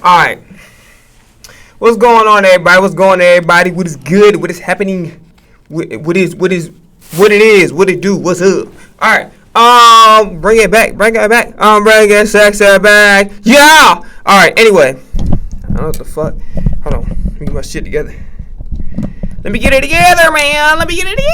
Alright. What's going on, everybody? What's going on, everybody? What is good? What is happening? What it is? What it do? What's up? Alright. Bring it back. Bring sex back. Yeah! Alright, anyway. I don't know what the fuck. Hold on. Let me get my shit together. Let me get it together, man. Let me get it together.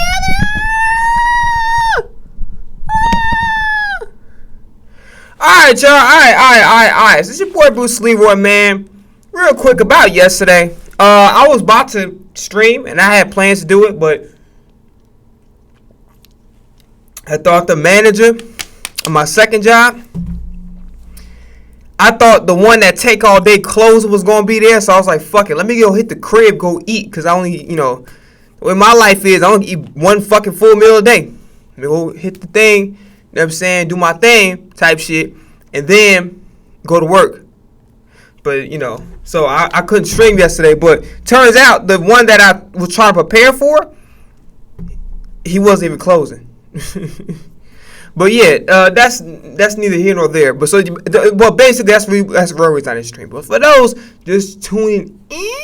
Alright, y'all. Alright. This is your boy Bruce Leroi, man. Real quick about yesterday. I was about to stream and I had plans to do it, but I thought the manager of my second job, I thought the one that take all day closing was gonna be there, so I was like, fuck it, let me go hit the crib, go eat, cause I only, the way my life is, I only eat one fucking full meal a day. Let me go hit the thing, you know what I'm saying, do my thing type shit, and then go to work. But so I couldn't stream yesterday, but turns out the one that I was trying to prepare for, he wasn't even closing. But yeah, that's neither here nor there. But basically that's the real reason I didn't stream. But for those just tuning in,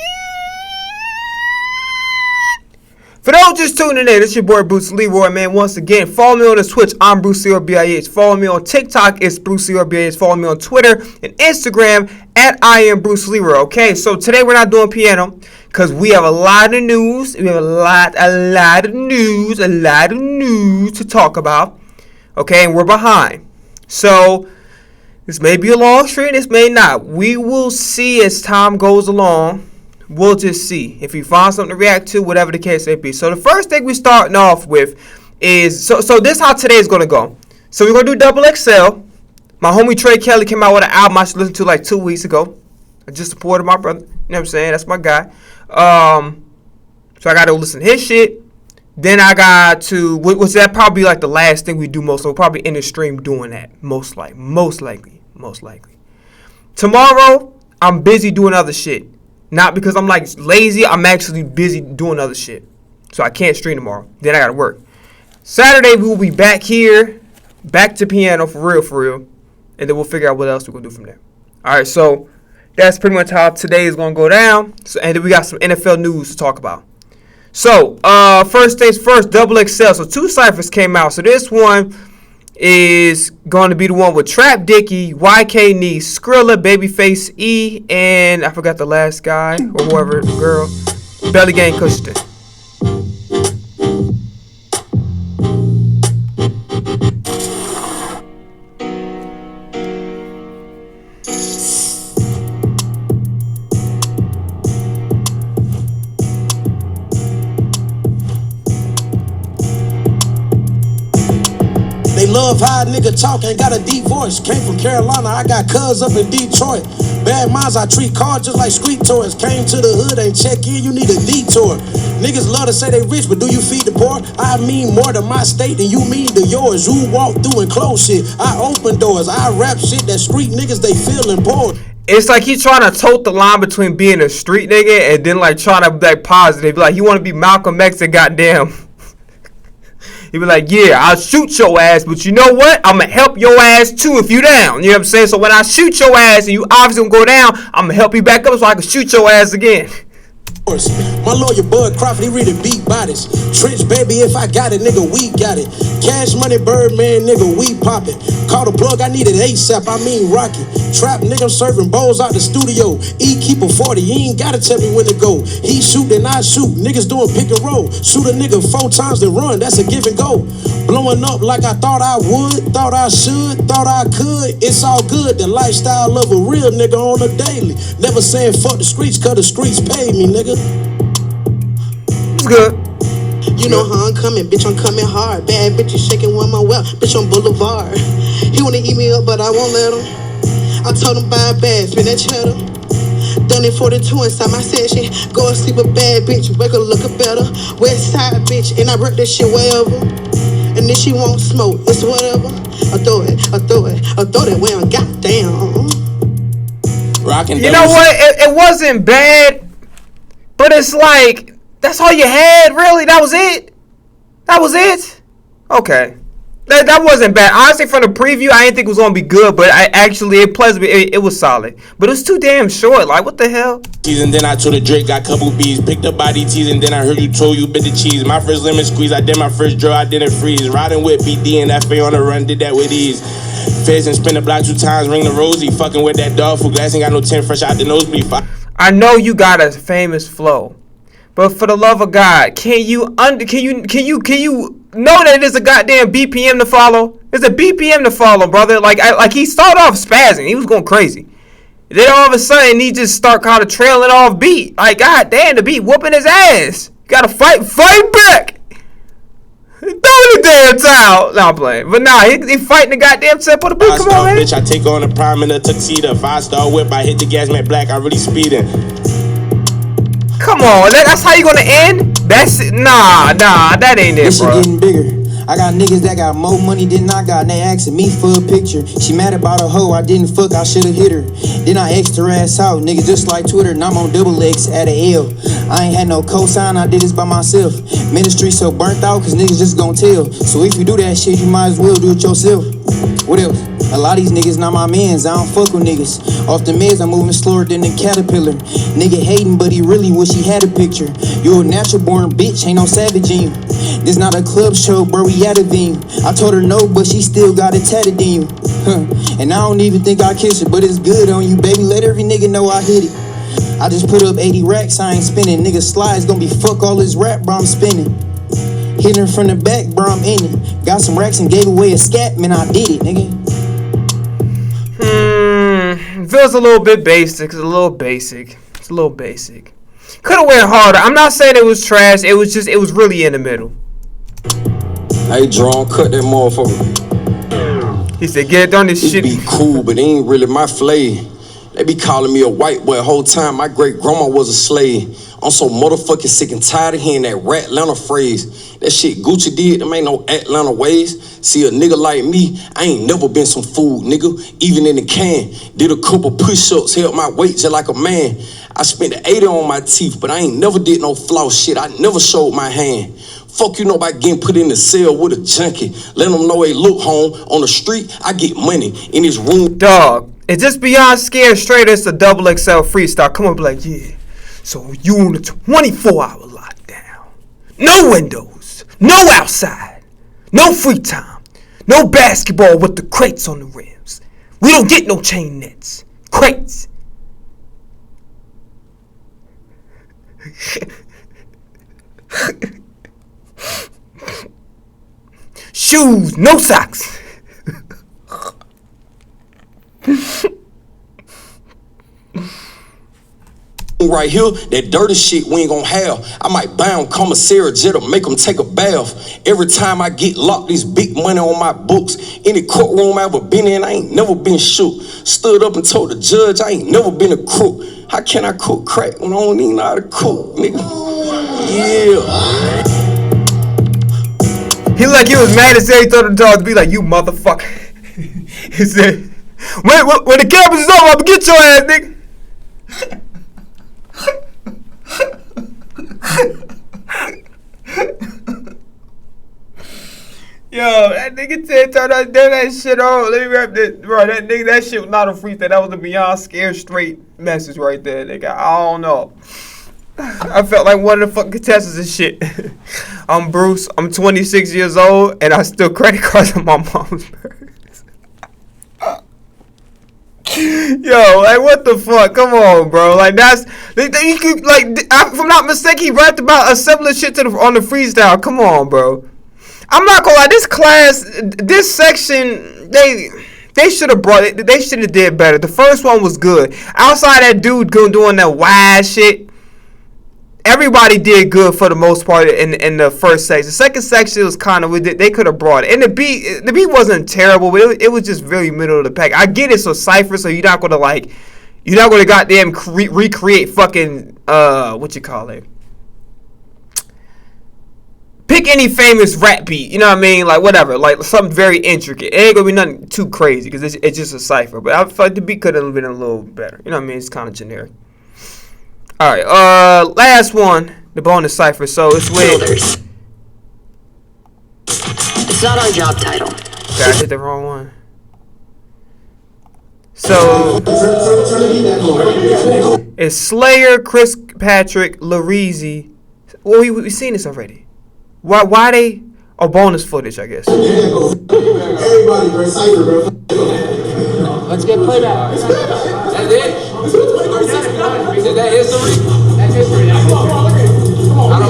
it's your boy Bruce Leroi, man. Once again, follow me on the Twitch, I'm iambruceleroi. Follow me on TikTok, it's iambruceleroi. Follow me on Twitter and Instagram at iambruceleroi. Okay, so today we're not doing piano because we have a lot of news. We have a lot of news to talk about. Okay, and we're behind. So this may be a long stream, this may not. We will see as time goes along. We'll just see if we find something to react to, whatever the case may be. So the first thing we're starting off with is, so this is how today is going to go. So we're going to do Double XL. My homie Trey Kelly came out with an album I should listen to like 2 weeks ago. I just supported my brother. You know what I'm saying? That's my guy. So I got to listen to his shit. Then I got to, was that probably like the last thing we do most, so we'll probably end the stream doing that. Most likely. Tomorrow, I'm busy doing other shit. Not because I'm like lazy, I'm actually busy doing other shit. So I can't stream tomorrow. Then I gotta work. Saturday we will be back here, back to piano for real. And then we'll figure out what else we're gonna do from there. Alright, so that's pretty much how today is gonna go down. So, and then we got some NFL news to talk about. So, first things first, Double XL. So 2 ciphers came out. So this one is going to be the one with Trap Dicky, YK Nee, Skrilla, Babyface E, and I forgot the last guy or whoever, the girl, Belly Gang Cushington. Love how a nigga talk, ain't got a deep voice. Came from Carolina, I got cuz up in Detroit. Bad minds, I treat cars just like street toys. Came to the hood, ain't check in, you need a detour. Niggas love to say they rich, but do you feed the poor? I mean more to my state than you mean to yours. You walk through and close shit, I open doors. I rap shit that street niggas, they feelin' bored. It's like he's trying to tote the line between being a street nigga and then like trying to be like positive. Like he want to be Malcolm X and goddamn. He be like, yeah, I'll shoot your ass, but you know what? I'm going to help your ass too if you down. You know what I'm saying? So when I shoot your ass and you obviously going to go down, I'm going to help you back up so I can shoot your ass again. My lawyer Bud Crawford, he really beat bodies. Trench baby, if I got it, nigga, we got it. Cash Money Birdman, nigga, we poppin'. Call the plug, I need it ASAP, I mean Rocky. Trap nigga serving bowls out the studio. E keep a 40, he ain't gotta tell me when to go. He shoot and I shoot, niggas doing pick and roll. Shoot a nigga 4 times then run, that's a give and go. Blowing up like I thought I would, thought I should, thought I could. It's all good, the lifestyle of a real nigga on a daily. Never saying fuck the streets, cause the streets pay me, nigga. It's good. You know how I'm coming, bitch, I'm coming hard. Bad bitches shaking with my well, bitch, on Boulevard. He wanna eat me up, but I won't let him. I told him buy a bag, spin that cheddar. Done it 42 inside my session. Go and sleep with bad bitch, wake up looking better. West side bitch, and I break that shit wherever. And if she won't smoke, it's whatever. I throw it where I'm goddamn. Rockin' you know what? It wasn't bad, but it's like, that's all you had? Really? That was it? Okay. That wasn't bad. Honestly, from the preview, I didn't think it was gonna be good, but it was solid. But it was too damn short. Like, what the hell? And then I told the Drake, got couple B's, picked up body teas, and then I heard you told you bit the cheese. My first lemon squeeze, I did my first draw, I didn't freeze. Riding with BD and FA on the run, did that with ease. Feds and spin the block 2 times, ring the rosy. Fucking with that dog food glass, ain't got no 10 fresh out the nosebleed. I know you got a famous flow, but for the love of God, can you know that it's a goddamn BPM to follow? It's a BPM to follow, brother. Like he started off spazzing, he was going crazy. Then all of a sudden he just start kind of trailing off beat. Like, god damn, the beat whooping his ass. You gotta fight back. Throw the damn towel. No, I'm playing. But nah, he fighting the goddamn tempo. The beat. Come on, man. Bitch, I take on the prime in a tuxedo. 5-star whip, I hit the gas, man, black. I really speeding. Come on, that's how you gonna end? That's it. Nah, that ain't it, this bro. Shit getting bigger. I got niggas that got more money than I got, and they asking me for a picture. She mad about a hoe, I didn't fuck, I should've hit her. Then I X'd her ass out, nigga, just like Twitter, and I'm on double X at a L. I ain't had no cosign, I did this by myself. Ministry so burnt out, cause niggas just gon' tell. So if you do that shit, you might as well do it yourself. What else? A lot of these niggas not my mans, I don't fuck with niggas. Off the meds, I'm moving slower than a caterpillar. Nigga hating, but he really wish he had a picture. You a natural born bitch, ain't no savage in you. This not a club show, bro, we at a venue. I told her no, but she still got it tatted in you. And I don't even think I kiss her, but it's good on you, baby. Let every nigga know I hit it. I just put up 80 racks, I ain't spinning. Nigga slides gonna be fuck all this rap, bro, I'm spinning. Hitting her from the back, bro, I'm in it. Got some racks and gave away a scat, man, I did it, nigga. Feels a little bit basic. It's a little basic. Could have went harder. I'm not saying it was trash. It was really in the middle. Hey, Drone, cut that motherfucker. He said, get it on this shit. Be cool, but it ain't really my flavor. They be calling me a white boy. Whole time my great grandma was a slave. I'm so motherfucking sick and tired of hearing that rat Atlanta phrase. That shit Gucci did, them ain't no Atlanta ways. See, a nigga like me, I ain't never been some fool, nigga. Even in the can, did a couple push-ups, held my weight just like a man. I spent 80 on my teeth, but I ain't never did no floss shit. I never showed my hand. Fuck you know about getting put in the cell with a junkie. Let them know they look home. On the street, I get money in this room. Dog, it's just beyond scared straight. It's a double XL freestyle. Come on, be like, yeah. So you on a 24-hour lockdown. No windows. No outside. No free time. No basketball with the crates on the rims. We don't get no chain nets. Crates. Shoes, no socks. Right here, that dirty shit we ain't gonna have. I might buy them commissary jet or make them take a bath. Every time I get locked, this big money on my books. Any courtroom I ever been in, I ain't never been shook. Stood up and told the judge I ain't never been a crook. How can I cook crack when I don't even know how to cook, nigga? Yeah. He like he was mad as hell. He told the dog to be like, you motherfucker. He said, when the campus is over, I'm gonna get your ass, nigga. Yo, that nigga said, turn that shit on. Let me rap this. Bro, that shit was not a freestyle. That was a beyond scared straight message right there, nigga. I don't know. I felt like one of the fucking contestants and shit. I'm Bruce. I'm 26 years old, and I still credit cards on my mom's purse. Yo, like what the fuck? Come on, bro. Like that's you could, like if I'm not mistaken, he rapped about a similar shit on the freestyle. Come on, bro. I'm not gonna lie. This class, this section, they should have brought it. They should have did better. The first one was good. Outside that dude doing that wide shit, everybody did good for the most part in the first section. The second section was kind of, they could have brought it. And the beat wasn't terrible, but it was just really middle of the pack. I get it, so cypher, so you're not gonna goddamn recreate fucking what you call it. Pick any famous rap beat, you know what I mean? Like whatever, like something very intricate. It ain't gonna be nothing too crazy because it's just a cypher. But I feel like the beat could have been a little better. You know what I mean? It's kind of generic. All right, last one, the bonus cipher. So it's with. Builders. It's not our job title. Okay, I hit the wrong one. So it's Slayer, Chris Patrick, Leroi. Well, we've seen this already. Why they? Oh, bonus footage, I guess. Everybody, bro, cypher, bro. Let's get playback. That's it? Is that history? That's history. I don't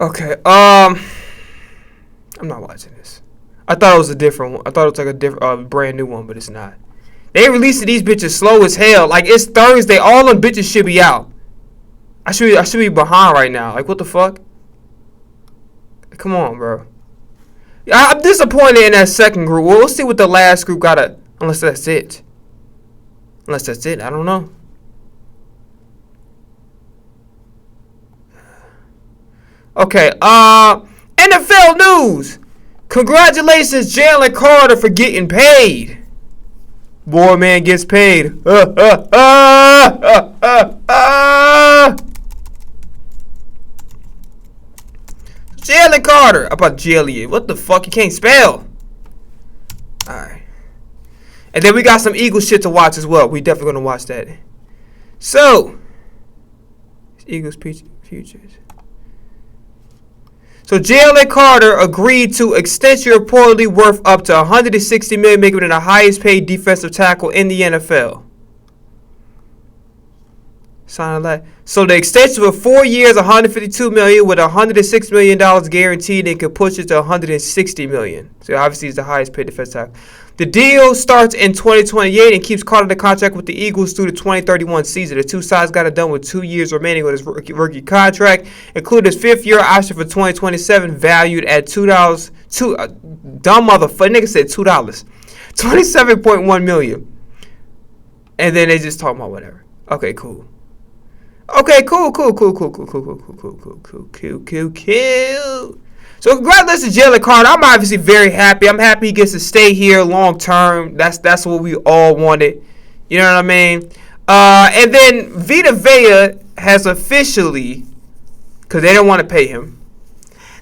Okay, I'm not watching this. I thought it was a different one. I thought it was like a different, brand new one, but it's not. They releasing these bitches slow as hell. Like, it's Thursday. All them bitches should be out. I should be behind right now. Like, what the fuck? Come on, bro. I'm disappointed in that second group. Well, we'll see what the last group got. Unless that's it. Unless that's it. I don't know. Okay, NFL news. Congratulations, Jalen Carter, for getting paid. Boy, man gets paid. Jalen Carter. How about Jelly? What the fuck? You can't spell. Alright. And then we got some Eagles shit to watch as well. We definitely gonna watch that. So, Eagles futures. So Jalen Carter agreed to extension reportedly worth up to $160 million, making him the highest paid defensive tackle in the NFL. So the extension for 4 years, $152 million, with $106 million guaranteed, and could push it to $160 million. So obviously he's the highest paid defensive tackle. The deal starts in 2028 and keeps Carter the contract with the Eagles through the 2031 season. The two sides got it done with 2 years remaining on his rookie contract, including his fifth-year option for 2027, valued at $2. Dumb motherfucker, nigga said $2. $27.1 million. And then they just talking about whatever. Okay, cool. Okay, cool. So congratulations to Jalen Carter. I'm obviously very happy. I'm happy he gets to stay here long term. That's what we all wanted. You know what I mean? And then Vita Vea has officially, because they don't want to pay him,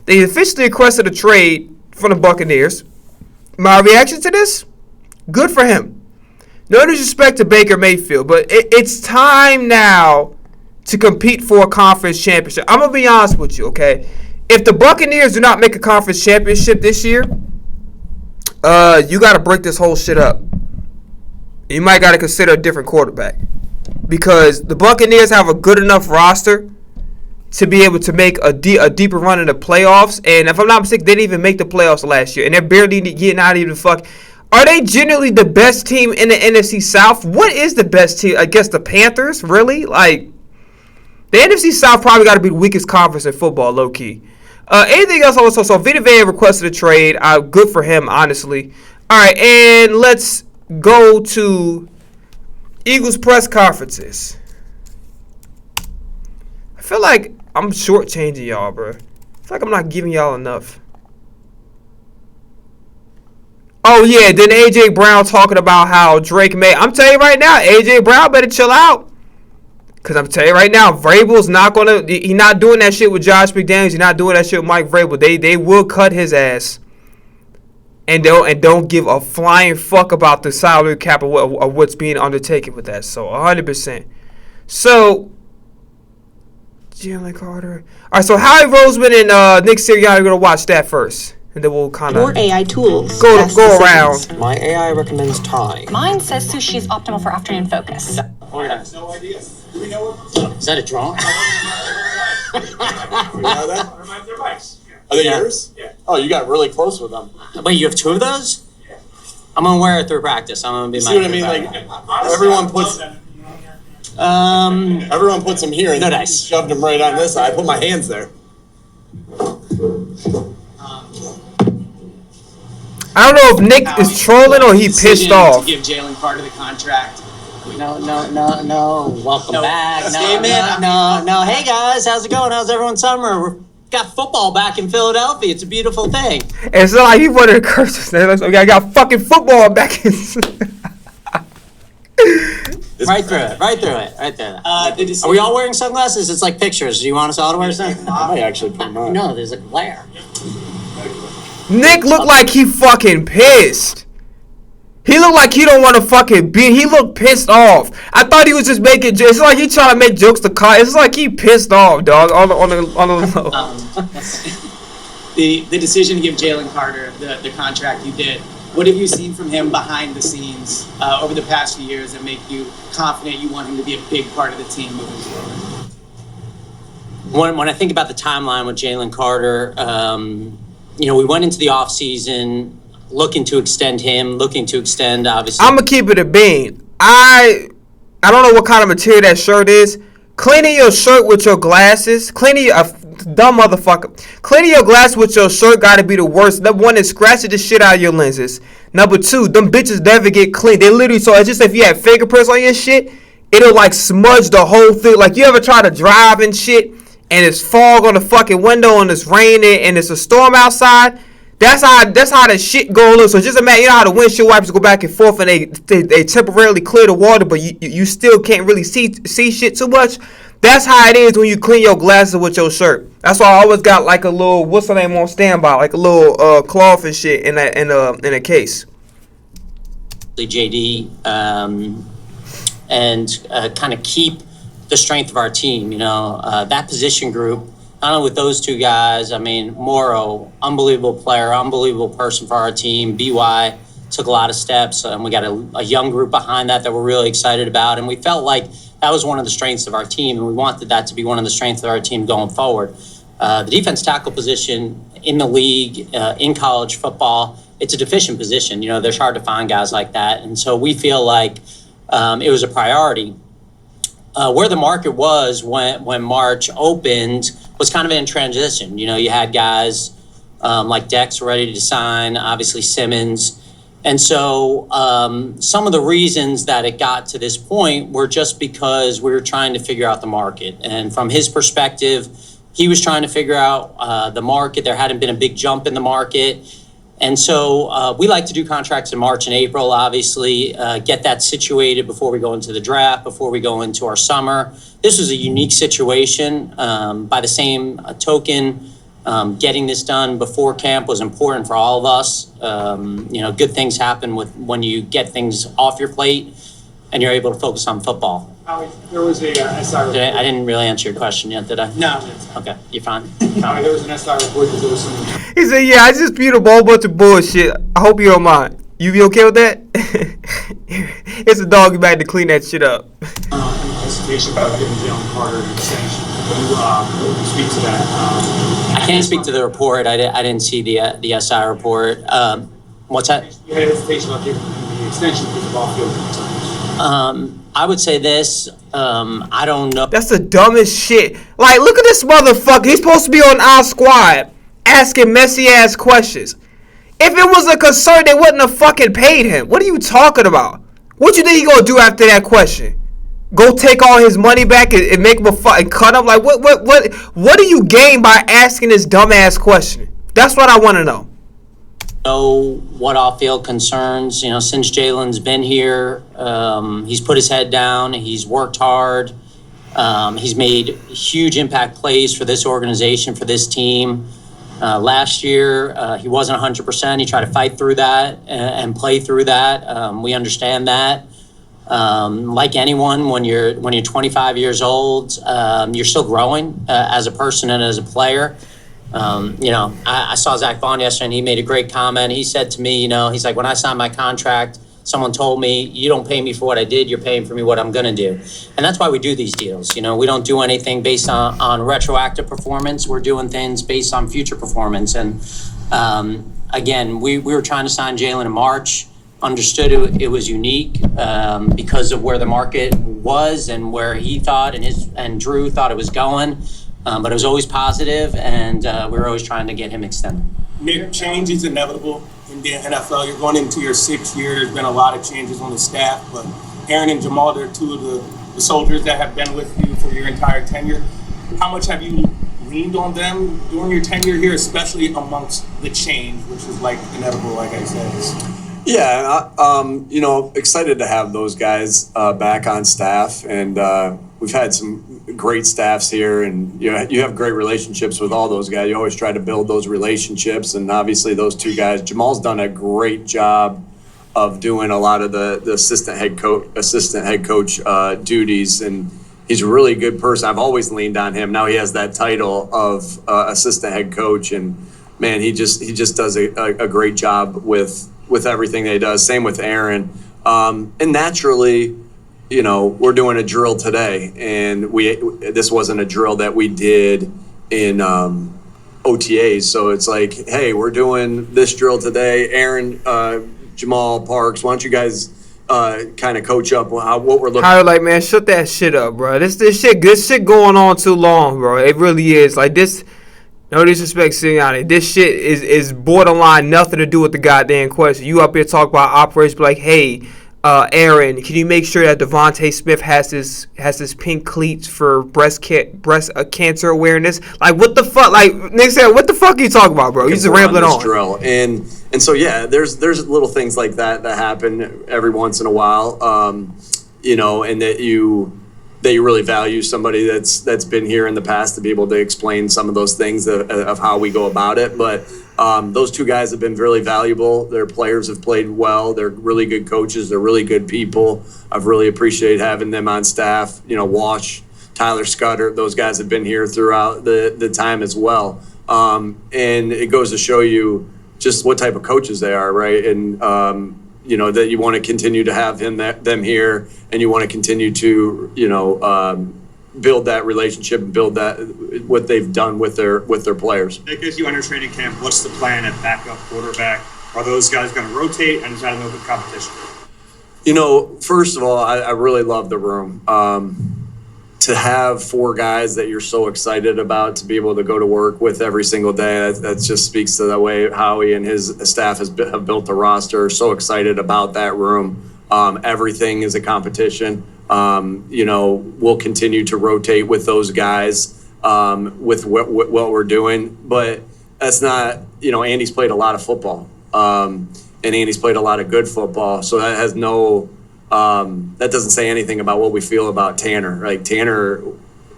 they officially requested a trade from the Buccaneers. My reaction to this? Good for him. No disrespect to Baker Mayfield, but it's time now to compete for a conference championship. I'm going to be honest with you, okay? If the Buccaneers do not make a conference championship this year, you got to break this whole shit up. You might got to consider a different quarterback, because the Buccaneers have a good enough roster to be able to make a deeper run in the playoffs. And if I'm not mistaken, they didn't even make the playoffs last year, and they're barely getting out of the fuck. Are they generally the best team in the NFC South? What is the best team? I guess the Panthers, really? Like, the NFC South probably got to be the weakest conference in football, low key. Anything else also? So Vita Vea requested a trade. Good for him, honestly. All right, and let's go to Eagles press conferences. I feel like I'm shortchanging y'all, bro. I feel like I'm not giving y'all enough. Oh, yeah, then A.J. Brown talking about how Drake may. I'm telling you right now, A.J. Brown better chill out. Because I'm telling you right now, Vrabel's not going to. He's not doing that shit with Josh McDaniels. He's not doing that shit with Mike Vrabel. They will cut his ass. And don't give a flying fuck about the salary cap of what's being undertaken with that. So, 100%. So, Jalen Carter. All right, so Howie Roseman and Nick Sirianni are going to watch that first. And then we'll kind of More AI tools. go Best around. decisions. My AI recommends Thai. Mine says sushi is optimal for afternoon focus. No idea. Do we know what? Is that a drawing? You know that? They're bikes. Are they yours? Yeah. Oh, you got really close with them. Wait, you have two of those? Yeah. I'm gonna wear it through practice. I'm gonna be You my. see what I mean? Like, everyone puts everyone puts them here, and No then dice. shoved them right on this side. I put my hands there. I don't know if Nick is trolling or he pissed off. To give Jalen Carter the contract. No. Welcome back. let's No, game in. no. Hey guys, how's it going? How's everyone's summer? We've got football back in Philadelphia. It's a beautiful thing. It's not like he wanted to curse us. I got fucking football back in. Right through it. Are we all wearing sunglasses? It's like pictures. Do you want us all to wear sunglasses? I might actually put mine. No, there's a glare. Nick looked like he fucking pissed. He looked like he don't want to fucking be. He looked pissed off. I thought he was just making jokes. It's like he trying to make jokes to Kyle. It's like he pissed off, dog. On the The decision to give Jalen Carter the contract you did. What have you seen from him behind the scenes over the past few years that make you confident you want him to be a big part of the team moving forward? When I think about the timeline with Jalen Carter, we went into the offseason looking to extend him, obviously. I'm gonna keep it a bean. I don't know what kind of material that shirt is. Cleaning your shirt with your glasses. Dumb motherfucker. Cleaning your glass with your shirt gotta be the worst. Number one, it scratches the shit out of your lenses. Number two, them bitches never get clean. They literally, so it's just if you have fingerprints on your shit, it'll like smudge the whole thing. Like you ever try to drive and shit, and it's fog on the fucking window and it's raining and it's a storm outside? That's how the shit go. So just imagine, you know how the windshield wipers go back and forth and they temporarily clear the water, but you still can't really see shit too much. That's how it is when you clean your glasses with your shirt. That's why I always got like a little, what's the name on standby, like a little cloth and shit in a case. JD, and kind of keep the strength of our team. That position group. Not only with those two guys, I mean, Morrow, unbelievable player, unbelievable person for our team. BY took a lot of steps, and we got a young group behind that we're really excited about. And we felt like that was one of the strengths of our team, and we wanted that to be one of the strengths of our team going forward. The defense tackle position in the league, in college football, it's a deficient position. There's hard to find guys like that. And so we feel like it was a priority. Where the market was when March opened was kind of in transition. You had guys like Dex ready to sign, obviously Simmons. And so some of the reasons that it got to this point were just because we were trying to figure out the market. And from his perspective, he was trying to figure out the market. There hadn't been a big jump in the market. And so we like to do contracts in March and April, obviously, get that situated before we go into the draft, before we go into our summer. This was a unique situation. By the same token, getting this done before camp was important for all of us. Good things happen when you get things off your plate and you're able to focus on football. There was a SI report. I didn't really answer your question yet, did I? No. Okay, you're fine. There was an SI report that there was some... He said, yeah, I just spewed a whole bunch of bullshit. I hope you don't mind. You be okay with that? It's a dog bag to clean that shit up. Hesitation about giving Jalen Carter an extension. Can you speak to that? I can't speak to the report. I didn't see the SI report. What's that? You had hesitation about giving him the extension because of off-field concerns. I would say this. I don't know. That's the dumbest shit. Like, look at this motherfucker. He's supposed to be on our squad asking messy ass questions. If it was a concern, they wouldn't have fucking paid him. What are you talking about? What you think he gonna do after that question? Go take all his money back and make him and cut him? Like, what do you gain by asking this dumbass question? That's what I want to know. What off-field concerns, since Jalen's been here, he's put his head down, he's worked hard, he's made huge impact plays for this organization, for this team. Last year, he wasn't 100%. He tried to fight through that and play through that. We understand that. Like anyone, when you're 25 years old, you're still growing as a person and as a player. I saw Zach Vaughn yesterday, and he made a great comment. He said to me, he's like, when I signed my contract, someone told me, you don't pay me for what I did, you're paying for me what I'm going to do. And that's why we do these deals. We don't do anything based on retroactive performance. We're doing things based on future performance. And again, we were trying to sign Jalen in March, understood it was unique because of where the market was and where he thought and Drew thought it was going. But it was always positive, and we were always trying to get him extended. Nick, change is inevitable in the NFL. You're going into your 6th year. There's been a lot of changes on the staff, but Aaron and Jamal, they're two of the soldiers that have been with you for your entire tenure. How much have you leaned on them during your tenure here, especially amongst the change, which is like inevitable, like I said? Yeah, excited to have those guys back on staff, and we've had some great staffs here, and you have great relationships with all those guys. You always try to build those relationships, and obviously those two guys, Jamal's done a great job of doing a lot of the assistant head coach duties, and he's a really good person. I've always leaned on him. Now he has that title of assistant head coach, and man, he just does a great job with everything that he does. Same with Aaron. And naturally, we're doing a drill today, and this wasn't a drill that we did in OTAs. So it's like, hey, we're doing this drill today. Aaron, Jamal, Parks, why don't you guys kind of coach up what we're looking How like, man, shut that shit up, bro. This shit going on too long, bro. It really is. Like this. No disrespect, Sirianni. This shit is borderline nothing to do with the goddamn question. You up here talk about operations, like, hey, Aaron, can you make sure that Devontae Smith has his pink cleats for breast cancer awareness? Like, what the fuck? Like, Nick said, what the fuck are you talking about, bro? You just rambling on. Drill. And so yeah, there's little things like that happen every once in a while, and that you really value somebody that's been here in the past to be able to explain some of those things of how we go about it. But those two guys have been really valuable. Their players have played well. They're really good coaches. They're really good people. I've really appreciated having them on staff. Wash, Tyler Scudder, those guys have been here throughout the time as well. And it goes to show you just what type of coaches they are, right? And that you want to continue to have them here, and you want to continue to build that relationship and build that what they've done with their players. Nick, as you enter training camp, what's the plan at backup quarterback? Are those guys going to rotate, and is that an open competition? First of all, I really love the room. To have four guys that you're so excited about to be able to go to work with every single day, that just speaks to the way Howie and his staff have built the roster. So excited about that room. Everything is a competition. We'll continue to rotate with those guys with what we're doing. But that's not, Andy's played a lot of football. And Andy's played a lot of good football. So that has that doesn't say anything about what we feel about Tanner. Like, Tanner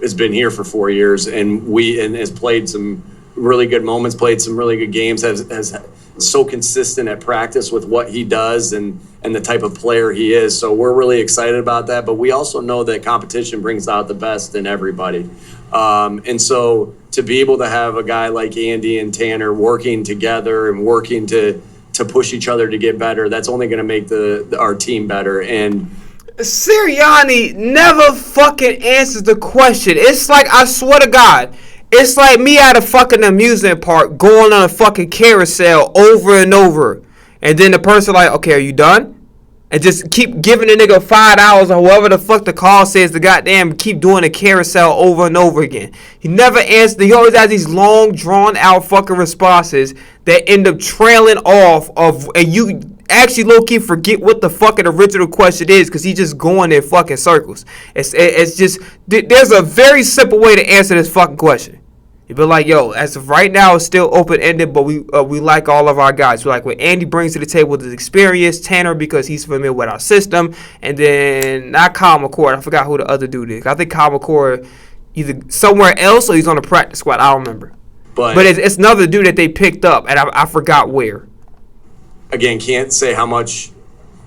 has been here for 4 years and has played some really good moments, played some really good games, has so consistent at practice with what he does and the type of player he is. So we're really excited about that. But we also know that competition brings out the best in everybody. And so to be able to have a guy like Andy and Tanner working together and working to push each other to get better, that's only going to make our team better. And Sirianni never fucking answers the question. It's like, I swear to God, it's like me at a fucking amusement park going on a fucking carousel over and over, and then the person like, okay, are you done? And just keep giving the nigga $5 or whoever the fuck the call says to goddamn keep doing the carousel over and over again. He never answers. He always has these long, drawn out fucking responses that end up trailing off of, and you actually low-key forget what the fucking original question is because he's just going in fucking circles. It's just, there's a very simple way to answer this fucking question. You'd be like, yo, as of right now, it's still open-ended, but we like all of our guys. We like what Andy brings to the table with his experience, Tanner because he's familiar with our system, and then not Kyle McCord. I forgot who the other dude is. I think Kyle McCord either somewhere else or he's on the practice squad. I don't remember. But it's another dude that they picked up, and I forgot where. Again, can't say how much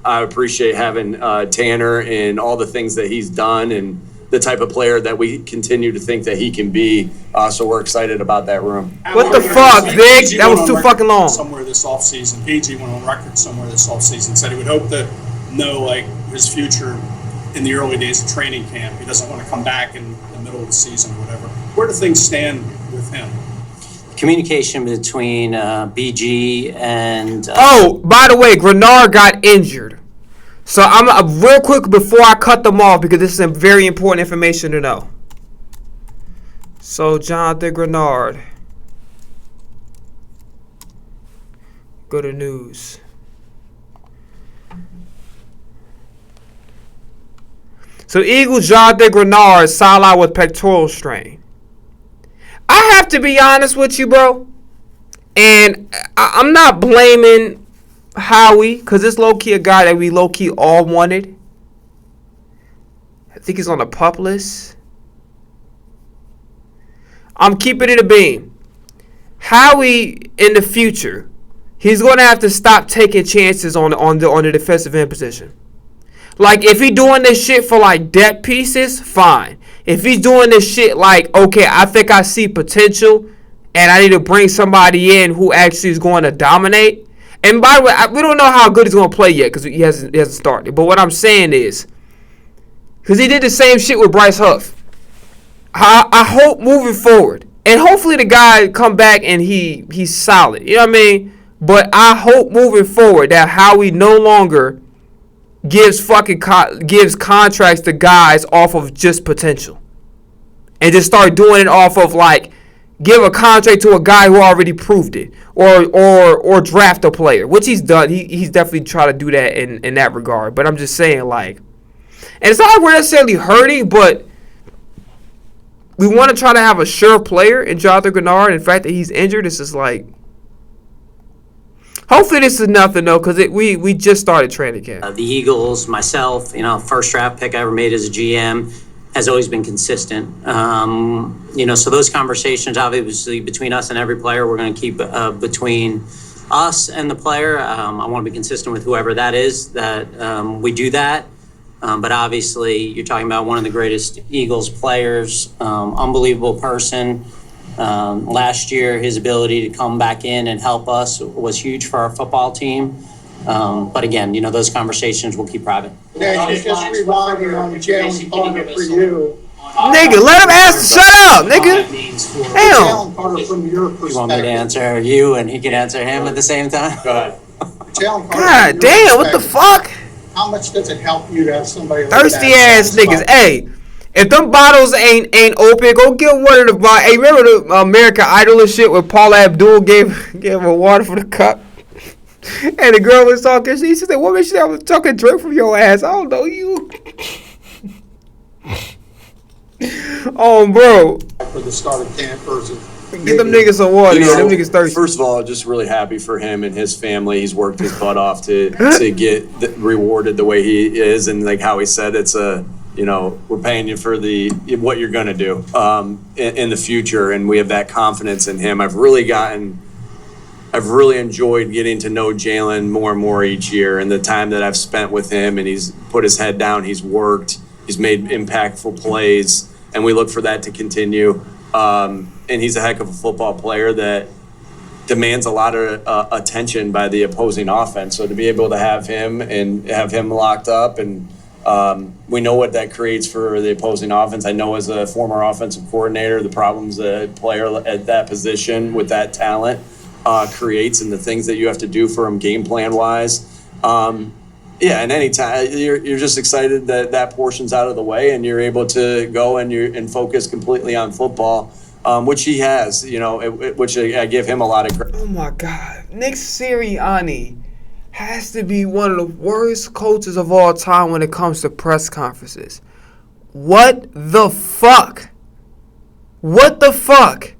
I appreciate having Tanner and all the things that he's done and the type of player that we continue to think that he can be. So we're excited about that room. What the fuck, Vic? That was too fucking long. Somewhere this offseason, PG went on record somewhere this offseason, said he would hope to know his future in the early days of training camp. He doesn't want to come back in the middle of the season or whatever. Where do things stand with him? Communication between BG and... Oh, by the way, Grenard got injured. So I'm real quick before I cut them off because this is some very important information to know. So Jonathan Grenard, go to news. So Eagles Jonathan Grenard sidelined with pectoral strain. I have to be honest with you, bro. And I'm not blaming Howie, because it's low-key a guy that we low-key all wanted. I think he's on the PUP list. I'm keeping it a beam. Howie, in the future, he's going to have to stop taking chances on the defensive end position. Like, if he's doing this shit for, like, depth pieces, fine. If he's doing this shit like, okay, I think I see potential, and I need to bring somebody in who actually is going to dominate. And by the way, we don't know how good he's going to play yet because he hasn't started. But what I'm saying is, because he did the same shit with Bryce Huff. I hope moving forward, and hopefully the guy come back and he's solid. You know what I mean? But I hope moving forward that Howie no longer gives contracts to guys off of just potential, and just start doing it off of like give a contract to a guy who already proved it, or draft a player, which he's done. He's definitely tried to do that in that regard. But I'm just saying, like, and it's not like we're necessarily hurting, but we want to try to have a sure player in Jonathan Grenard. And the fact that he's injured, this is like, hopefully this is nothing though, because we just started training camp. The Eagles, myself, first draft pick I ever made as a GM, has always been consistent. So those conversations, obviously, between us and every player, we're going to keep between us and the player. I want to be consistent with whoever that is, that we do that. But obviously, you're talking about one of the greatest Eagles players, unbelievable person. Last year, his ability to come back in and help us was huge for our football team. But again, those conversations will keep private. Yeah, just rewinding on Jalen Carter for you. Nigga, let him ask. Shut up, nigga. Damn. Jalen Carter, from your perspective. You want me to answer you and he can answer him at the same time? Go ahead. Jalen Carter, God damn, what the fuck? How much does it help you to have somebody like Thirsty that ass niggas. Hey, if them bottles ain't open, go get one of the bottles. Hey, remember the American Idol and shit where Paula Abdul gave him water for the cup? And the girl was talking. She said, "What makes you have a talking drink from your ass?" I don't know you. Oh, bro. For the start of camp versus Get them niggas some water. Them niggas thirsty. First of all, just really happy for him and his family. He's worked his butt off to get rewarded the way he is, and like how he said, it's we're paying you for what you're gonna do in the future, and we have that confidence in him. I've really enjoyed getting to know Jalen more and more each year, and the time that I've spent with him, and he's put his head down, he's worked, he's made impactful plays, and we look for that to continue. And he's a heck of a football player that demands a lot of attention by the opposing offense. So to be able to have him and have him locked up, and we know what that creates for the opposing offense. I know as a former offensive coordinator, the problems a player at that position with that talent creates, and the things that you have to do for him game plan wise. And anytime you're just excited that portion's out of the way, and you're able to go and focus completely on football, which he has, which I give him a lot of credit. Oh my God, Nick Sirianni has to be one of the worst coaches of all time when it comes to press conferences. What the fuck? What the fuck?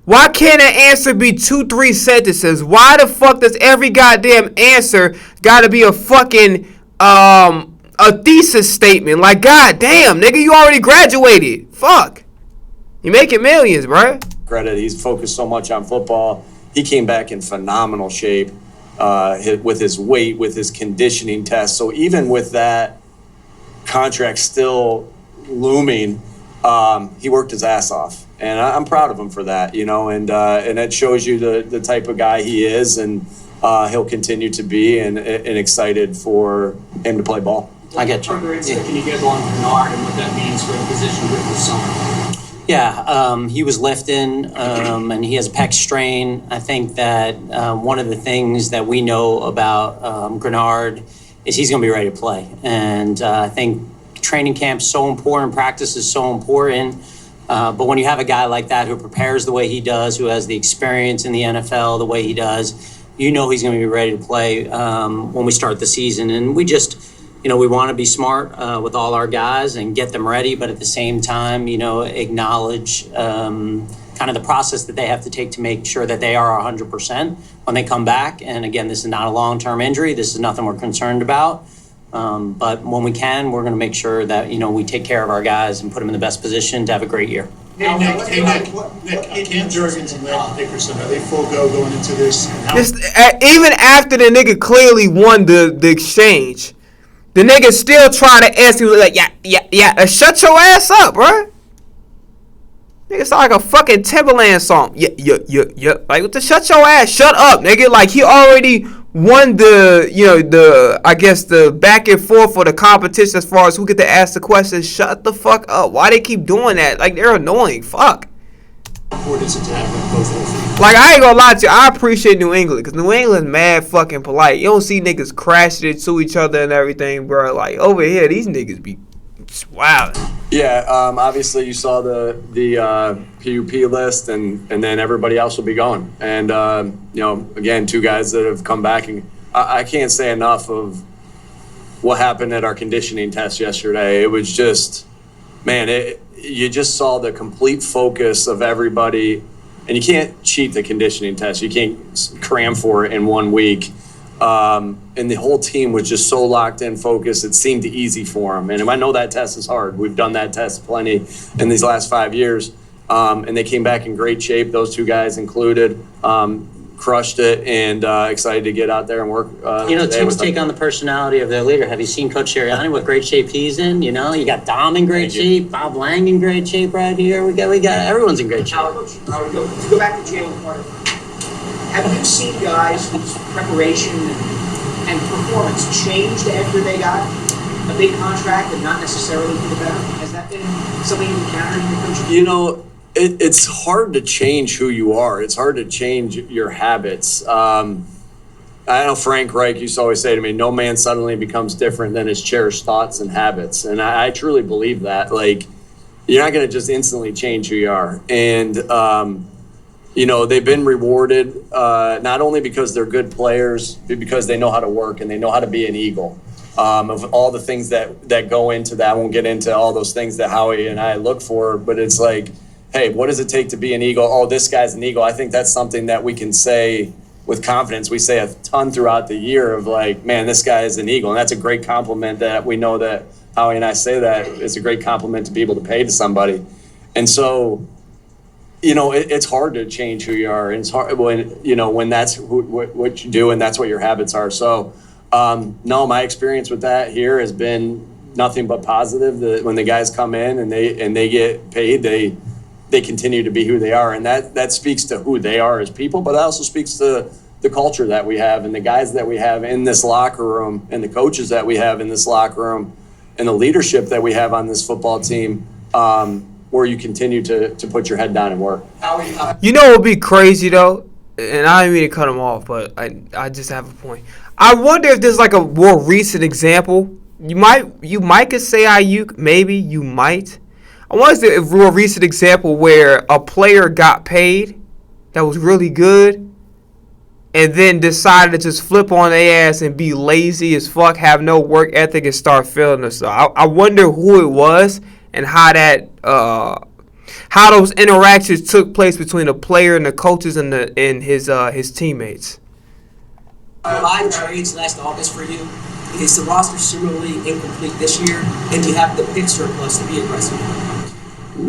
Why can't an answer be 2-3 sentences? Why the fuck does every goddamn answer gotta be a fucking a thesis statement? Like, goddamn, nigga, you already graduated. Fuck. You making millions, bruh. Credit, he's focused so much on football. He came back in phenomenal shape with his weight, with his conditioning test. So even with that contract still looming, he worked his ass off. And I'm proud of him for that, and it shows you the type of guy he is, and he'll continue to be, and excited for him to play ball. I get you. Can you get on Bernard and what that means for the position group this summer? Yeah, he was lifting, and he has a pec strain. I think that one of the things that we know about Grenard is he's going to be ready to play. And I think training camp's so important, practice is so important. But when you have a guy like that who prepares the way he does, who has the experience in the NFL the way he does, he's going to be ready to play when we start the season. And we just, we want to be smart with all our guys and get them ready, but at the same time, acknowledge kind of the process that they have to take to make sure that they are 100% when they come back. And again, this is not a long-term injury. This is nothing we're concerned about. But when we can, we're going to make sure that, we take care of our guys and put them in the best position to have a great year. Nick, Cam Jurgens and Landon Dickerson, are they full go going into this? Even after the nigga clearly won the exchange, the nigga still trying to ask you like, yeah, shut your ass up, bro. Nigga, it's like a fucking Timberland song. Yeah. Like, what the shut your ass, shut up, nigga. Like, he already won the back and forth for the competition as far as who get to ask the questions. Shut the fuck up. Why they keep doing that? Like, they're annoying. Fuck. Like, I ain't gonna lie to you. I appreciate New England because New England's mad fucking polite. You don't see niggas crashing into each other and everything, bro. Like, over here, these niggas be wild. Yeah, obviously you saw the PUP list, and then everybody else will be going. And again, two guys that have come back, and I can't say enough of what happened at our conditioning test yesterday. It was just, man, you just saw the complete focus of everybody, and you can't cheat the conditioning test. You can't cram for it in 1 week. And the whole team was just so locked in, focused. It seemed easy for them. And I know that test is hard. We've done that test plenty in these last 5 years. And they came back in great shape, those two guys included. Crushed it, and excited to get out there and work. Teams take on the personality of their leader. Have you seen Coach Sirianni, what great shape he's in? You got Dom in great shape, Bob Lang in great shape right here. We got everyone's in great shape. To go back to Jalen Carter, have you seen guys whose preparation and performance changed after they got a big contract and not necessarily for the better? Has that been something you've encountered in your coaching? It's hard to change who you are. It's hard to change your habits. I know Frank Reich used to always say to me, no man suddenly becomes different than his cherished thoughts and habits. And I truly believe that. Like, you're not going to just instantly change who you are. And, they've been rewarded not only because they're good players, but because they know how to work and they know how to be an Eagle. Of all the things that go into that, I won't get into all those things that Howie and I look for, but it's like, hey, what does it take to be an Eagle? Oh, this guy's an Eagle. I think that's something that we can say with confidence. We say a ton throughout the year of like, man, this guy is an Eagle. And that's a great compliment that we know that Howie and I say that it's a great compliment to be able to pay to somebody. And so, it's hard to change who you are. And it's hard when that's what you do and that's what your habits are. So, no, my experience with that here has been nothing but positive. When the guys come in and they get paid, they continue to be who they are. And that speaks to who they are as people, but it also speaks to the culture that we have and the guys that we have in this locker room and the coaches that we have in this locker room and the leadership that we have on this football team, where you continue to put your head down and work. You know what would be crazy, though? And I didn't mean to cut him off, but I just have a point. I wonder if there's like a more recent example. You might could say Ayuk, maybe you might. I wonder if there's a real recent example where a player got paid that was really good and then decided to just flip on their ass and be lazy as fuck, have no work ethic, and start feeling themselves. I wonder who it was and how those interactions took place between the player and the coaches and his teammates. 5 trades last August for you. Is the roster similarly incomplete this year? And do you have the pick surplus to be aggressive?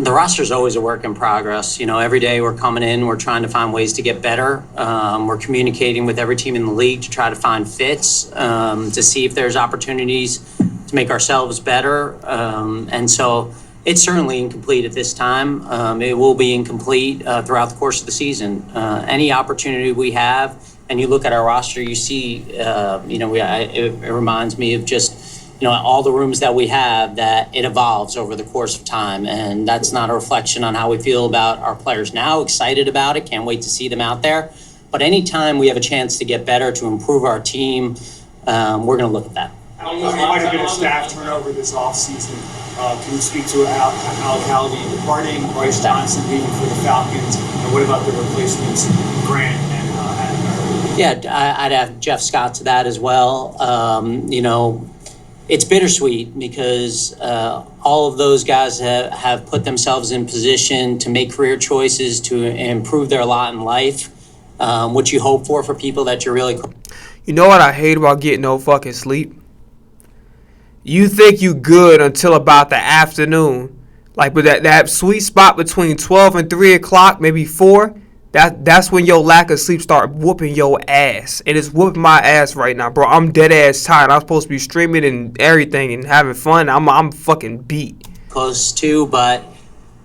The roster is always a work in progress. Every day we're coming in, we're trying to find ways to get better. We're communicating with every team in the league to try to find fits, to see if there's opportunities to make ourselves better. And so it's certainly incomplete at this time. It will be incomplete throughout the course of the season. Any opportunity we have, and you look at our roster, you see, it reminds me of just, all the rooms that we have, that it evolves over the course of time. And that's not a reflection on how we feel about our players now. Excited about it. Can't wait to see them out there. But anytime we have a chance to get better, to improve our team, we're going to look at that. There might have been a staff turnover this offseason. Can you speak to Alec Halliday departing, Bryce Johnson leaving for the Falcons, and what about the replacements, Grant and Adam? Yeah, I'd add Jeff Scott to that as well. it's bittersweet because all of those guys have put themselves in position to make career choices to improve their lot in life. What you hope for people that you're really. You know what I hate about getting no fucking sleep? You think you good until about the afternoon. Like, but that sweet spot between 12 and 3 o'clock, maybe 4, that's when your lack of sleep start whooping your ass. And it's whooping my ass right now, bro. I'm dead ass tired. I'm supposed to be streaming and everything and having fun. I'm fucking beat. Close to, but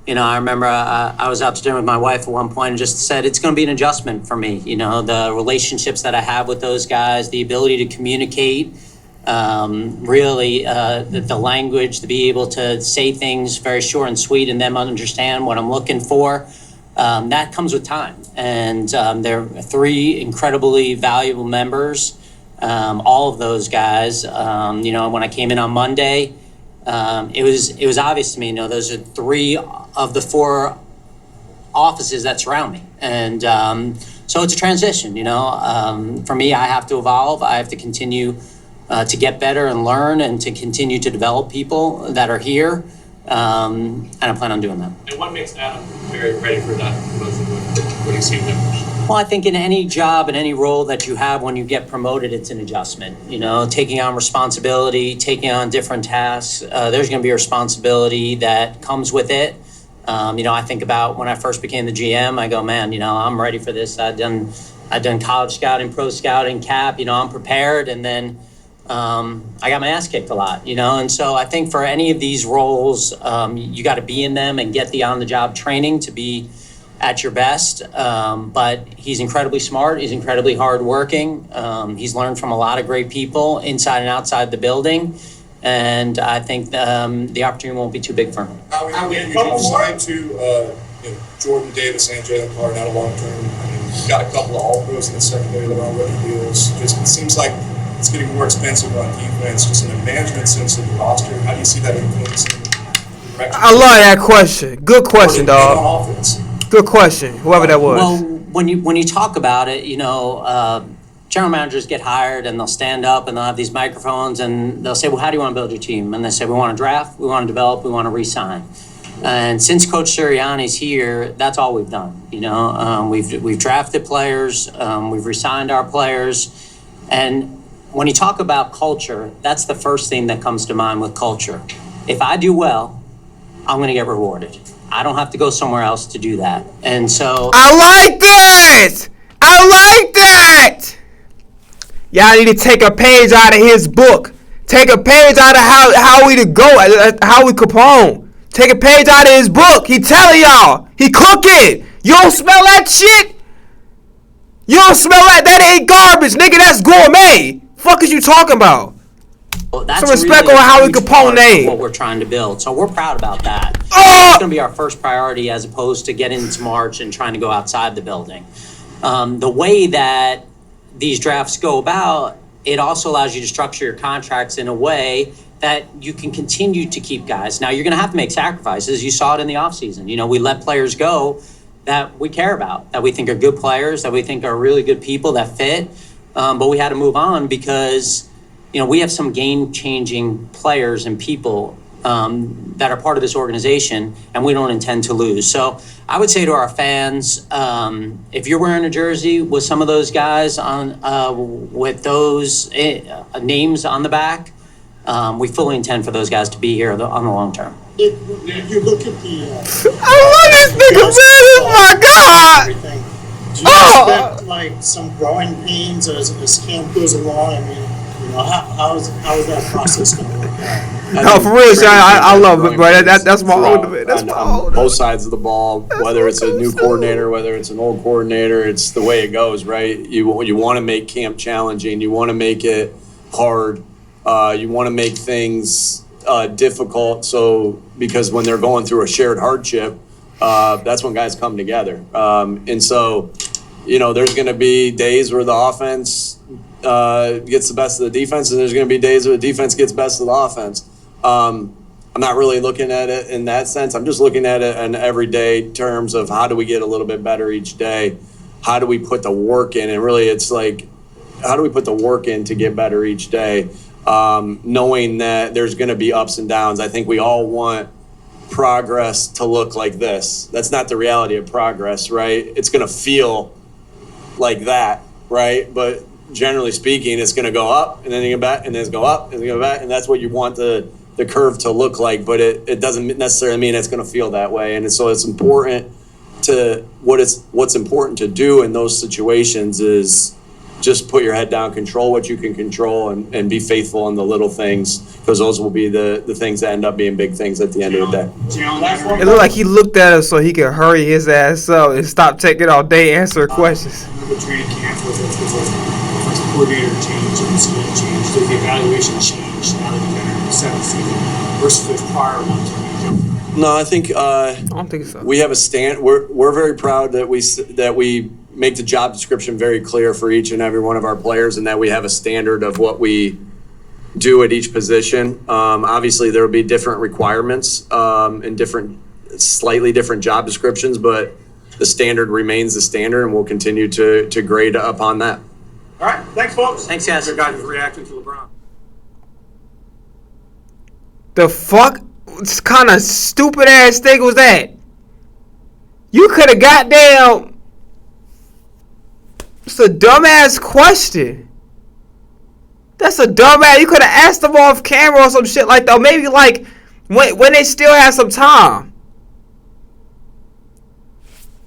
I remember I was out to dinner with my wife at one point and just said it's going to be an adjustment for me. The relationships that I have with those guys, the ability to communicate, really the language, to be able to say things very short and sweet and them understand what I'm looking for. That comes with time. And there are 3 incredibly valuable members, all of those guys. When I came in on Monday, it was obvious to me, those are 3 of the 4 offices that surround me. And so it's a transition, For me, I have to evolve. I have to continue to get better and learn and to continue to develop people that are here. And I plan on doing that. And what makes Adam very ready for that promotion? What do you see him? Well, I think in any job, in any role that you have when you get promoted, it's an adjustment. Taking on responsibility, taking on different tasks. There's going to be a responsibility that comes with it. I think about when I first became the GM, I go, man, I'm ready for this. I've done college scouting, pro scouting, cap, I'm prepared. And then I got my ass kicked a lot, and so I think for any of these roles, you got to be in them and get the on-the-job training to be at your best. But he's incredibly smart. He's incredibly hardworking. He's learned from a lot of great people inside and outside the building. And I think the opportunity won't be too big for him. You signed to Jordan Davis and Jalen Carter, not a long term. You got a couple of all-pros in the secondary that are on rookie deals. Just it seems like it's getting more expensive on defense, just in a management sense of the roster. How do you see that influencing? I love that question. Good question, dog. Good question. Whoever that was. Well, when you talk about it, general managers get hired and they'll stand up and they'll have these microphones and they'll say, well, how do you want to build your team? And they say, we want to draft, we want to develop, we want to re-sign. And since Coach Sirianni's here, that's all we've done. We've drafted players, we've re-signed our players, and when you talk about culture, that's the first thing that comes to mind with culture. If I do well, I'm going to get rewarded. I don't have to go somewhere else to do that. And so I like that. Y'all need to take a page out of his book. Take a page out of how we to go, how we Capone. Take a page out of his book. He telling y'all. He cooking. You don't smell that shit? You don't smell that? That ain't garbage, nigga. That's gourmet. Fuck is you talking about? Well, that's some respect really on how we Capone name. What we're trying to build. So we're proud about that. It's going to be our first priority as opposed to getting into March and trying to go outside the building. The way that these drafts go about, it also allows you to structure your contracts in a way that you can continue to keep guys. Now, you're going to have to make sacrifices. You saw it in the offseason. We let players go that we care about, that we think are good players, that we think are really good people that fit. But we had to move on because, we have some game-changing players and people that are part of this organization, and we don't intend to lose. So I would say to our fans, if you're wearing a jersey with some of those guys on, with those names on the back, we fully intend for those guys to be here on the long term. If you look at the I love this nigga, man. Oh my God. Everything. Do you expect some growing pains as camp goes along? I mean, how is that process going to work out? No, for real, Sean, I love it, bro. That's my ultimate. That's my ultimate. Both sides of the ball, whether it's a new coordinator, whether it's an old coordinator, it's the way it goes, right? You want to make camp challenging. You want to make it hard. You want to make things difficult. So because when they're going through a shared hardship, that's when guys come together. And so, there's going to be days where the offense gets the best of the defense, and there's going to be days where the defense gets best of the offense. I'm not really looking at it in that sense. I'm just looking at it in everyday terms of how do we get a little bit better each day? How do we put the work in? And really, it's like, how do we put the work in to get better each day? knowing that there's going to be ups and downs. I think we all want progress to look like this. That's not the reality of progress, right? It's going to feel like that, right? But generally speaking, it's going to go up and then you go back and then it's go up and then go back, and that's what you want the curve to look like. But it doesn't necessarily mean it's going to feel that way. And so it's important to what's important to do in those situations is just put your head down, control what you can control, and be faithful in the little things, because those will be the things that end up being big things at the end of the day. It looked like he looked at us so he could hurry his ass up and stop taking all day answering questions. The training camp with a coordinator change and the scheme change. Did the evaluation change now that you've entered the seventh season versus those prior ones? No, I think I don't think so. We have a stand. We're very proud that we make the job description very clear for each and every one of our players, and that we have a standard of what we do at each position. Obviously, there will be different requirements and slightly different job descriptions, but the standard remains the standard, and we'll continue to grade upon that. All right, thanks, folks. Thanks, guys. Good guys reacting to LeBron. The fuck? What kind of stupid ass thing was that? You could have goddamn. It's a dumbass question. That's a dumbass. You could have asked them off camera or some shit like that. Or maybe like when they still have some time.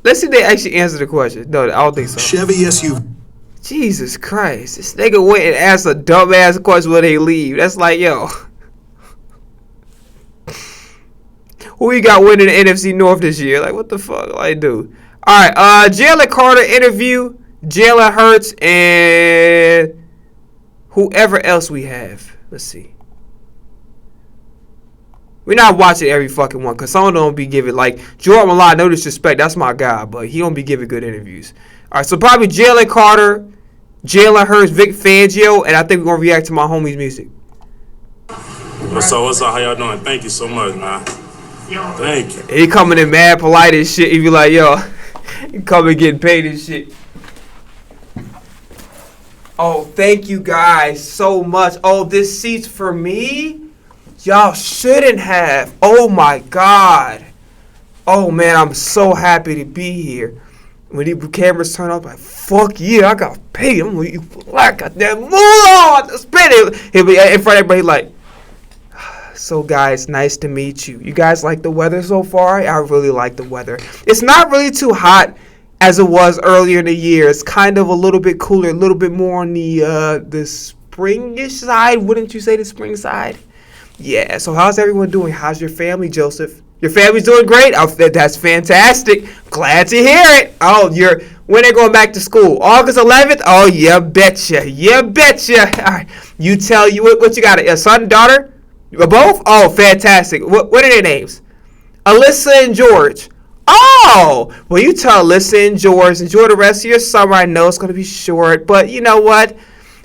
Let's see if they actually answer the question. No, I don't think so. Chevy SUV. Jesus Christ. This nigga went and asked a dumbass question when they leave. That's like, yo. Who you got winning the NFC North this year? Like, what the fuck? Like, dude. All right. Jalen Carter interview. Jalen Hurts and whoever else we have. Let's see. We're not watching every fucking one because some of them don't be giving, like, Jordan Malone, no disrespect, that's my guy, but he don't be giving good interviews. All right, so probably Jalen Carter, Jalen Hurts, Vic Fangio, and I think we're going to react to my homie's music. What's up? How y'all doing? Thank you so much, man. Thank you. He coming in mad polite and shit. He be like, yo, he coming getting paid and shit. Oh, thank you guys so much. Oh, this seat's for me? Y'all shouldn't have. Oh, my God. Oh, man, I'm so happy to be here. When the cameras turn up, like, fuck yeah, I got paid. I'm gonna eat black. Got that move on. Spin it. He'll be in front of everybody like, so guys, nice to meet you. You guys like the weather so far? I really like the weather. It's not really too hot as it was earlier in the year. It's kind of a little bit cooler, a little bit more on the springish side. Wouldn't you say the spring side? Yeah, so how's everyone doing? How's your family, Joseph? Your family's doing great? Oh, that's fantastic. Glad to hear it. Oh, when they're going back to school? August 11th? Oh, yeah, betcha. Yeah, betcha. All right. You tell you what you got? A son, daughter? Both? Oh, fantastic. What are their names? Alyssa and George. Oh, well, you tell Alyssa and George, enjoy the rest of your summer. I know it's going to be short, but you know what?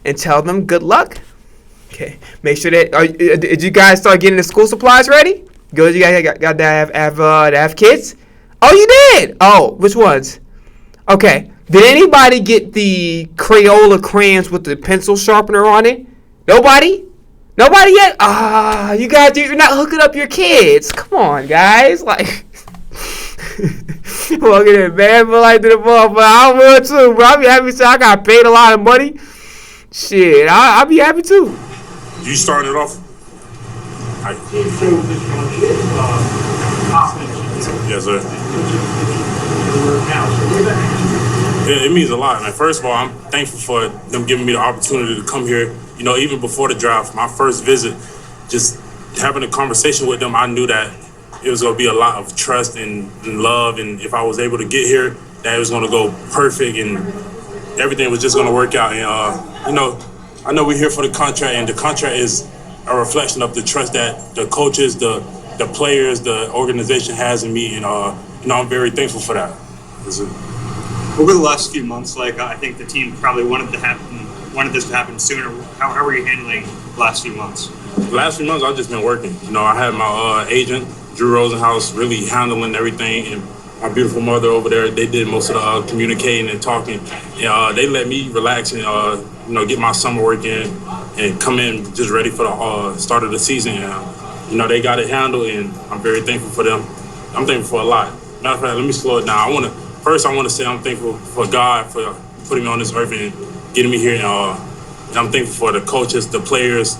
And tell them good luck. Okay. Make sure that, did you guys start getting the school supplies ready? Good, you guys got to have kids? Oh, you did? Oh, which ones? Okay. Did anybody get the Crayola crayons with the pencil sharpener on it? Nobody? Nobody yet? You guys, you're not hooking up your kids. Come on, guys. Like, walking in bad for like to the ball, but I would too, bro. I'll be happy too. I got paid a lot of money. Shit, I'll be happy too. You starting it off? Yes, sir. Yeah, it means a lot, man. First of all, I'm thankful for them giving me the opportunity to come here. You know, even before the draft, my first visit, just having a conversation with them, I knew that it was going to be a lot of trust and love. And if I was able to get here, that it was going to go perfect and everything was just going to work out. And, you know, I know we're here for the contract, and the contract is a reflection of the trust that the coaches, the players, the organization has in me. And, you know, I'm very thankful for that. Over the last few months, like, I think the team probably wanted this to happen sooner. How are you handling the last few months? The last few months, I've just been working. You know, I had my agent, Drew Rosenhaus, really handling everything, and my beautiful mother over there, they did most of the communicating and talking. They let me relax and, you know, get my summer work in. and come in just ready for the start of the season. And, you know, they got it handled, and I'm very thankful for them. I'm thankful for a lot. Matter of fact, let me slow it down. First, I want to say I'm thankful for God for putting me on this earth and getting me here. And I'm thankful for the coaches, the players,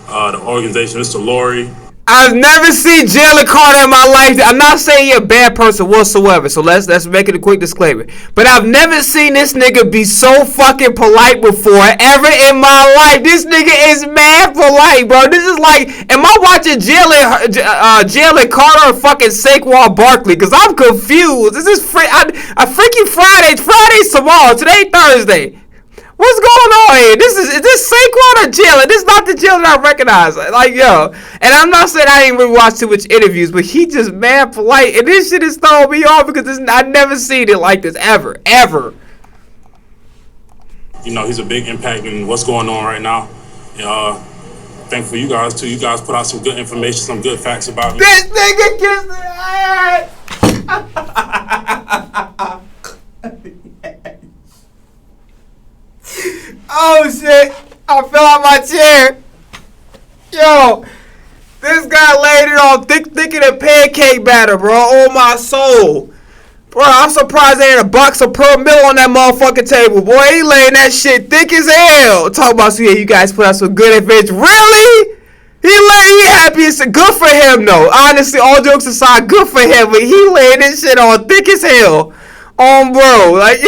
the organization, Mr. Leroi. I've never seen Jalen Carter in my life. I'm not saying you're a bad person whatsoever, so let's make it a quick disclaimer. But I've never seen this nigga be so fucking polite before ever in my life. This nigga is mad polite, bro. This is like, am I watching Jalen Carter or fucking Saquon Barkley? Because I'm confused. This is a freaking Friday. Friday's tomorrow. Today Thursday. What's going on here? Is this Saquon or Jalen? This is not the Jalen I recognize. Like, yo. And I'm not saying I ain't really watched too much interviews, but he just mad polite. And this shit is throwing me off because I've never seen it like this ever. Ever. You know, he's a big impact in what's going on right now. Thankful for you guys, too. You guys put out some good information, some good facts about me. This nigga kissed the ass. Oh shit! I fell out my chair. Yo, this guy laid it on thicker than pancake batter, bro. Oh my soul, bro. I'm surprised there ain't a box of Pearl Mill on that motherfucking table, boy. He laying that shit thick as hell. Talk about so yeah, you guys put out some good information. Really? He happy. It's good for him though. Honestly, all jokes aside, good for him. But he laying this shit on thick as hell. Bro, like.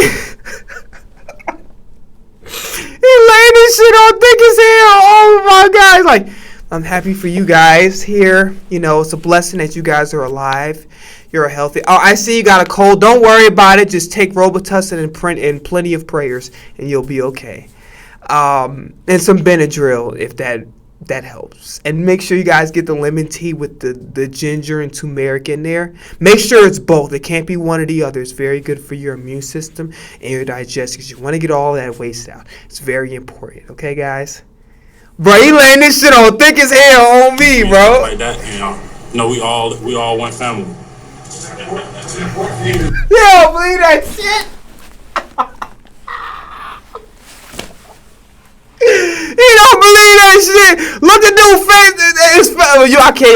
He laid this shit on thick as hell. Oh my God. Like, I'm happy for you guys here. You know, it's a blessing that you guys are alive. You're healthy. Oh, I see you got a cold. Don't worry about it. Just take Robitussin and plenty of prayers, and you'll be okay. And some Benadryl if that helps. And make sure you guys get the lemon tea with the ginger and turmeric in there. Make sure it's both. It can't be one or the other. It's very good for your immune system and your digestion. You want to get all that waste out. It's very important. Okay, guys? Bro, he laying this shit on thick as hell on me, bro. Like that, you know, we all one family. Yeah, believe that shit. He don't believe that shit. Look at dude's face.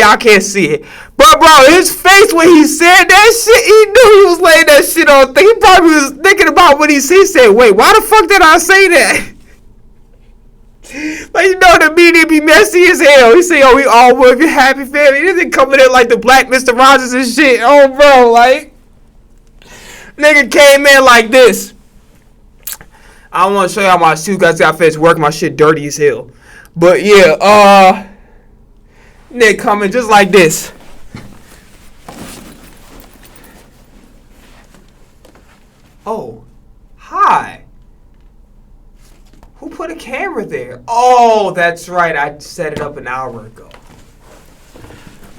I can't see it. But bro, his face when he said that shit, he knew he was laying that shit on. He probably was thinking about what he said. Wait, why the fuck did I say that? Like, you know, the media be messy as hell. He say, oh, we all would be happy family. He isn't coming in like the black Mr. Rogers and shit. Oh, bro, like, nigga came in like this. I don't want to show y'all my shoes. Guys got finished working. My shit dirty as hell. But yeah, Nick coming just like this. Oh, hi. Who put a camera there? Oh, that's right. I set it up an hour ago.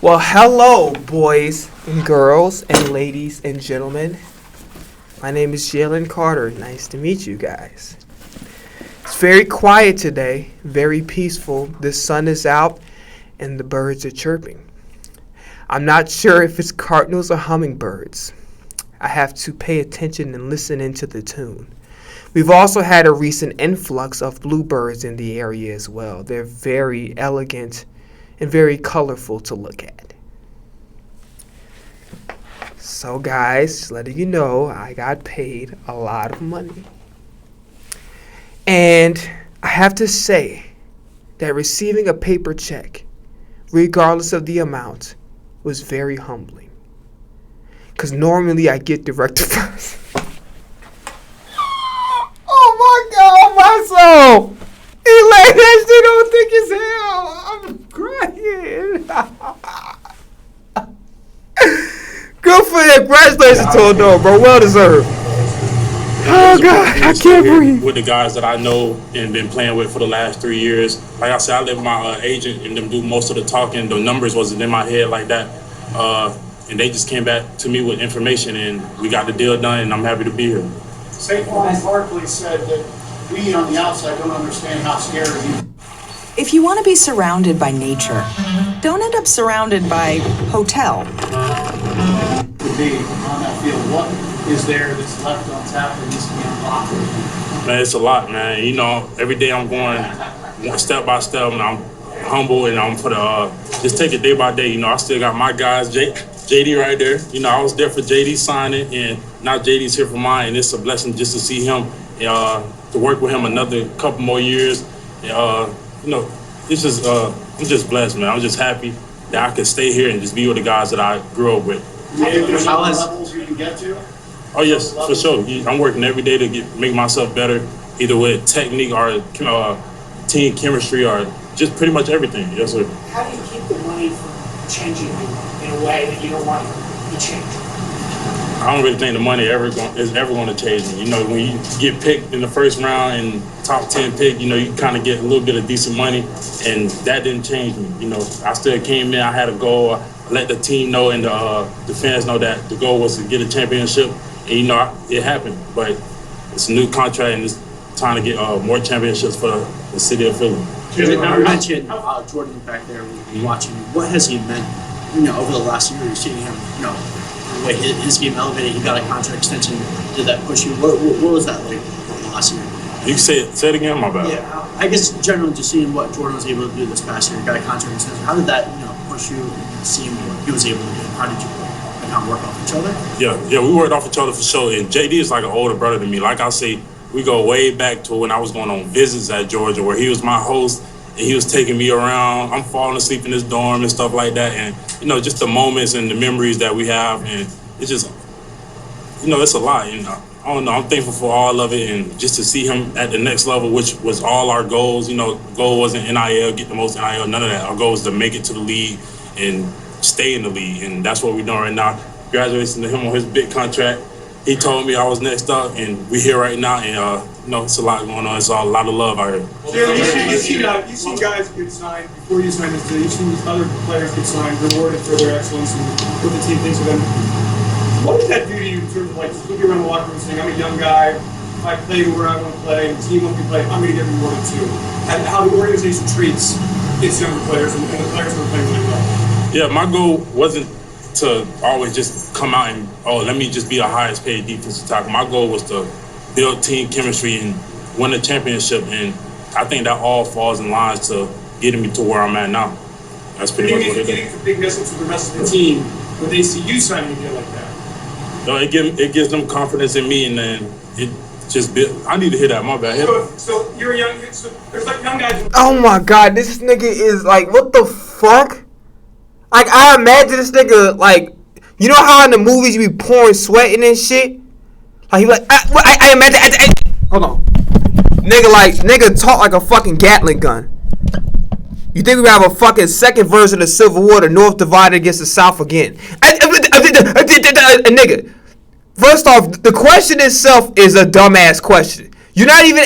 Well, hello, boys and girls and ladies and gentlemen. My name is Jalen Carter. Nice to meet you guys. It's very quiet today, very peaceful. The sun is out and the birds are chirping. I'm not sure if it's cardinals or hummingbirds. I have to pay attention and listen into the tune. We've also had a recent influx of bluebirds in the area as well. They're very elegant and very colorful to look at. So guys, just letting you know, I got paid a lot of money. And I have to say that receiving a paper check, regardless of the amount, was very humbling. Because normally I get direct deposit. Oh my God, my soul! He laid that shit on thick as hell. I'm crying. Good for you. Congratulations to him, though, bro. Well deserved. Oh, God. I can't breathe. With the guys that I know and been playing with for the last 3 years. Like I said, I let my agent and them do most of the talking. The numbers wasn't in my head like that. And they just came back to me with information, and we got the deal done, and I'm happy to be here. Saquon Barkley said that we on the outside don't understand how scary he is. If you want to be surrounded by nature, don't end up surrounded by hotel. To be on that field, what is there that's left on tap that needs to be unlocked? Man, it's a lot, man. You know, every day I'm going step by step, and I'm humble, and I'm just take it day by day. You know, I still got my guys, JD right there. You know, I was there for JD signing, and now JD's here for mine, and it's a blessing just to see him, to work with him another couple more years. You know, it's just I'm just blessed, man. I'm just happy that I can stay here and just be with the guys that I grew up with. There's levels you can get to. Oh yes, for sure. I'm working every day to make myself better, either with technique or team chemistry or just pretty much everything. Yes, sir. How do you keep the money from changing you in a way that you don't want to be changed? I don't really think the money is ever going to change me. You know, when you get picked in the first round and top 10 pick, you know, you kind of get a little bit of decent money, and that didn't change me. You know, I still came in, I had a goal. I let the team know and the fans know that the goal was to get a championship. And, you know, it happened, but it's a new contract, and it's time to get more championships for the city of Philly. You mentioned Jordan back there watching you. What has he meant, you know, over the last year? You're seeing him, you know, the way his game elevated. He got a contract extension. Did that push you? What was that like over the last year? You can say it again, my bad. Yeah, I guess generally just seeing what Jordan was able to do this past year, got a contract extension. How did that, you know, push you and seeing what he was able to do? How did you kind of work off each other? Yeah, we worked off each other for sure. And JD is like an older brother to me. Like I say, we go way back to when I was going on visits at Georgia, where he was my host and he was taking me around. I'm falling asleep in his dorm and stuff like that. And, you know, just the moments and the memories that we have. And it's just, you know, it's a lot. You know, I don't know. I'm thankful for all of it. And just to see him at the next level, which was all our goals. You know, the goal wasn't NIL, get the most NIL, none of that. Our goal was to make it to the league and stay in the league. And that's what we're doing right now. Congratulations to him on his big contract. He told me I was next up, and we're here right now, and you know, it's a lot going on. It's a lot of love out here. You've seen guys get signed before you signed this deal. You've seen other players get signed, rewarded for their excellence and what the team thinks of them. What does that do to you in terms of like just looking around the locker room saying, I'm a young guy, if I play where I want to play and the team wants me to play, I'm going to get rewarded too. And how the organization treats its younger players and the players who are playing really well. Yeah, my goal wasn't to always just come out and, let me just be a highest paid defensive tackle. My goal was to build team chemistry and win a championship, and I think that all falls in lines to getting me to where I'm at now. That's pretty much what it is. Do you think it's a big message to the rest of the team when they see you signing a deal like that? No, it gives them confidence in me, and then it just I need to hear that. My bad. So you're young. So there's like young guys. Oh my God, this nigga is like, what the fuck? Like, I imagine this nigga, like, you know how in the movies you be pouring sweating and shit? Like, he like, I imagine, hold on. Nigga talk like a fucking Gatling gun. You think we have a fucking second version of Civil War, the North divided against the South again? Nigga, first off, the question itself is a dumbass question. You're not even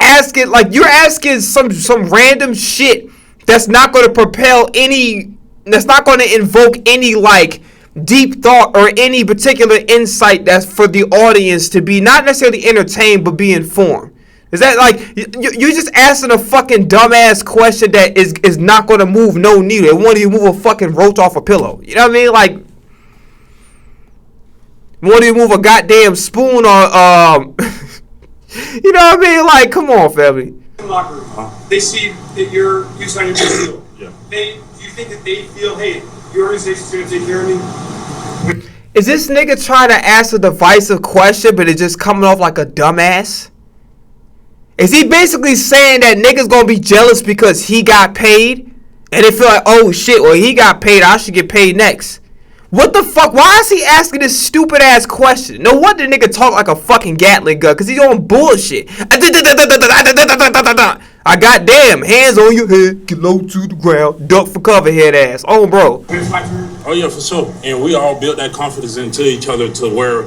asking, like, you're asking some random shit that's not going to propel any... That's not going to invoke any, like, deep thought or any particular insight that's for the audience to be not necessarily entertained, but be informed. Is that, like, you're just asking a fucking dumbass question that is not going to move no needle. It won't even move a fucking roach off a pillow. You know what I mean? Like, won't even move a goddamn spoon or, you know what I mean? Like, come on, family. Locker room. They see that you signed your deal. Yeah. Do you think that they feel, hey, your organization's going to take care of me? Is this nigga trying to ask a divisive question, but it's just coming off like a dumbass? Is he basically saying that niggas gonna be jealous because he got paid? And they feel like, oh shit, well he got paid, I should get paid next. What the fuck? Why is he asking this stupid ass question? No wonder nigga talk like a fucking Gatling gun, cause he's on bullshit. I goddamn, hands on your head, get low to the ground, duck for cover, head ass. Oh, bro. Oh yeah, for sure. And we all built that confidence into each other to where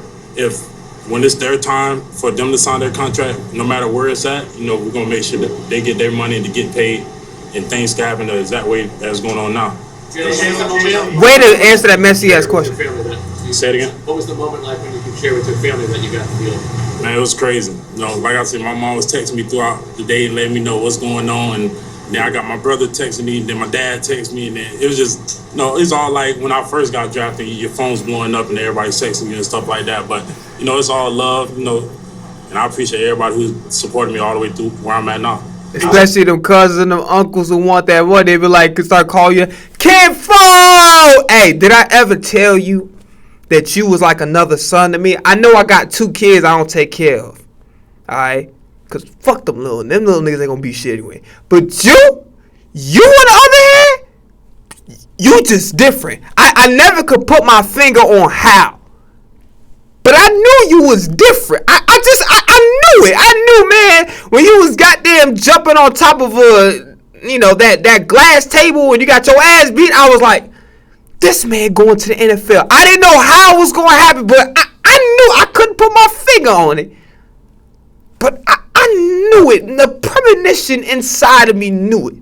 when it's their time for them to sign their contract, no matter where it's at, you know, we're gonna make sure that they get their money and to get paid, and things can happen the exact way that's going on now. Way to answer that messy ass question. Say it again. What was the moment like when you could share with your family that you got the deal? Man, it was crazy. You know, like I said, my mom was texting me throughout the day and letting me know what's going on, and then I got my brother texting me, and then my dad texted me, and then it was just, it's all like when I first got drafted, your phone's blowing up and everybody's texting you and stuff like that. But, it's all love, and I appreciate everybody who's supported me all the way through where I'm at now. Especially them cousins and them uncles who want that money. They be like, could start calling you, Kid Fo! Hey, did I ever tell you that you was like another son to me? I know I got 2 kids I don't take care of. Alright? Because fuck them little niggas ain't gonna be shit anyway. But you on the other hand, you just different. I never could put my finger on how. But I knew you was different. I knew it. I knew, man, when you was goddamn jumping on top of that glass table and you got your ass beat, I was like, this man going to the NFL. I didn't know how it was going to happen, but I knew. I couldn't put my finger on it. But I knew it. And the premonition inside of me knew it.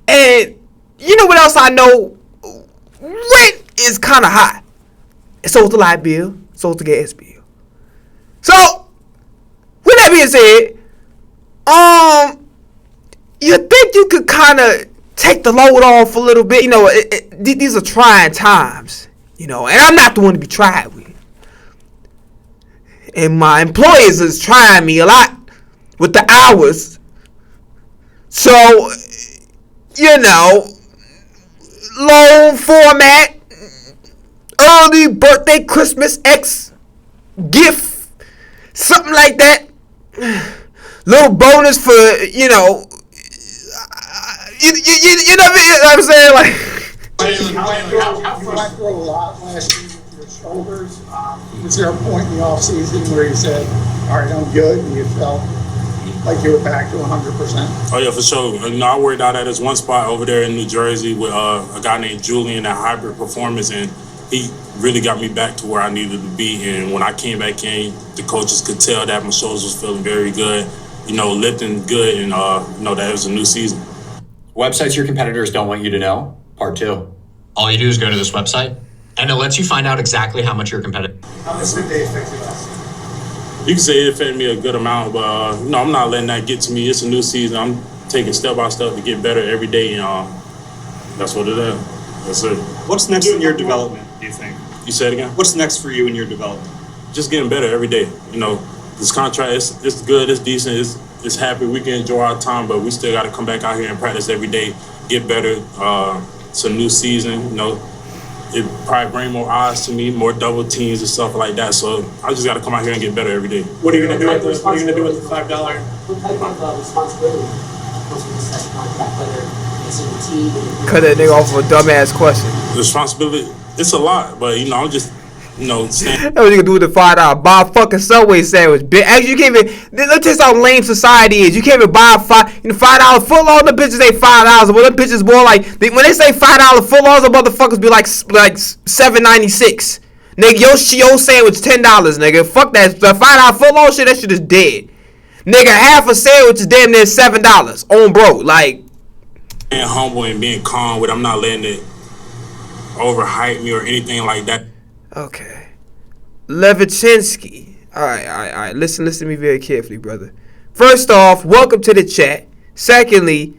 And you know what else I know? Rent is kind of high. And so is the light bill. So is the gas bill. So, with that being said, you think you could kind of take the load off a little bit? You know, these are trying times. You know, and I'm not the one to be tried with. And my employers is trying me a lot with the hours. So, you know, loan format, early birthday, Christmas, X gift, something like that. Little bonus for, you know what I'm saying? Like, You went through a lot last season with your shoulders. Was there a point in the offseason where you said, all right, I'm good, and you felt like you were back to 100%? Oh, yeah, for sure. You know, I worked out at this one spot over there in New Jersey with a guy named Julian at Hybrid Performance, and he really got me back to where I needed to be. And when I came back in, the coaches could tell that my shoulders was feeling very good, you know, lifting good, and, you know, that it was a new season. Websites your competitors don't want you to know, part 2. All you do is go to this website, and it lets you find out exactly how much your competitor. How much did they affect you last season? You can say it affected me a good amount, but, you know, I'm not letting that get to me. It's a new season. I'm taking step by step to get better every day, and that's what it is. That's it. What's next in your development, do you think? You say it again? What's next for you in your development? Just getting better every day. You know, this contract, it's good, it's decent, it's happy. We can enjoy our time, but we still got to come back out here and practice every day, get better. It's a new season, you know. It probably bring more eyes to me, more double teams and stuff like that. So I just got to come out here and get better every day. What are you going to do with this? What are you going to do with the $5? What type of responsibility comes with this contract, whether it's in the team? Cut that nigga off with a dumbass question. The responsibility, it's a lot, but, you know, I'm just, you know, that's what you can do with the $5. Buy a fucking Subway sandwich, bitch. Actually, you can't even. Let's tell you how lame society is. You can't even buy $5 foot long. The bitches ain't $5. But the bitches more like when they say $5 foot longs, the motherfuckers be like $7.96. Nigga, your sandwich $10, nigga. Fuck that. The $5 foot long shit, that shit is dead. Nigga, half a sandwich is damn near $7 on bro. Like, being humble and being calm with. I'm not letting it overhype me or anything like that. Okay. Levichinsky. All right. Listen to me very carefully, brother. First off, welcome to the chat. Secondly,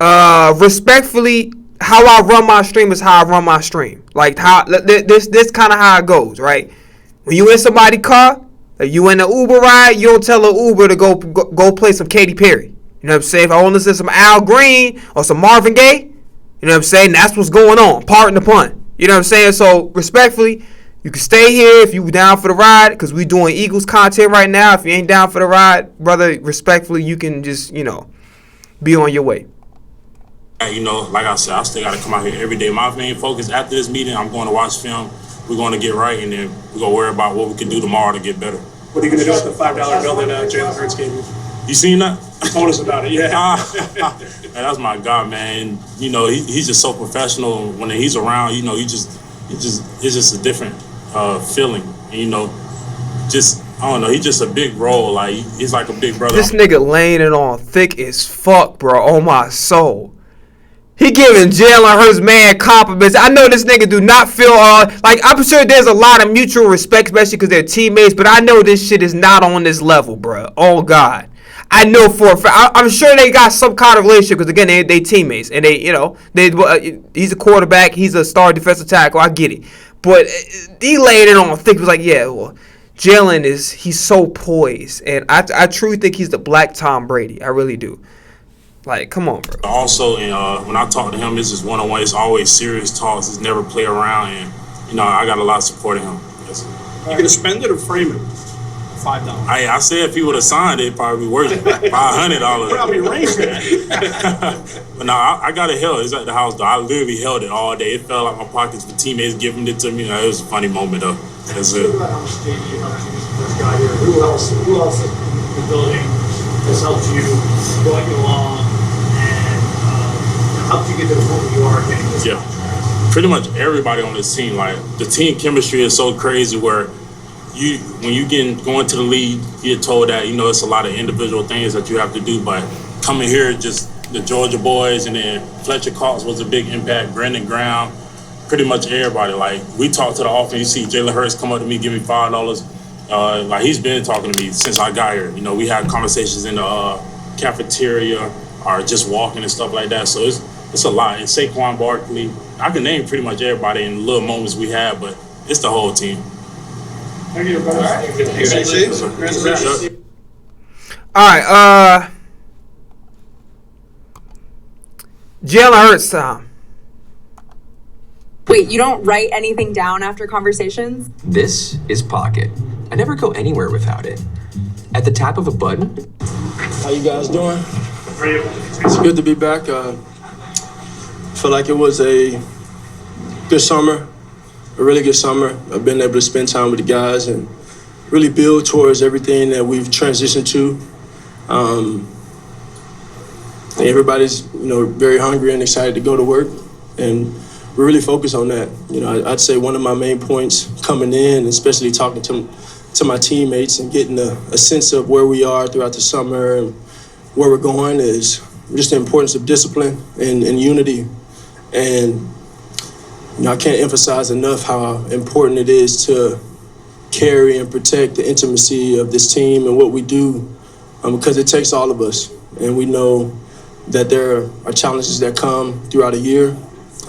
respectfully, how I run my stream is how I run my stream. Like, how this kind of how it goes, right? When you in somebody's car, if you in an Uber ride, you don't tell an Uber to go play some Katy Perry. You know what I'm saying? If I want to listen to some Al Green or some Marvin Gaye, you know what I'm saying? That's what's going on. Pardon the pun. You know what I'm saying? So, respectfully, you can stay here if you down for the ride, because we doing Eagles content right now. If you ain't down for the ride, brother, respectfully, you can just, you know, be on your way. You know, like I said, I still got to come out here every day. My main focus after this meeting, I'm going to watch film. We're going to get right, and then we're going to worry about what we can do tomorrow to get better. What are you going to do with the $5 bill that Jalen Hurts gave you? You seen that? You told us about it, yeah. Man, that's my guy, man. You know, he's just so professional. When he's around, you know, it's just a different feeling. And, you know, I don't know, he's just a big role. Like, he's like a big brother. This nigga laying it on thick as fuck, bro. Oh my soul. He giving Jalen Hurts mad compliments. I know this nigga do not feel like, I'm sure there's a lot of mutual respect, especially because they're teammates, but I know this shit is not on this level, bro. Oh God. I know for a fact. I'm sure they got some kind of relationship because, again, they teammates. And they, you know, he's a quarterback. He's a star defensive tackle. I get it. But he laid it on thick. He was like, yeah, well, Jalen he's so poised, and I truly think he's the black Tom Brady. I really do. Like, come on, bro. Also, when I talk to him, it's just one-on-one. It's always serious talks. It's never play around, and I got a lot of support in him. You gonna spend it or frame it? $5. I said if he would have signed it, it'd probably be worth $500. Probably raised that. But no, I got it held. It's at the house, though. I literally held it all day. It felt like my pockets for teammates giving it to me. It was a funny moment, though. That's it. Who else in the building has helped you going along and helped you get to the point where you are getting this? Yeah. Pretty much everybody on this team. Like, the team chemistry is so crazy where when you going to the league, you get told that, it's a lot of individual things that you have to do, but coming here, just the Georgia boys, and then Fletcher Cox was a big impact, Brandon Graham, pretty much everybody. Like, we talk to the offense, you see Jalen Hurts come up to me, give me $5. Like, he's been talking to me since I got here. We had conversations in the cafeteria or just walking and stuff like that, so it's a lot. And Saquon Barkley, I can name pretty much everybody in the little moments we had, but it's the whole team. Thank you, brother. All right, Jalen Hurts time. Wait, you don't write anything down after conversations? This is Pocket. I never go anywhere without it. At the tap of a button. How you guys doing? It's good to be back. Feel like it was a good summer, a really good summer. I've been able to spend time with the guys and really build towards everything that we've transitioned to. Everybody's, very hungry and excited to go to work, and we're really focused on that. I'd say one of my main points coming in, especially talking to my teammates and getting a sense of where we are throughout the summer and where we're going, is just the importance of discipline and unity. And I can't emphasize enough how important it is to carry and protect the intimacy of this team and what we do, because it takes all of us. And we know that there are challenges that come throughout a year.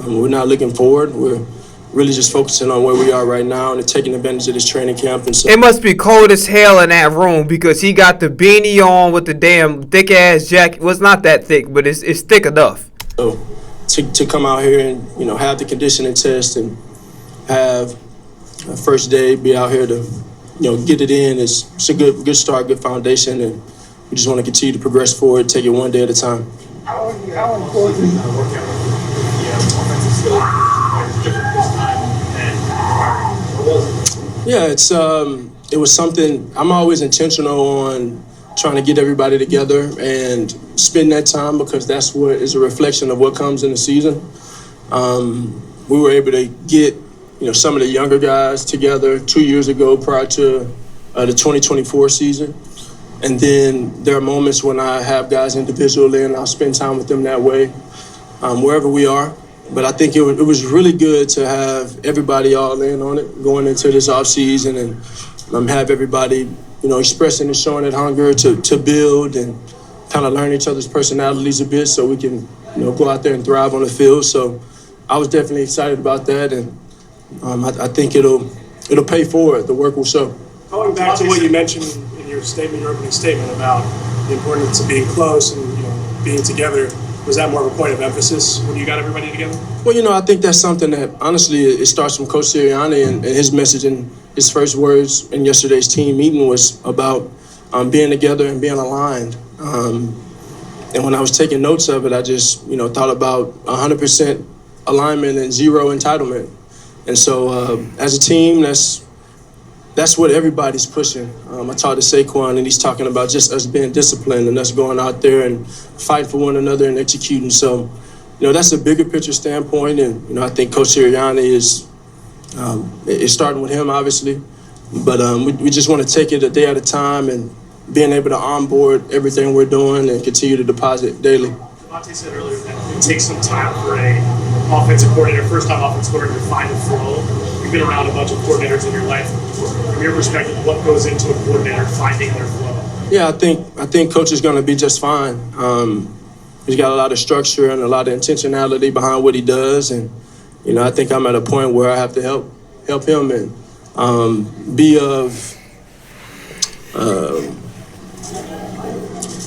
We're not looking forward. We're really just focusing on where we are right now and taking advantage of this training camp. And so it must be cold as hell in that room, because he got the beanie on with the damn thick ass jacket. Well, it's not that thick, but it's thick enough. So to come out here and have the conditioning test and have a first day, be out here to get it in, it's a good start, good foundation, and we just want to continue to progress forward, take it one day at a time. How important? Yeah, it was something. I'm always intentional on trying to get everybody together and spend that time, because that's what is a reflection of what comes in the season. We were able to get some of the younger guys together 2 years ago prior to the 2024 season. And then there are moments when I have guys individually and I'll spend time with them that way, wherever we are. But I think it was really good to have everybody all in on it going into this offseason, and have everybody, expressing and showing that hunger to build and kind of learn each other's personalities a bit, so we can, go out there and thrive on the field. So I was definitely excited about that, and I think it'll pay forward. The work will show. Going back to what you mentioned in your opening statement about the importance of being close and being together, was that more of a point of emphasis when you got everybody together? Well, I think that's something that, honestly, it starts from Coach Sirianni, and his message and his first words in yesterday's team meeting was about being together and being aligned. And when I was taking notes of it, I just, thought about 100% alignment and zero entitlement. And so as a team, that's what everybody's pushing. I talked to Saquon, and he's talking about just us being disciplined and us going out there and fighting for one another and executing. So, that's a bigger picture standpoint. And, I think Coach Sirianni is starting with him, obviously. But we just want to take it a day at a time and being able to onboard everything we're doing and continue to deposit daily. Devontae said earlier that it takes some time for a offensive coordinator, first-time offensive coordinator, to find a flow. You've been around a bunch of coordinators in your life. From your perspective, what goes into a coordinator finding their flow? Yeah, I think Coach is going to be just fine. He's got a lot of structure and a lot of intentionality behind what he does, and I think I'm at a point where I have to help him and be of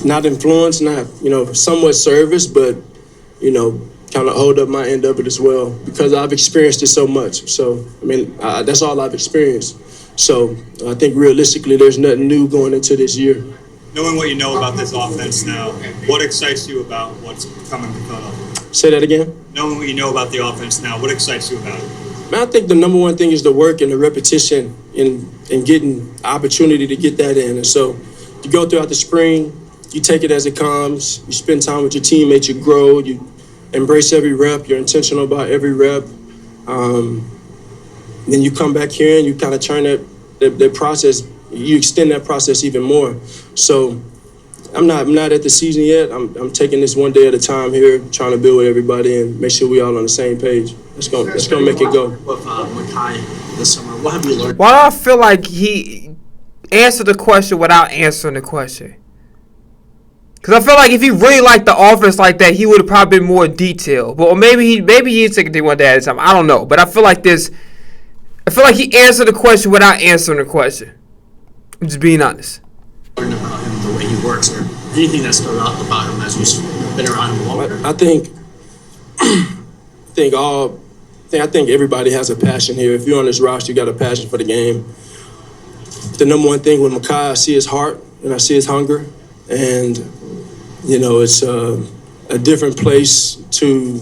not influence, not, somewhat service, but, kind of hold up my end of it as well because I've experienced it so much. So, that's all I've experienced. So I think realistically, there's nothing new going into this year. Knowing what you know about this offense now, what excites you about what's coming to Philadelphia? Say that again? Knowing what you know about the offense now, what excites you about it? Man, I think the number one thing is the work and the repetition and getting opportunity to get that in. And so you go throughout the spring, you take it as it comes, you spend time with your teammates, you grow, you embrace every rep, you're intentional about every rep. Then you come back here and you kind of turn that process, you extend that process even more. So I'm not at the season yet. I'm taking this one day at a time here, trying to build with everybody and make sure we all on the same page. Let's go make it go. With Makai this summer, what have you learned? Why do I feel like he answered the question without answering the question? Because I feel like if he really liked the offense like that, he would have probably been more detailed. But maybe he is taking it one day at a time. I don't know. But I feel like he answered the question without answering the question. I'm just being honest. Learned about him, the way he works, or anything that stood out about him as you've been around him longer? I think everybody has a passion here. If you're on this roster, you got a passion for the game. The number one thing with Makai, I see his heart and I see his hunger, and it's a different place to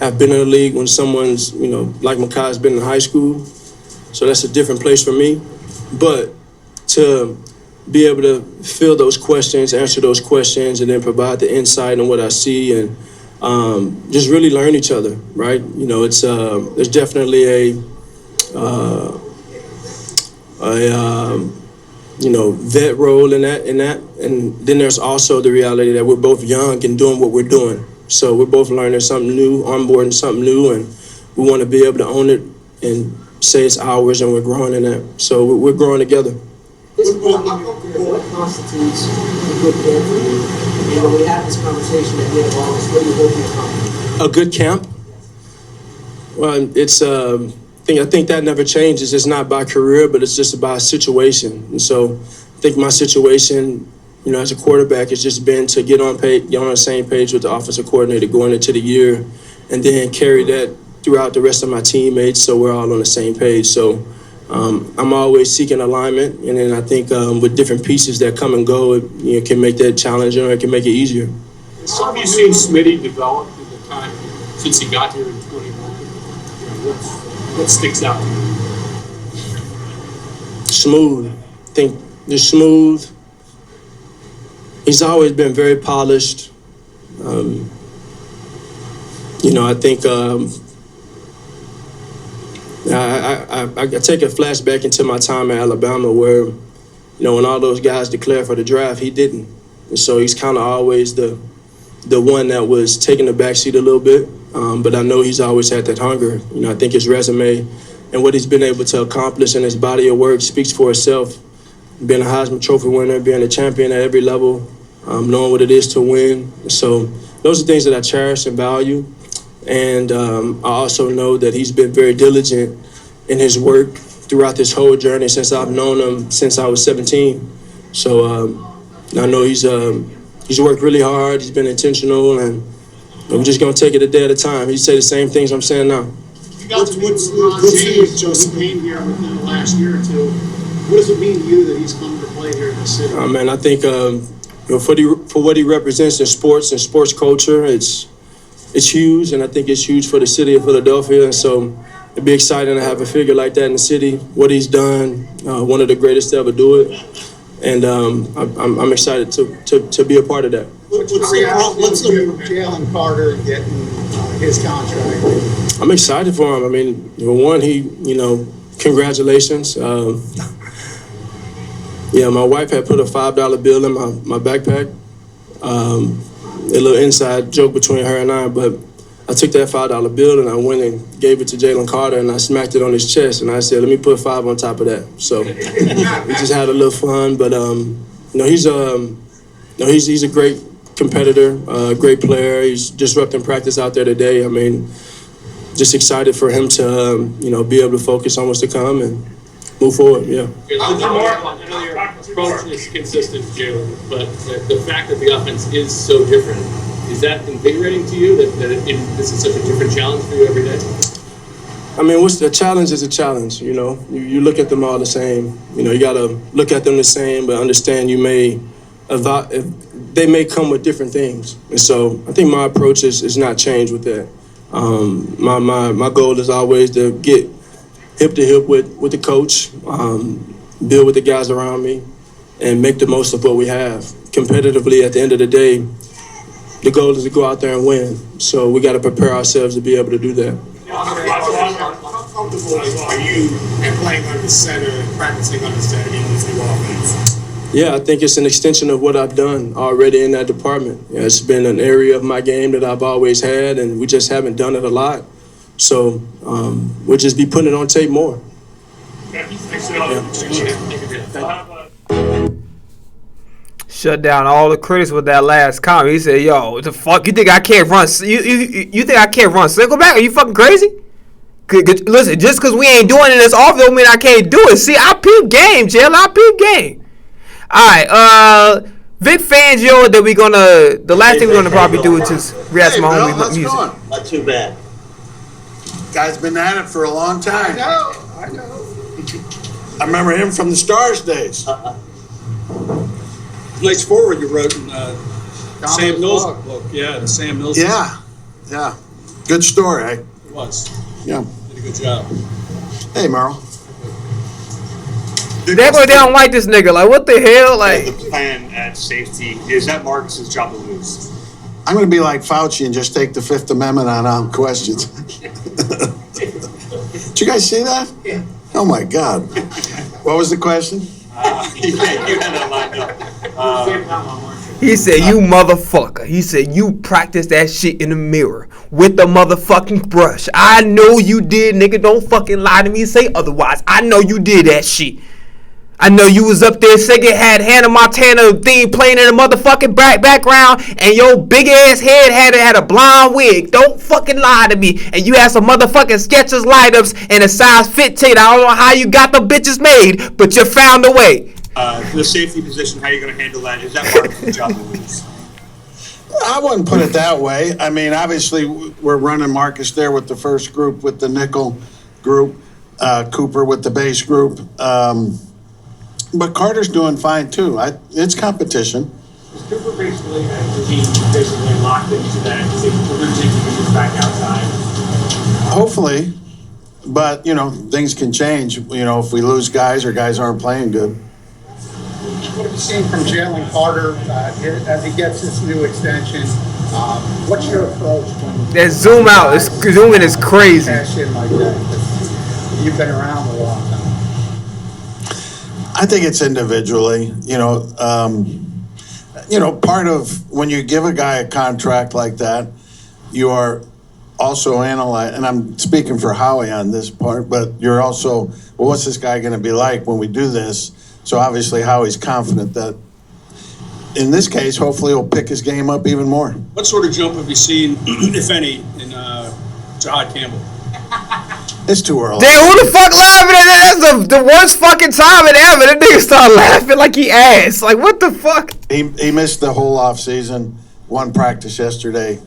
have been in the league when someone's like Makai's been in high school. So that's a different place for me. But to be able to fill those questions, answer those questions, and then provide the insight on what I see and just really learn each other, right? There's definitely vet role in that, and then there's also the reality that we're both young and doing what we're doing. So we're both learning something new, onboarding something new, and we want to be able to own it and say it's ours, and we're growing in that. So we're growing together. What constitutes a good camp for you? When we have this conversation at the end of August, what do you hope to accomplish? A good camp? Well, it's I think that never changes. It's not by career, but it's just about situation. And so I think my situation, as a quarterback, has just been to get on the same page with the offensive coordinator going into the year, and then carry that throughout the rest of my teammates so we're all on the same page. So I'm always seeking alignment, and then I think with different pieces that come and go, it can make that challenging or it can make it easier. How have you seen Smitty develop in the time since he got here in 21? What sticks out to you? Smooth. I think they're smooth. He's always been very polished. I think I take a flashback into my time at Alabama where, when all those guys declared for the draft, he didn't. And so he's kind of always the one that was taking the backseat a little bit. But I know he's always had that hunger. I think his resume and what he's been able to accomplish in his body of work speaks for itself. Being a Heisman Trophy winner, being a champion at every level, knowing what it is to win. So those are things that I cherish and value. And I also know that he's been very diligent in his work throughout this whole journey since I've known him since I was 17. So I know he's worked really hard. He's been intentional, and we're just gonna take it a day at a time. He say the same things I'm saying now. You got to what's with Joseph Payne here within the last year or two. What does it mean to you that he's come to play here in the city? Man, I think for what he represents in sports and sports culture, it's huge, and I think it's huge for the city of Philadelphia. And so it'd be exciting to have a figure like that in the city. What he's done, one of the greatest to ever do it, and I'm excited to be a part of that. What's the Jalen Carter getting his contract? I'm excited for him. I mean, one, congratulations. My wife had put a $5 bill in my backpack. A little inside joke between her and I, but I took that $5 bill and I went and gave it to Jalen Carter and I smacked it on his chest and I said, "Let me put 5 on top of that." So we just had a little fun, but he's a great competitor, great player. He's disrupting practice out there today. I mean, just excited for him to be able to focus on what's to come and move forward. Yeah. approach is consistent, Jalen, but the fact that the offense is so different, is that invigorating to you that this is such a different challenge for you every day? I mean, what's the challenge is a challenge, you know. You look at them all the same. You know, you got to look at them the same, but understand they may come with different things. And so I think my approach is not changed with that. My goal is always to get hip to hip with the coach, build with the guys around me, and make the most of what we have. Competitively, at the end of the day, the goal is to go out there and win. So we got to prepare ourselves to be able to do that. How comfortable are you at playing under center and practicing under center in this new offense? Yeah, I think it's an extension of what I've done already in that department. Yeah, it's been an area of my game that I've always had, and we just haven't done it a lot. So we'll just be putting it on tape more. Shut down all the critics with that last comment. He said, "Yo, what the fuck? You think I can't run? You think I can't run circle back? Are you fucking crazy? Listen, just because we ain't doing it as often don't mean I can't do it. See, I peep game, Jill. I peep game. All right, Vic Fangio. That the last thing we're gonna probably do is just react to my own music. Not too bad. Guy's been at it for a long time. I know. I remember him from the Stars days. Place Forward you wrote in Sam Mills' book. Yeah, the Sam Mills. Yeah. Good story, eh? It was. Yeah. Did a good job. Hey, Merrill. They don't like this nigga. Like, what the hell? Like, the plan at safety, is that Marcus's job to lose? I'm going to be like Fauci and just take the Fifth Amendment on questions. Did you guys see that? Yeah. Oh, my God. What was the question? You had that lined up. he said, "You motherfucker." He said, "You practice that shit in the mirror with the motherfucking brush. I know you did, nigga. Don't fucking lie to me and say otherwise. I know you did that shit. I know you was up there singing, had Hannah Montana theme playing in the motherfucking background, and your big ass head had a blonde wig. Don't fucking lie to me. And you had some motherfucking Skechers light ups and a size 15. I don't know how you got the bitches made, but you found a way." The safety position, how are you going to handle that? Is that Marcus's job to lose? I wouldn't put it that way. I mean, obviously, we're running Marcus there with the first group, with the nickel group, Cooper with the base group. But Carter's doing fine, too. It's competition. Is Cooper basically locked into that? If we're going to take the bitches back outside? Hopefully. But, things can change, if we lose guys or guys aren't playing good. What have you seen from Jalen Carter as he gets this new extension? What's your approach when that zoom out? Zooming is crazy. Cash in like that? You've been around a long time. I think it's individually, part of when you give a guy a contract like that, you are also analyze, and I'm speaking for Howie on this part, but you're also, well, what's this guy going to be like when we do this? So obviously Howie's confident that in this case, hopefully he'll pick his game up even more. What sort of jump have you seen, if any, in Jahad Campbell? It's too early. Damn, who the fuck laughing at that? That's the worst fucking time ever. That nigga started laughing like he asked. Like, what the fuck? He missed the whole off season, one practice yesterday.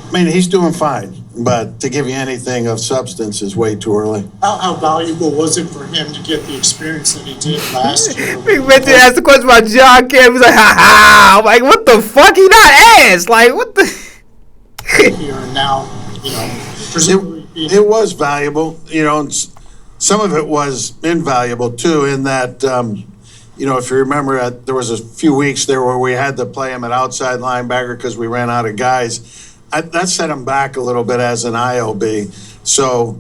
I mean, he's doing fine, but to give you anything of substance is way too early. How valuable was it for him to get the experience that he did last year? We went to ask the question about John Campbell. He's like, ha ha. I'm like, what the fuck? He not asked. Like, what the? Here and now, presumably. It was valuable, and some of it was invaluable too, in that, if you remember, there was a few weeks there where we had to play him at outside linebacker because we ran out of guys. That set him back a little bit as an IOB. So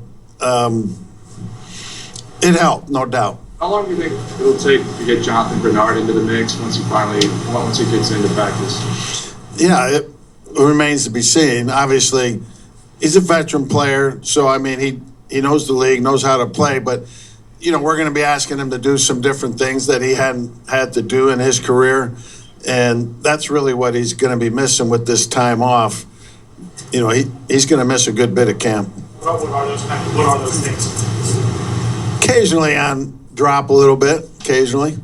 it helped, no doubt. How long do you think it'll take to get Jonathan Bernard into the mix once he gets into practice? Yeah, it remains to be seen. Obviously, he's a veteran player, so I mean he knows the league, knows how to play, but we're going to be asking him to do some different things that he hadn't had to do in his career, and that's really what he's going to be missing with this time off. He's going to miss a good bit of camp. What are those things? Occasionally on drop a little bit, occasionally.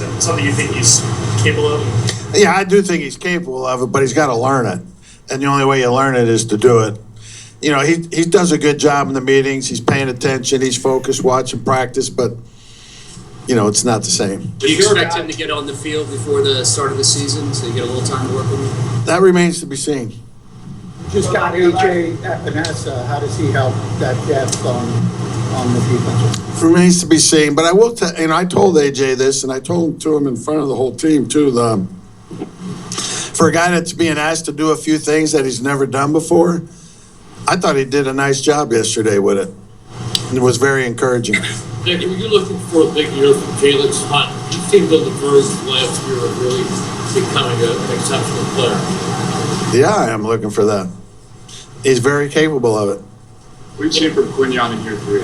that something you think he's capable of? Yeah, I do think he's capable of it, but he's got to learn it. And the only way you learn it is to do it. You know, he does a good job in the meetings. He's paying attention. He's focused, watching practice, but, you know, it's not the same. Do you expect him to get on the field before the start of the season so you get a little time to work with him? That remains to be seen. Just got AJ Epinesa. How does he help that depth on the defense? Remains to be seen, but I will tell, and I told AJ this, and I told to him in front of the whole team too, for a guy that's being asked to do a few things that he's never done before, I thought he did a nice job yesterday with it. And it was very encouraging. Nick, when you're looking for a big year from Jalen Hunt, you seemed on the verge last year of really becoming an exceptional player. Yeah, I am looking for that. He's very capable of it. What have you seen from Quinyon in year 3?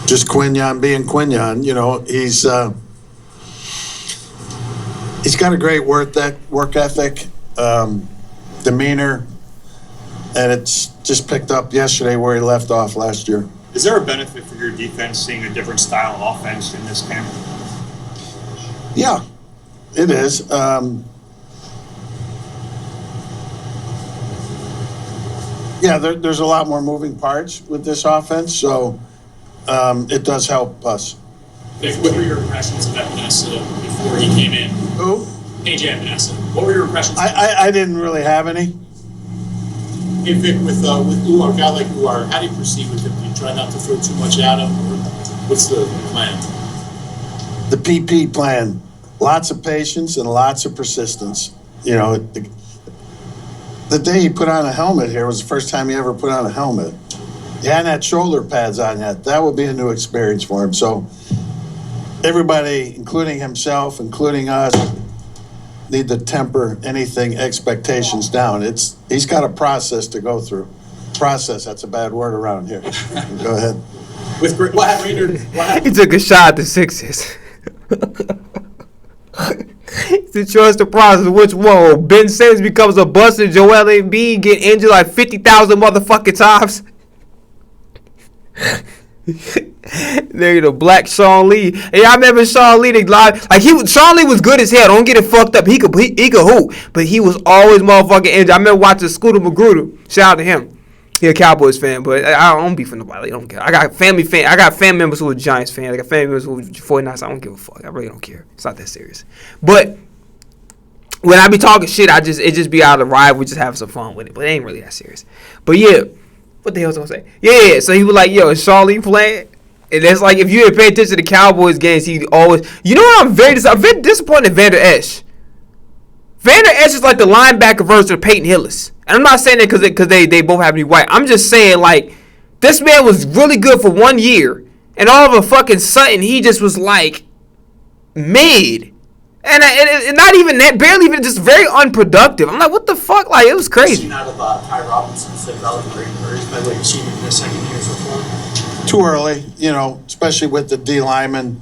Just Quinyon being Quinyon, you know, he's got a great work ethic, demeanor, and it's just picked up yesterday where he left off last year. Is there a benefit for your defense seeing a different style of offense in this camp? Yeah, it is. Yeah, there's a lot more moving parts with this offense, so it does help us. What were your impressions of Epinesa before he came in? Who? AJ Epinesa. What were your impressions? I didn't really have any. Hey Vic, with Uar, a guy like Uar, how do you proceed with him? Do you try not to throw too much at him, or what's the plan? The PP plan. Lots of patience and lots of persistence. You know, the day he put on a helmet here was the first time he ever put on a helmet. He hadn't had shoulder pads on yet. That will be a new experience for him. So everybody, including himself, including us, need to temper anything expectations down. He's got a process to go through. Process, that's a bad word around here. Go ahead. He took a shot at the Sixers. To trust the process, which one? Ben Simmons becomes a bust and Joel Embiid get injured like 50,000 motherfucking times. There you go, Black Sean Lee. Hey, I remember Sean Lee. Sean Lee was good as hell. Don't get it fucked up. He could hoop, but he was always motherfucking injured. I remember watching Scooter Magruder. Shout out to him. He a Cowboys fan, but I don't beef with nobody. I don't care. I got family members who are Giants fans. I got family members who are 49ers. I don't give a fuck. I really don't care. It's not that serious. But when I be talking shit, it just be out of the ride. We just have some fun with it, but it ain't really that serious. But yeah, what the hell was I gonna say? Yeah. So he was like, "Yo, is Sean Lee playing?" And that's like, if you had paid attention to the Cowboys games, he always. You know what? I'm very disappointed in Vander Esch. Vander Esch is like the linebacker version of Peyton Hillis. And I'm not saying that because they both have to be white. I'm just saying, like, this man was really good for 1 year, and all of a fucking sudden he just was like mid, and not even that, barely even, just very unproductive. I'm like, what the fuck? Like, it was crazy. Seen out of Ty Robinson's development rate, or is by like achieving in the second year so far? Too early, you know, especially with the D lineman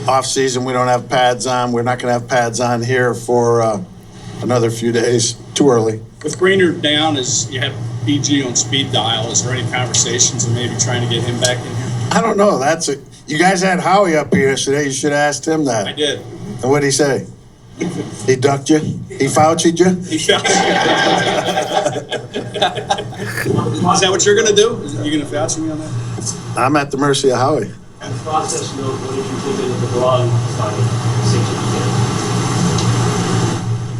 off season. We don't have pads on. We're not going to have pads on here for another few days. Too early. With Greener down, as you have BG on speed dial, is there any conversations of maybe trying to get him back in here? I don't know. You guys had Howie up here yesterday. You should have asked him that. I did. And what'd he say? He ducked you? He Fauci'd you? Is that what you're going to do? Are you going to Fauci me on that? I'm at the mercy of Howie. And the process note, what did you think of the Braun signing?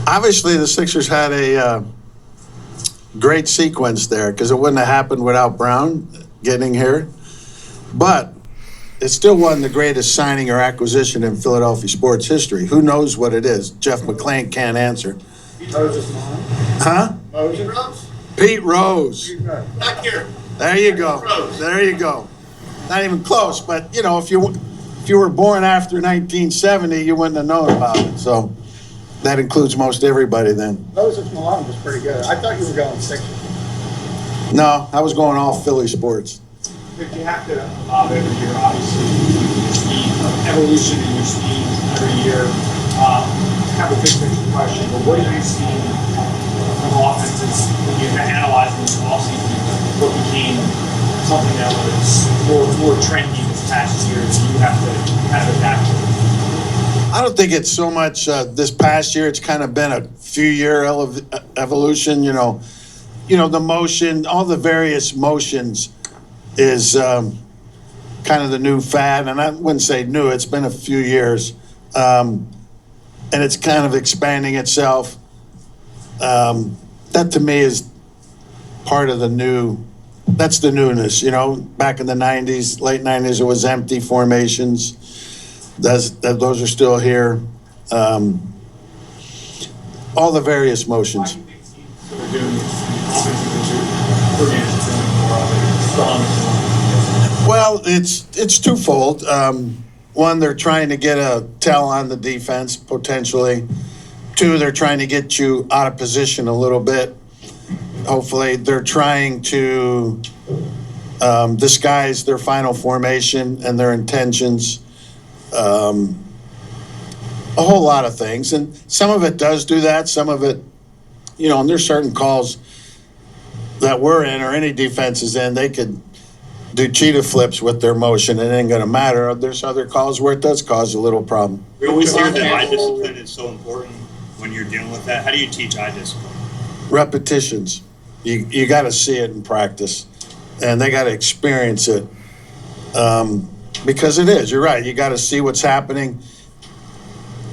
Obviously, the Sixers had a great sequence there because it wouldn't have happened without Brown getting here. But it still wasn't the greatest signing or acquisition in Philadelphia sports history. Who knows what it is? Jeff McClain can't answer. Huh? Pete Rose. Back here. There you go. There you go. Not even close, but, you know, if you were born after 1970, you wouldn't have known about it. So that includes most everybody then. Moses Malone was pretty good. I thought you were going Sixers. No, I was going all Philly sports. If you have to evolve every year, obviously, your speed, evolution in your speed every year. Kind of a big picture question, but what have you seen from offenses when you're analyzing this offseason? What became something that was more trendy this past year that you have to kind of adapt to? I don't think it's so much this past year. It's kind of been a few year evolution. You know, the motion, all the various motions is kind of the new fad, and I wouldn't say new. It's been a few years, and it's kind of expanding itself. That to me is part of the new. That's the newness. You know, back in the '90s, late '90s, it was empty formations. Those are still here. All the various motions. Well, it's twofold. One, they're trying to get a tell on the defense, potentially. Two, they're trying to get you out of position a little bit. Hopefully, they're trying to disguise their final formation and their intentions. A whole lot of things, and some of it does do that. Some of it, and there's certain calls that we're in, or any defense is in, they could do cheetah flips with their motion. It ain't gonna matter. There's other calls where it does cause a little problem. We always hear that eye discipline is so important when you're dealing with that. How do you teach eye discipline? Repetitions. You got to see it in practice, and they got to experience it. Because it is. You're right. You got to see what's happening.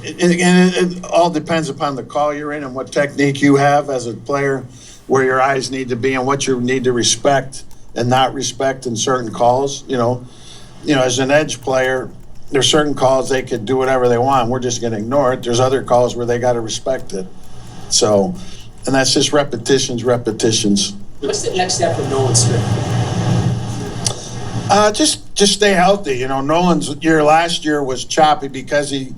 It all depends upon the call you're in and what technique you have as a player, where your eyes need to be and what you need to respect and not respect in certain calls. As an edge player, there's certain calls they could do whatever they want. We're just going to ignore it. There's other calls where they got to respect it. So, and that's just repetitions. What's the next step for Nolan Smith? Just stay healthy. Nolan's year last year was choppy because he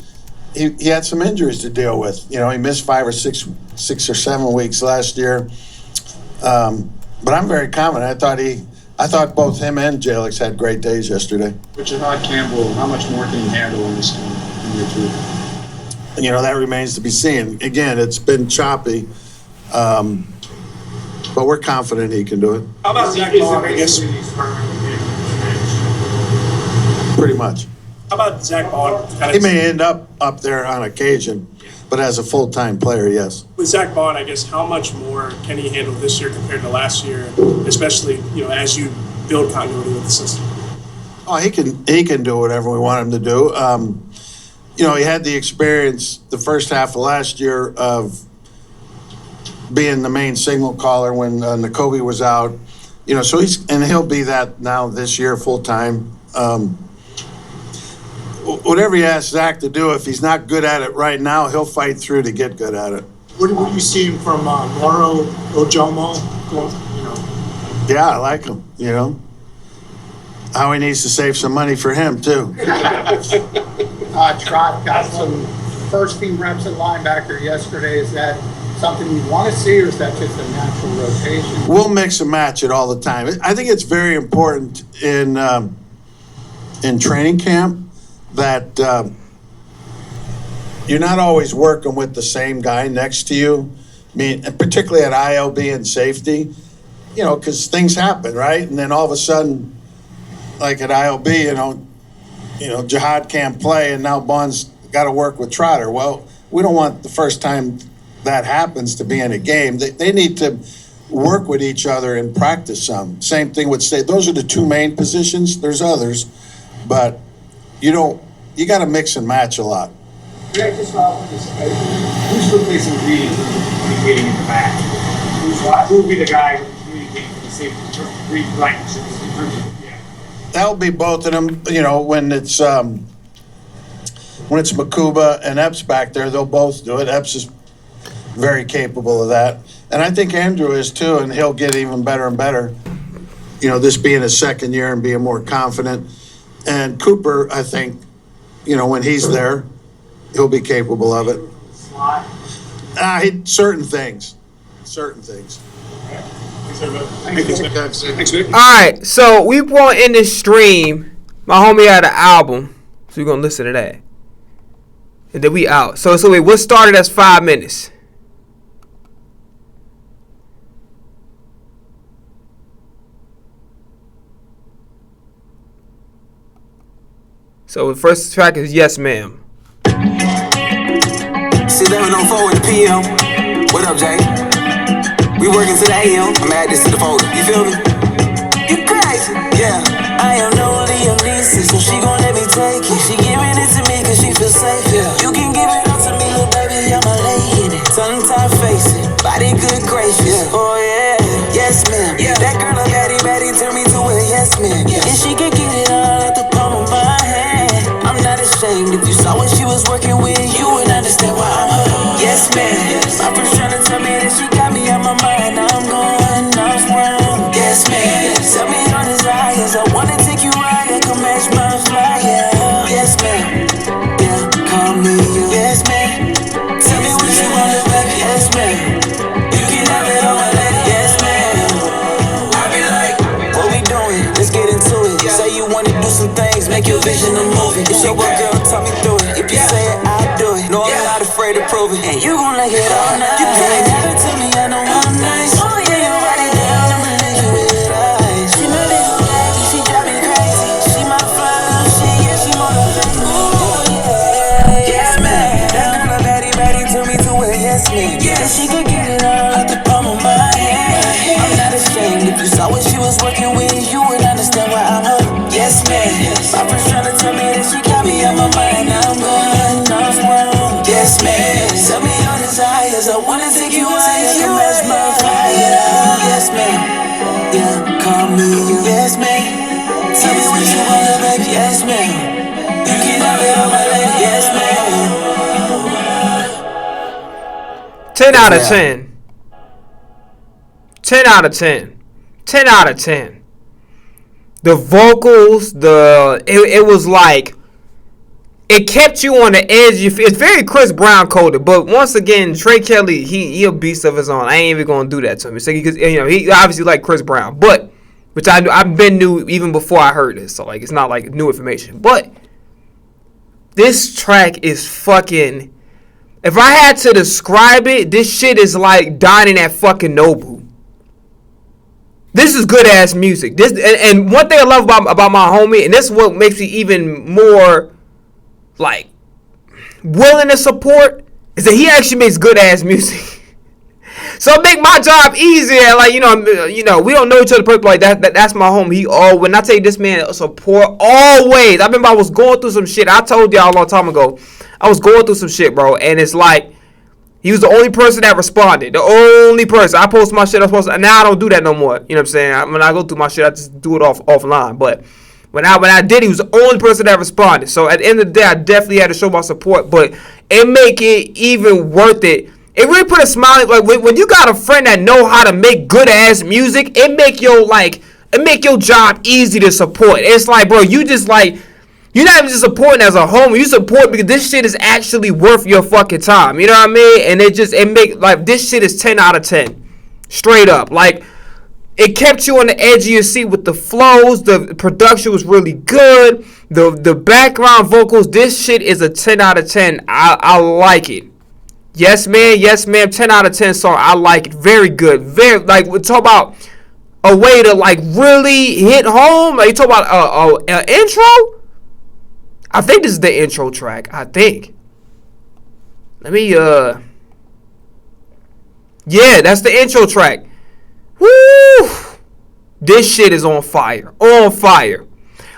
had some injuries to deal with. He missed 5 or 6 or 7 weeks last year. But I'm very confident. I thought both him and Jalix had great days yesterday. But Jahad Campbell, how much more can he handle in this game in year 2? That remains to be seen. Again, it's been choppy, but we're confident he can do it. How about Zach Bond, I guess? Pretty much. How about Zach Bond? He may end up there on occasion, but as a full-time player, yes. With Zach Bond, I guess, how much more can he handle this year compared to last year, especially as you build continuity with the system? Oh, he can do whatever we want him to do. He had the experience the first half of last year of being the main signal caller when Nakobe was out. So he'll be that now this year full-time. Whatever you ask Zach to do, if he's not good at it right now, he'll fight through to get good at it. What do you see him from Moro Ojomo? Yeah, I like him, How he needs to save some money for him, too. Trot got some first-team reps at linebacker yesterday. Is that something you want to see, or is that just a natural rotation? We'll mix and match it all the time. I think it's very important in training camp that you're not always working with the same guy next to you. I mean, particularly at ILB and safety, because things happen, right? And then all of a sudden, like at ILB, Jahad can't play, and now Bond's got to work with Trotter. Well, we don't want the first time that happens to be in a game. They need to work with each other and practice some. Same thing with state. Those are the two main positions. There's others, but you got to mix and match a lot. Yeah, just off this, who's replacing Reed in terms of communicating in the back? Who will be the guy communicating for the safety? Reed right in terms of, yeah. That'll be both of them. When it's Makuba and Epps back there, they'll both do it. Epps is very capable of that, and I think Andrew is too, and he'll get even better and better. This being his second year and being more confident. And Cooper, I think, when he's there, he'll be capable of it. Certain things. Thanks, Vic. All right, so we brought in this stream. My homie had an album, so we're gonna listen to that, and then we out. So wait, what started as 5 minutes? So the first track is Yes Ma'am. It's 11:04 in the PM. What up, Jay? We working to the AM. I'm add this to the folder. You feel me? You crazy? Yeah. I am no Liam Neeson, so she gon' let me take it. She giving it to me cause she feel safe. Yeah. You can give it up to me, little baby. I'm a lay in it. Tongue-tied facing, body good gracious. Yeah. Oh yeah, yes ma'am. Yeah. That girl a baddie, turn me to a yes man. Yeah. And she can get it all at the palm of my hand. I'm not ashamed. If you saw what she was working with, you would understand why I'm her. Yes man. Yes. My first trying to tell me that she got me out my mind. Now I'm going off wrong. Yes man. Tell me your desires. I wanna take you right. I can match my flyer. Yes man. Yeah, call me your yes man. Tell me what you wanna, baby. Yes man. You can have it all, my lady. Yes man. I be like, what we doing? Let's get into it. Say you wanna do some things, make your vision a movie. It's your work, girl, talk me through it. If you say it, I'll do it. No, I'm not afraid to prove it. And you gon' like it all night. You can't have it to me, I know I'm nice. Oh yeah, you write it down, I'ma make you with eyes. She my little baby, she drive me crazy. She my fly little shit, yeah, she motivates me. Yes man, that girl a baddie, turn me to a yes man. Yeah, she could get it all at the palm of my hand. I'm not ashamed. If you saw what she was working with, you would understand why I'm her. Yes man. My friend's trying to tell me that she got me out my mind. Now I'm going off wrong. Yes man. Tell me your desires. I wanna take you high. I can match my fire. Yes man. Yeah, call me your yes man. Tell me what you wanna, baby. Yes man. You can have it all, my lady. Yes man. 10 out of 10. 10 out of 10. 10 out of 10. The vocals, it was like, it kept you on the edge. It's very Chris Brown coded, but once again, Trey Kelly, he a beast of his own. I ain't even gonna do that to him. So because he obviously like Chris Brown, but which I've been knew even before I heard this. So like it's not like new information, but this track is fucking. If I had to describe it, this shit is like dining at fucking Nobu. This is good ass music. This and one thing I love about my homie, and this is what makes me even more like willing to support, is that he actually makes good ass music. So it make my job easier. Like we don't know each other perfectly like that. That's my homie. He when I tell you this man support always. I remember I was going through some shit. I told y'all a long time ago. I was going through some shit, bro, and it's like he was the only person that responded. The only person. I post my shit. And now I don't do that no more. You know what I'm saying? When I go through my shit, I just do it offline. But when I did, he was the only person that responded. So at the end of the day, I definitely had to show my support. But it make it even worth it. It really put a smile. Like when you got a friend that know how to make good ass music, it make your job easy to support. It's like, bro, you just like. You're not even just supporting as a homie. You support because this shit is actually worth your fucking time. You know what I mean? And it make like this shit is 10 out of 10. Straight up. Like it kept you on the edge of your seat with the flows. The production was really good. The background vocals. This shit is a 10 out of 10. I like it. Yes, man. Yes, ma'am. 10 out of 10 song. I like it. Very good. Very like we talk about a way to like really hit home. Like you talk about an intro. I think this is the intro track. I think. Let me, yeah, that's the intro track. Woo! This shit is on fire. On fire.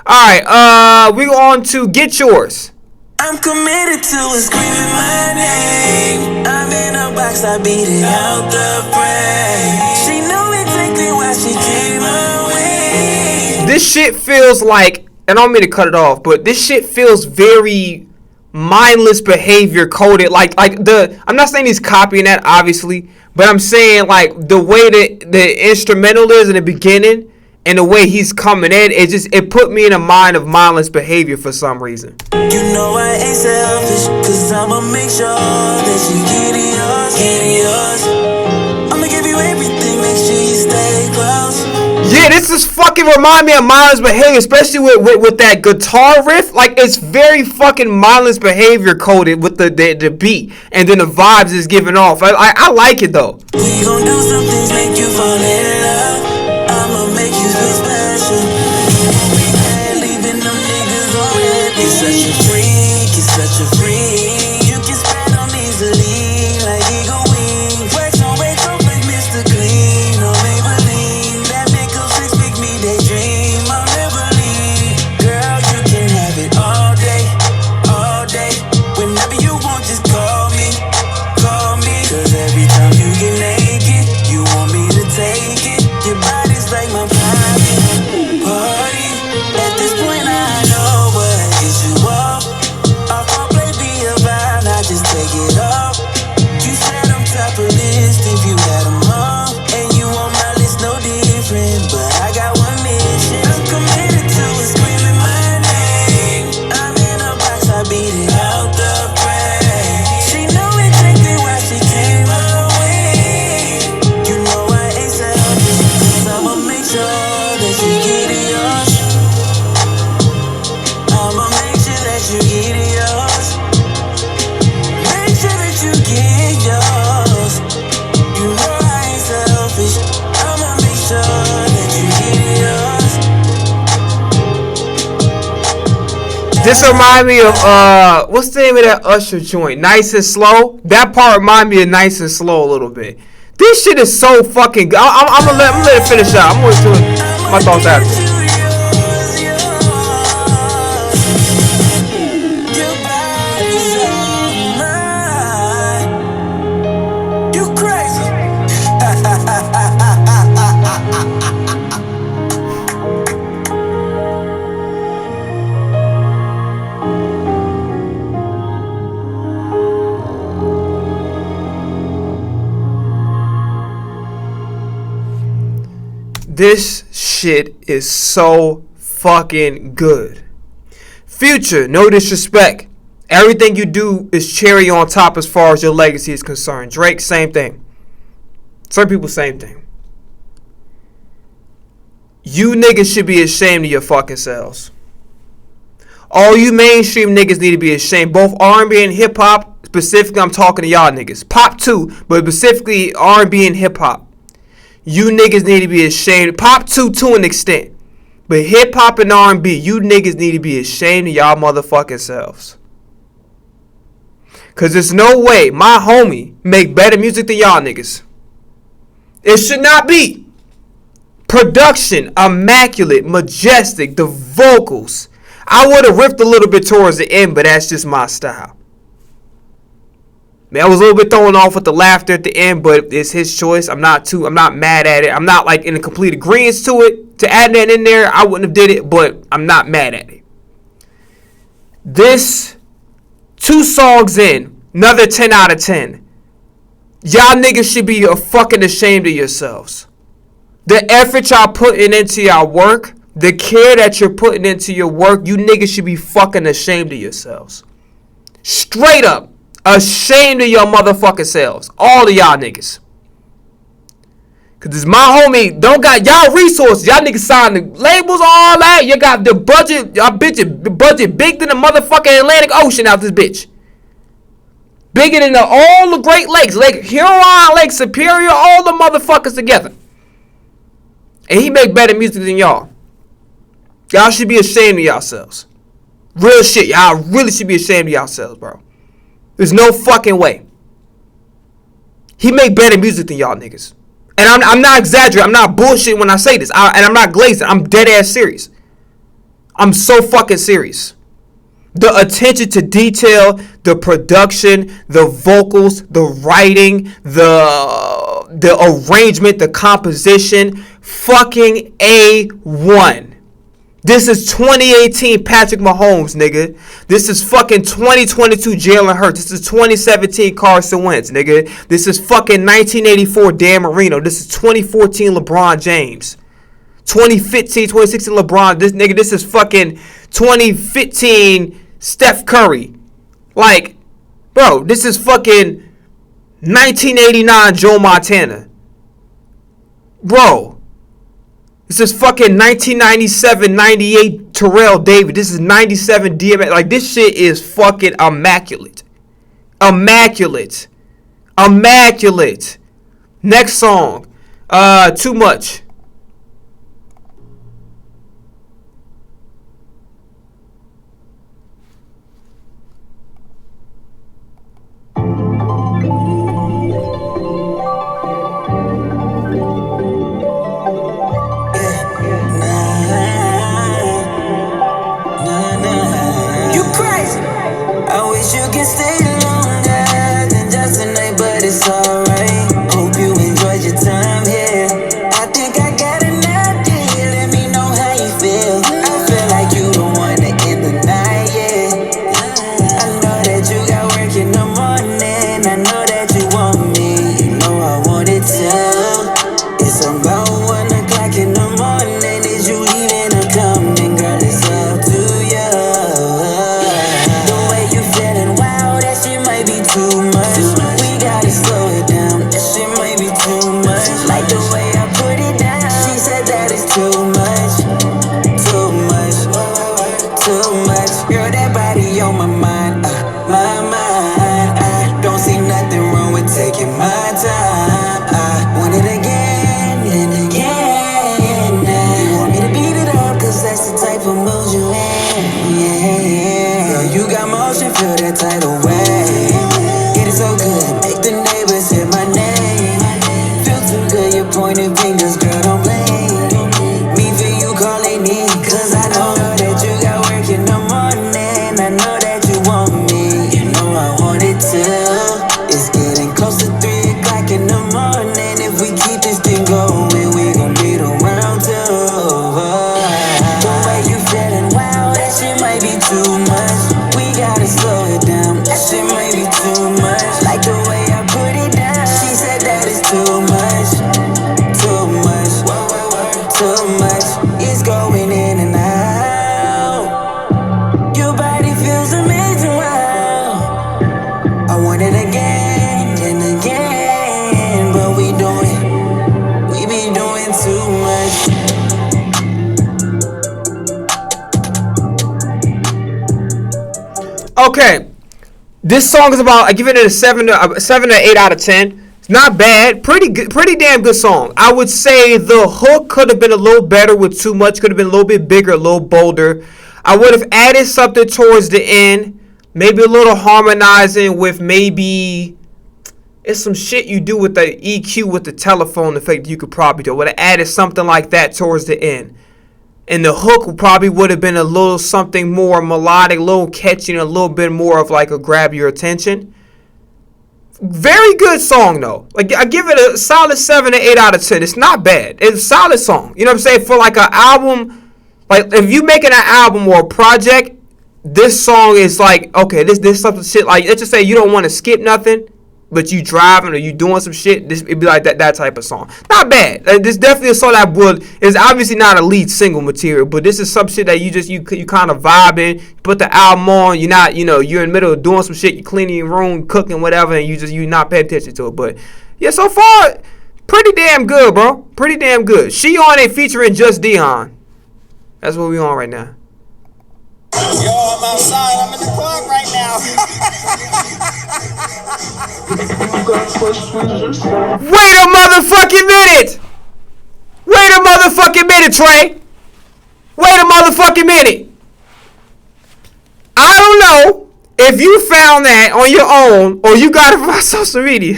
Alright, we go on to Get Yours. I'm committed to screaming my name. I'm in a box, I beat it out the frame. She knew exactly why she came away. This shit feels like, and I don't mean to cut it off, but this shit feels very mindless behavior coded. Like I'm not saying he's copying that, obviously, but I'm saying like the way that the instrumental is in the beginning and the way he's coming in, it put me in a mind of mindless behavior for some reason. You know I ain't selfish, cause I'ma make sure that you get yours. I'ma give you everything, make sure you stay close. Yeah, this is fucking remind me of mindless behavior, especially with that guitar riff. Like it's very fucking mindless behavior coded with the beat, and then the vibes is giving off. I like it though. We gon' do some things, make you fall in love. I'ma make you feel special. Leaving them niggas on it. You're such a freak, you're such a freak. You can spend them easily. This remind me of what's the name of that Usher joint? Nice and Slow. That part remind me of Nice and Slow a little bit. This shit is so fucking good. I'm gonna let it finish out. I'm gonna do my thoughts after. This shit is so fucking good. Future, no disrespect. Everything you do is cherry on top as far as your legacy is concerned. Drake, same thing. Some people, same thing. You niggas should be ashamed of your fucking selves. All you mainstream niggas need to be ashamed. Both R&B and hip hop. Specifically, I'm talking to y'all niggas. Pop too, but specifically R&B and hip hop. You niggas need to be ashamed. Pop too, to an extent. But hip hop and R&B, you niggas need to be ashamed of y'all motherfucking selves. Cause there's no way my homie make better music than y'all niggas. It should not be. Production, immaculate, majestic, the vocals. I would have ripped a little bit towards the end, but that's just my style. Man, I was a little bit thrown off with the laughter at the end, but it's his choice. I'm not mad at it. I'm not like in a complete agreement to it. To add that in there, I wouldn't have did it, but I'm not mad at it. This 2 songs in, another 10 out of 10. Y'all niggas should be fucking ashamed of yourselves. The effort y'all putting into y'all work, the care that you're putting into your work, you niggas should be fucking ashamed of yourselves. Straight up. Ashamed of your motherfucking selves. All of y'all niggas. Cause this my homie don't got y'all resources. Y'all niggas signed the labels, all that. You got the budget. Y'all bitch, the budget big than the motherfucking Atlantic Ocean out this bitch. Bigger than all the Great Lakes. Lake Huron, Lake Superior, all the motherfuckers together. And he make better music than y'all. Y'all should be ashamed of yourselves. Real shit. Y'all really should be ashamed of yourselves, bro. There's no fucking way. He make better music than y'all niggas. And I'm not exaggerating. I'm not bullshitting when I say this. And I'm not glazing. I'm dead ass serious. I'm so fucking serious. The attention to detail, the production, the vocals, the writing, the arrangement, the composition, fucking A1. This is 2018 Patrick Mahomes, nigga. This is fucking 2022 Jalen Hurts. This is 2017 Carson Wentz, nigga. This is fucking 1984 Dan Marino. This is 2014 LeBron James. 2015, 2016 LeBron. This is fucking 2015 Steph Curry. Like, bro, this is fucking 1989 Joe Montana. Bro. This is fucking 1997, 98 Terrell Davis. This is 97 DMX. Like, this shit is fucking immaculate. Immaculate. Immaculate. Next song. Too Much. You can stay longer than just a night, but it's alright. Hope you enjoyed your time here. I think I Cause girl, don't blame me for you calling me. Cause I know that you got work in the morning. I know that you want me. You know I want it too. It's getting close to 3 o'clock in the morning. If we keep this thing going, we gon' beat around too. The way you feeling, wow, that shit might be too much. We gotta slow it down. That shit might be too much. Like the way I put it down. She said that it's too much, too much, too much. It's going in and out. Your body feels amazing, wow. I want it again and again, but we be doing too much. Okay, this song is about. I give it a 7 to 8 out of 10. It's not bad, pretty good, pretty damn good song. I would say the hook could have been a little better with too much. Could have been a little bit bigger, a little bolder. I would have added something towards the end, maybe a little harmonizing with maybe. It's some shit you do with the EQ with the telephone effect you could probably do. I would have added something like that towards the end. And the hook probably would have been a little something more melodic, a little catchy, and a little bit more of like a grab your attention. Very good song though. Like I give it a solid 7 to 8 out of 10. It's not bad. It's a solid song. You know what I'm saying? For like an album, like if you making an album or a project, this song is like, okay, this something shit like, let's just say you don't want to skip nothing, but you driving or you doing some shit, it'd be like that type of song. Not bad. Like, this definitely a song that is obviously not a lead single material, but this is some shit that you kind of vibing, put the album on, you're not, you're in the middle of doing some shit, you cleaning your room, cooking, whatever, and you not paying attention to it. But yeah, so far, pretty damn good, bro. Pretty damn good. She on it featuring Just Dion. That's what we on right now. Yo, I'm outside. I'm in the club right now. Wait a motherfucking minute! Wait a motherfucking minute, Trey! Wait a motherfucking minute! I don't know if you found that on your own or you got it from my social media.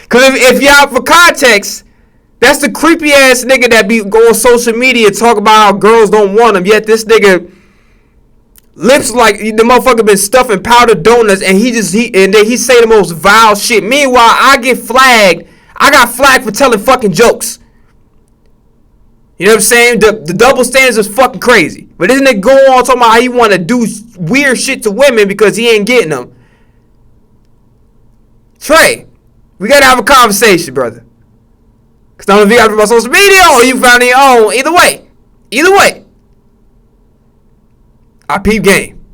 Because if y'all, for context, that's the creepy ass nigga that be go on social media and talk about how girls don't want him, yet this nigga lips like the motherfucker been stuffing powdered donuts, and then he say the most vile shit. Meanwhile, I got flagged for telling fucking jokes. You know what I'm saying? The double standards is fucking crazy. But this nigga go on talking about how he want to do weird shit to women because he ain't getting them. Trey, we gotta have a conversation, brother. Cause I don't know if you got it from my social media or you found it on your own. Either way. I peep game.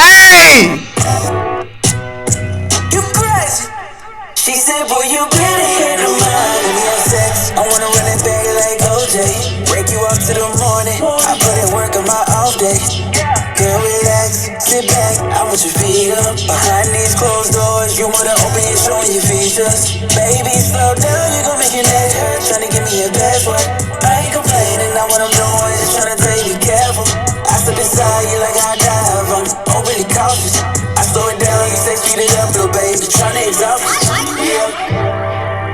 Hey! You crazy? She said, boy, you better handle mine. When we have sex, I wanna run it back like OJ. Break you up to the morning. I put in work on my off day. Girl, relax, sit back, I want your feet up. Behind these closed doors, you wanna open your show and your features. Baby, slow down, you gon' make your neck hurt. Tryna give me a password. I ain't complaining, not what I'm doing, just tryna tell you be careful. I step inside you like I dive, I'm overly cautious. I slow it down, you say speed it up, little baby, tryna exhaust me.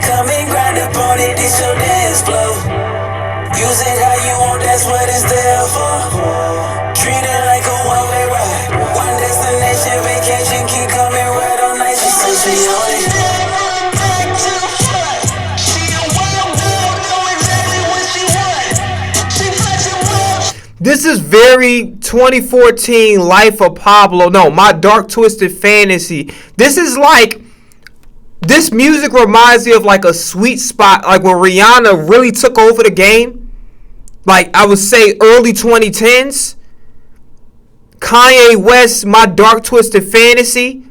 Come and grind up on it, this your dance flow. Use it how you want, that's what it's there for. Treat it like a one-way ride. One destination vacation, keep coming right all night. She said she on it. This is very 2014 Life of Pablo. No, My Dark Twisted Fantasy. This music reminds me of like a sweet spot, like when Rihanna really took over the game. Like I would say early 2010s. Kanye West, My Dark Twisted Fantasy,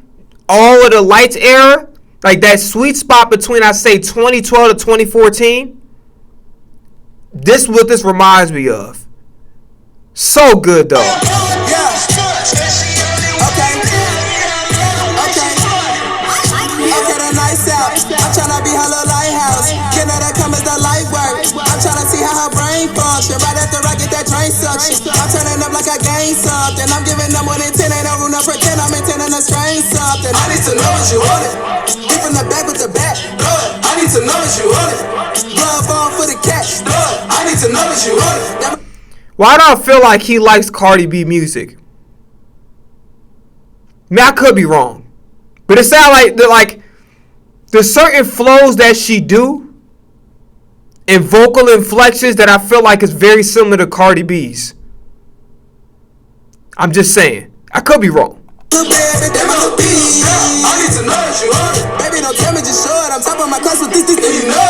all of the Lights era, like that sweet spot between, I say, 2012 to 2014. This is what this reminds me of. So good though. I'm tryna be her little lighthouse. Can let her come as the light work. I'm tryna see how her brain function. Right after I get that train suction, I'm turning up like I gained something. I'm giving them more than 10, ain't no room to pretend I'm intending to strain something. I need to know what you want it. Hit from the back with the bat. I need to know what you want it. Glove on for the catch. I need to know what you want it. Why do I feel like he likes Cardi B music? I mean, I could be wrong, but it sounds like there's certain flows that she do and vocal inflections that I feel like is very similar to Cardi B's. I'm just saying. I could be wrong. I need to know what you want it. Baby, don't tell me just show it. I'm top of my class with this, then you know it.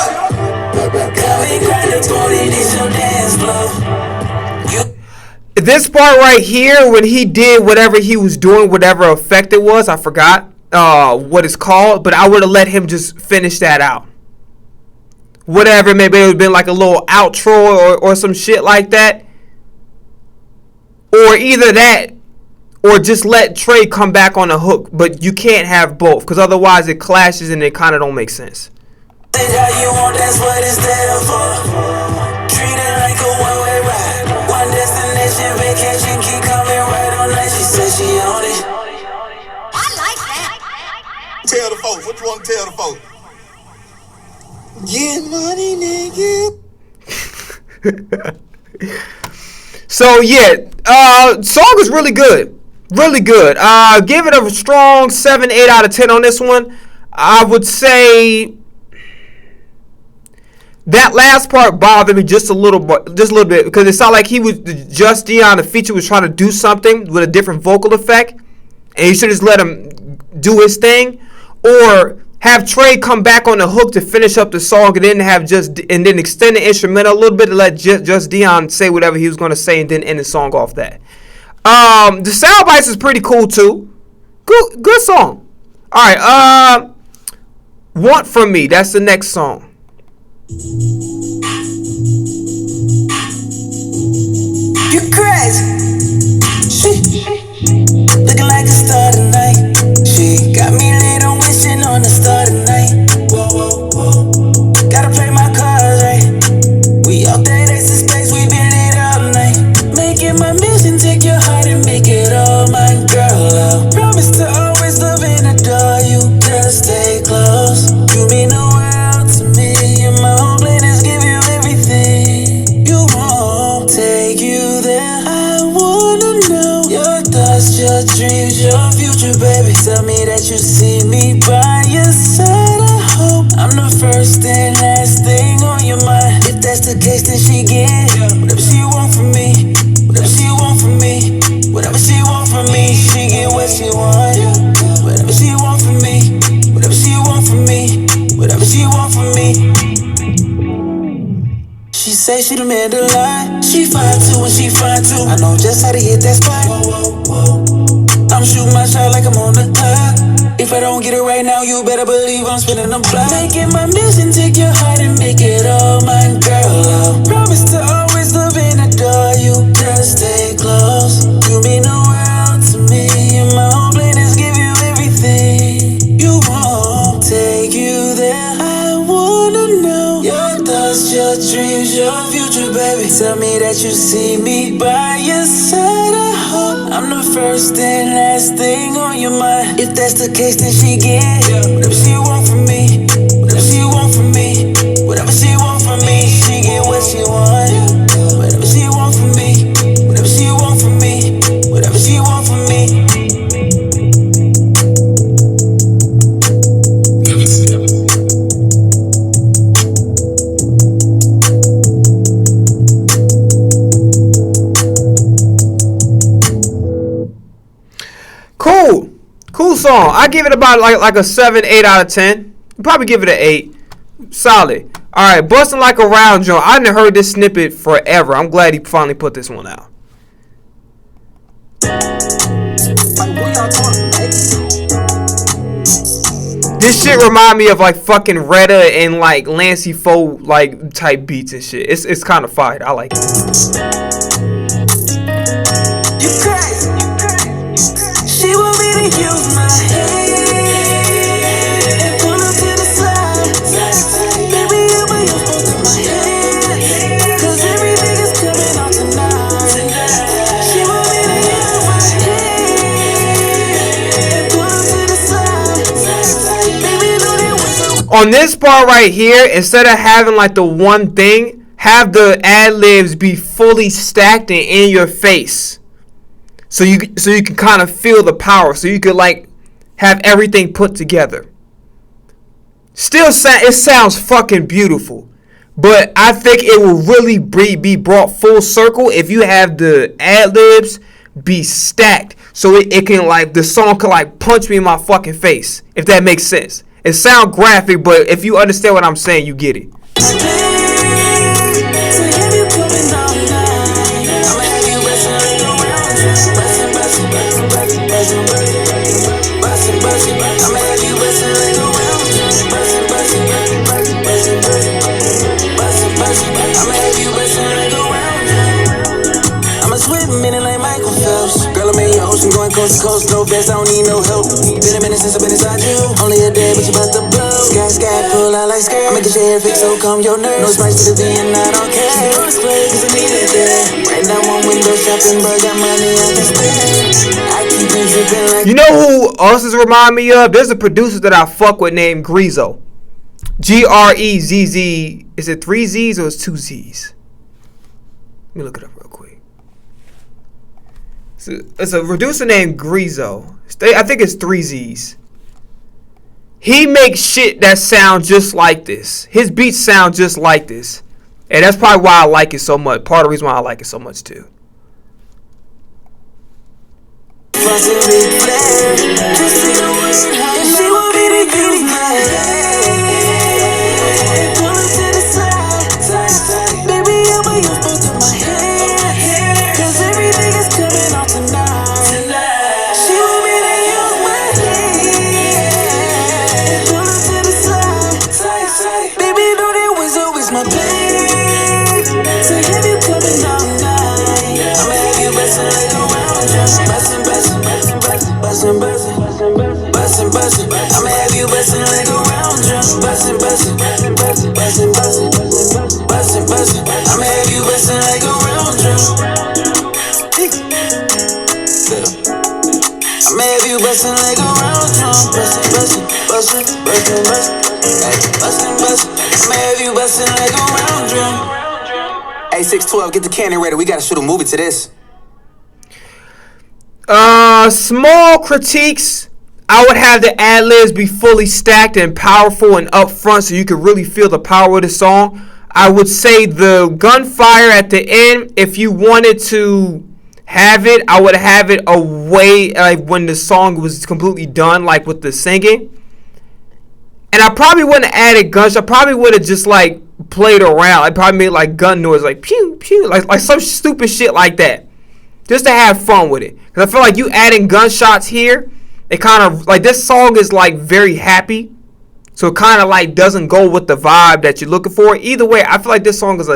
This part right here, when he did whatever he was doing, whatever effect it was, I forgot what it's called, but I would have let him just finish that out. Whatever, maybe it would have been like a little outro or some shit like that. Or either that, or just let Trey come back on the hook, but you can't have both, because otherwise it clashes and it kind of don't make sense. Tell the folks, what you want to tell the folks? Get money, nigga. So yeah, song is really good. Really good. Give it a strong 7, 8 out of 10 on this one. I would say that last part bothered me just a little bit, because it sounded like he was just Dion. The feature was trying to do something with a different vocal effect, and you should just let him do his thing, or have Trey come back on the hook to finish up the song, and then extend the instrumental a little bit to let just Dion say whatever he was going to say, and then end the song off that. The sound bites is pretty cool too. Good song. All right. Want From Me. That's the next song. You crazy. Looking like a star tonight. She got me lit on wishing on the star tonight. Whoa, whoa, whoa. Gotta play my cards right. We all day, that's the space, we been it all night. Making my mission, take your heart and make it all mine, girl. I promise to always love and adore you. Just stay close. You mean the world to me. And my whole plan is give you everything you want. Take you there. I wanna know your thoughts, your dreams, your future, baby. Tell me that you see me by your side. I hope I'm the first and last thing on your mind. If that's the case, then she get whatever she want from me. Whatever she want from me. Whatever she want from me. She get what she want. Whatever she want from me. Whatever she want from me. Whatever she want from me. She say she the man to lie. She fine too and she fine too. I know just how to hit that spot. Whoa, whoa, whoa. I'm shooting my shot like I'm on the clock. If I don't get it right now, you better believe I'm spinning them block. Making my mission, take your heart and make it all mine, girl. I promise to always love and adore you. Just stay close. You mean the world to me. And my whole plan is give you everything you want. Take you there. I wanna know your thoughts, your dreams, your future, baby. Tell me that you see me by your side. I hope I'm the first and last thing on your mind. If that's the case, then she get whatever she want from me. Whatever she want from me. Whatever she want from me. She get what she want. Whatever she want from me. Whatever she want from me. Whatever she want from me. Cool song. I give it about like a 7, 8 out of 10. Probably give it an 8. Solid. All right, Bustin' Like a Round Joint. I done heard this snippet forever. I'm glad he finally put this one out. This shit remind me of like fucking Retta and like Lancey Foe like type beats and shit. It's kind of fire. I like it. She want me to use my head and pull her to the side. Baby, I'ma use both of my hands, 'cause everything On this part right here, instead of having like the one thing, have the ad libs be fully stacked and in your face, so you can kind of feel the power. So you could like have everything put together. It sounds fucking beautiful, but I think it will really be brought full circle if you have the ad libs be stacked, so it can like the song can like punch me in my fucking face, if that makes sense. It sounds graphic, but if you understand what I'm saying, you get it. Going coast to coast, no vest, I don't need no help. Been a minute since I've been inside you. Only a day, but you about to blow. Sky, pull out like skirt. I make your hair fix, so calm your nerves. No spice to the V and I don't care. Stay on display, cause I need it there. Right now, one window shopping, but got money, I can spend. I keep it dripping like. You know who else is remind me of? There's a producer that I fuck with named Grezzo. Grezz. Is it 3 Z's or is 2 Z's? Let me look it up real quick. It's a producer named Grezzo. I think it's 3 Z's. He makes shit that sounds just like this. His beats sound just like this. And that's probably why I like it so much. Part of the reason why I like it so much too. I'ma have you bustin' like a round drum. Bustin'. I'ma have you bustin' like a round drum. I'ma have you bustin' like a round drum. Bustin'. I'ma have you bustin' like a round drum. Hey, 612, get the cannon ready. We gotta shoot a movie to this. Small critiques. I would have the ad-libs be fully stacked and powerful and upfront so you could really feel the power of the song. I would say the gunfire at the end, if you wanted to have it, I would have it away like when the song was completely done, like with the singing. And I probably wouldn't have added guns. I probably would have just like played around. I probably made like gun noise, like pew pew, like some stupid shit like that, just to have fun with it. Because I feel like you adding gunshots here, it kind of like this song is like very happy, so it kind of like doesn't go with the vibe that you're looking for. Either way, I feel like this song was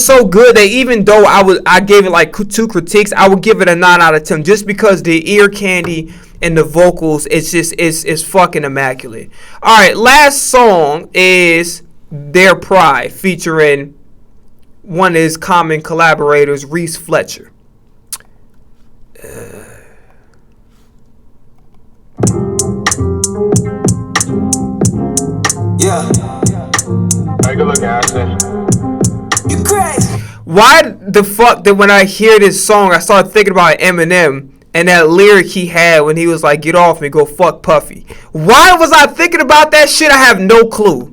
so good that even though I gave it like 2 critiques, I would give it a 9 out of 10 just because the ear candy and the vocals, it's fucking immaculate. All right, last song is Their Pride featuring one of his common collaborators, Reese Fletcher. Yeah. Take a look, Ashley. You crazy. Why the fuck that when I hear this song, I started thinking about Eminem and that lyric he had when he was like, "Get off me, go fuck Puffy." Why was I thinking about that shit? I have no clue.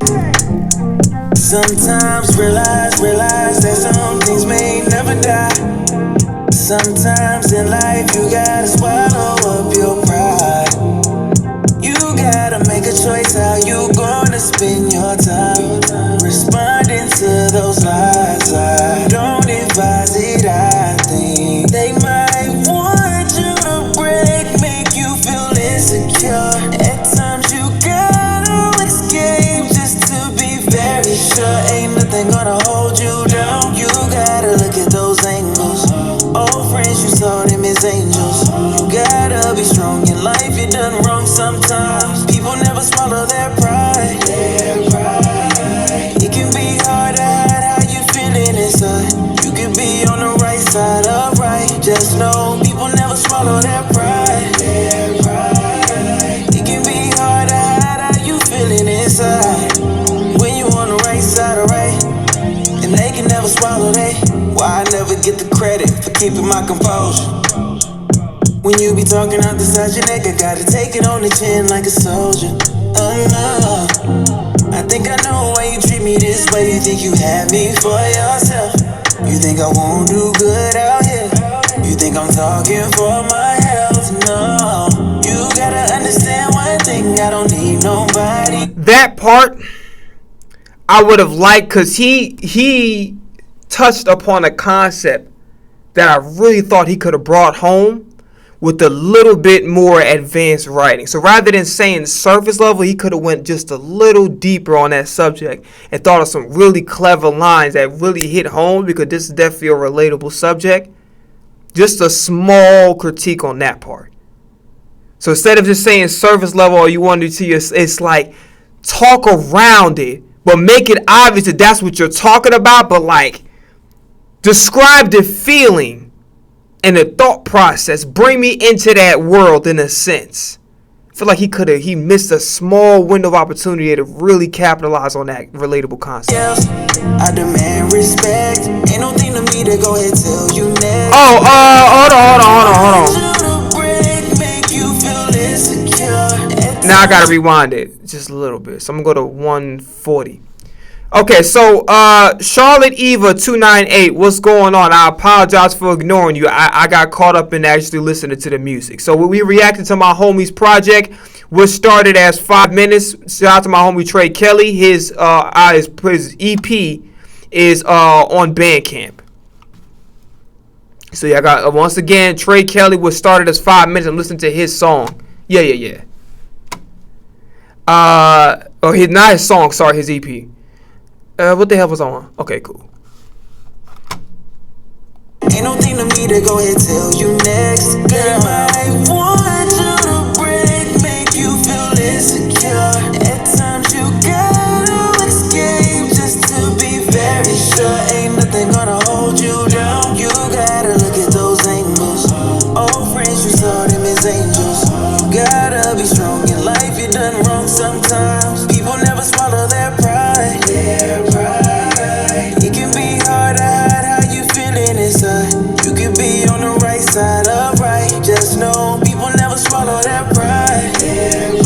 Sometimes realize that some things may never die. Sometimes in life you gotta swallow up your pride. You gotta make a choice how you gonna spend your time. Responding to those lies, I don't advise it. I think they might want you to break, make you feel insecure. At times you gotta escape just to be very sure. Ain't nothing gonna hold you down. You gotta look at those angles. Old friends, you saw them as angels. You gotta be strong in life, you done wrong sometimes. People never swallow their pride. It can be hard to hide how you feeling inside. You can be on the right side of right. Just know people never swallow their pride. It can be hard to hide how you feeling inside. get the credit for keeping my composure. When you be talking out the side your neck, I gotta take it on the chin like a soldier. Oh no, I think I know why you treat me this way. You think you have me for yourself. You think I won't do good out here. You think I'm talking for my health. No, you gotta understand one thing, I don't need nobody. That part I would have liked, because he touched upon a concept that I really thought he could have brought home with a little bit more advanced writing. So rather than saying surface level, he could have went just a little deeper on that subject and thought of some really clever lines that really hit home, because this is definitely a relatable subject. Just a small critique on that part. So instead of just saying surface level, or you want to see, it's like talk around it, but make it obvious that that's what you're talking about, but like describe the feeling and the thought process. Bring me into that world in a sense. I feel like he missed a small window of opportunity to really capitalize on that relatable concept. I demand respect. Ain't no thing to me to go ahead tell you next. Hold on. Now I gotta rewind it just a little bit. So I'm gonna go to 140. Okay, so Charlotte Eva 298, what's going on? I apologize for ignoring you. I got caught up in actually listening to the music. So we reacted to my homie's project, which started as 5 minutes. Shout out to my homie Trey Kelly. His EP is on Bandcamp. So yeah, I got once again Trey Kelly was started as 5 minutes. I'm listening to his song. Yeah. Not his song. Sorry, his EP. What the hell was on? Okay, cool. Ain't no thing to me to go ahead tell you next. Girl, I want you to break, make you feel insecure. At times you gotta escape just to be very sure. Ain't nothing gonna hold you down. You gotta look at those angles. Old friends, you saw them as angels. You gotta be strong in life. You done wrong sometimes. People never swallow their pride. It can be hard to hide how you feeling inside. You can be on the right side of right. Just know people never swallow their pride. It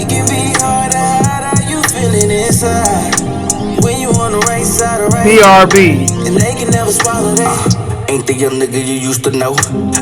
can be hard to hide how you feeling inside. When you on the right side of right. BRB. And they can never swallow that. Ain't the young nigga you used to know.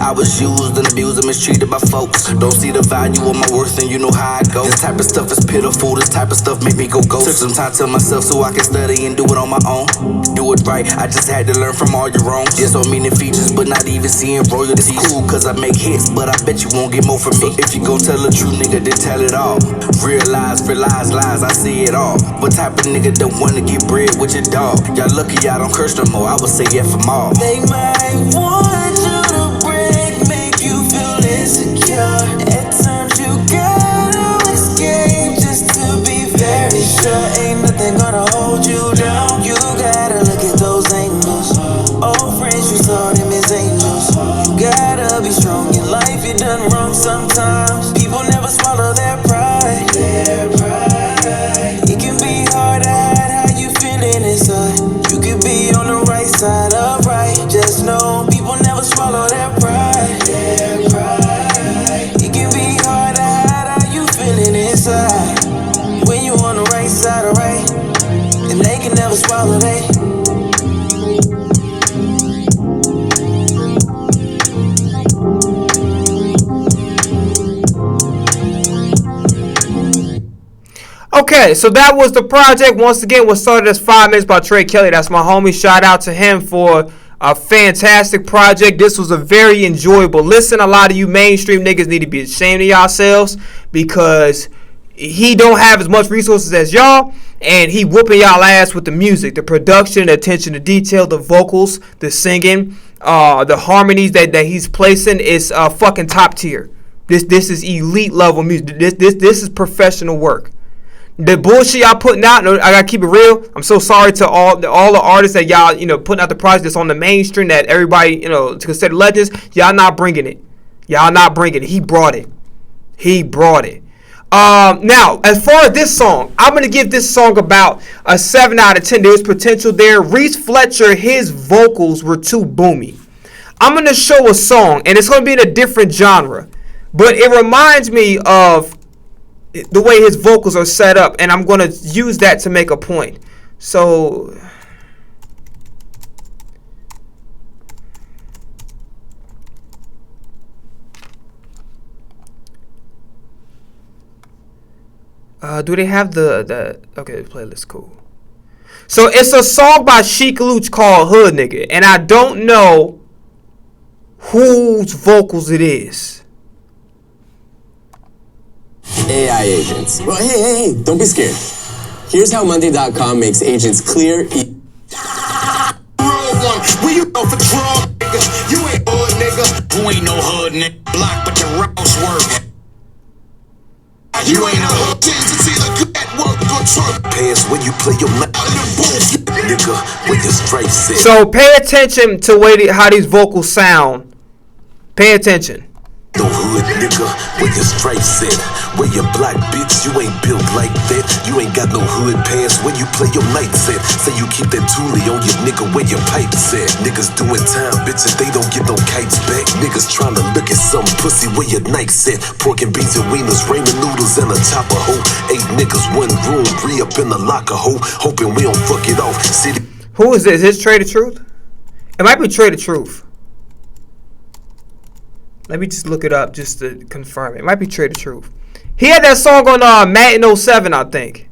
I was used and abused and mistreated by folks. Don't see the value of my worth and you know how I go. This type of stuff is pitiful. This type of stuff make me go ghost. Took some time to myself so I can study and do it on my own. Do it right, I just had to learn from all your wrongs. Just so many features but not even seeing royalties. It's cool cause I make hits but I bet you won't get more from me. If you gon' tell a true nigga then tell it all. Realize, lies, I see it all. What type of nigga don't wanna get bread with your dog? Y'all lucky y'all don't curse no more. I would say yeah from all. They might want you to break, make you feel insecure. At times you gotta escape just to be very sure. Ain't nothing gonna hold you down. You gotta look at those angles. Old friends, you saw them as angels. You gotta be strong in life. You done wrong sometimes. People never swallow their pride. It can be hard to hide how you feeling inside. You can be on the right side of right. Just know people never swallow their pride. It can be hard to hide how you feeling inside. When you on the right side of right, and they can never swallow that. Okay, so that was the project. Once again, was started as 5 minutes by Trey Kelly. That's my homie. Shout out to him for a fantastic project. This was a very enjoyable listen. A lot of you mainstream niggas need to be ashamed of yourselves because he don't have as much resources as y'all, and he whooping y'all ass with the music, the production, the attention to detail, the vocals, the singing, the harmonies that he's placing is fucking top tier. This is elite level music. This is professional work. The bullshit y'all putting out, I gotta keep it real. I'm so sorry to all the artists that y'all putting out the project that's on the mainstream that everybody to consider legends. Y'all not bringing it. He brought it. Now, as far as this song, I'm going to give this song about a 7 out of 10. There's potential there. Reese Fletcher, his vocals were too boomy. I'm going to show a song, and it's going to be in a different genre. But it reminds me of the way his vocals are set up, and I'm going to use that to make a point. So... do they have the okay, the playlist, cool. So it's a song by Sheek Luch called Hood Nigga, and I don't know whose vocals it is. AI agents. Well, hey, don't be scared. Here's how Monday.com makes agents clear. Where you go for drug niggas? You ain't hood nigga. Who ain't no hood nigga? Block, but your routes work. You ain't no hood. It's either good at work or truck. Pass when you play your mouth. Nigga, with your stripes set. So pay attention to how these vocals sound. Pay attention. No hood nigga, with your stripes set. Where your black bitch, you ain't built like that. You ain't got no hood pass when you play your night set. Say you keep that toolie on your nigga where your pipes at. Niggas doing time, bitches, they don't get no kites back. Niggas trying to look at some pussy where your night set. Pork and beans and wieners, ramen noodles and a chopper hoe. 8 niggas, 1 room, re-up in the locker hoe. Hoping we don't fuck it off. City. Who is this? Is this Trey the Truth? It might be Trey the Truth. Let me just look it up just to confirm it. It might be Trey the Truth. He had that song on Madden 07, I think.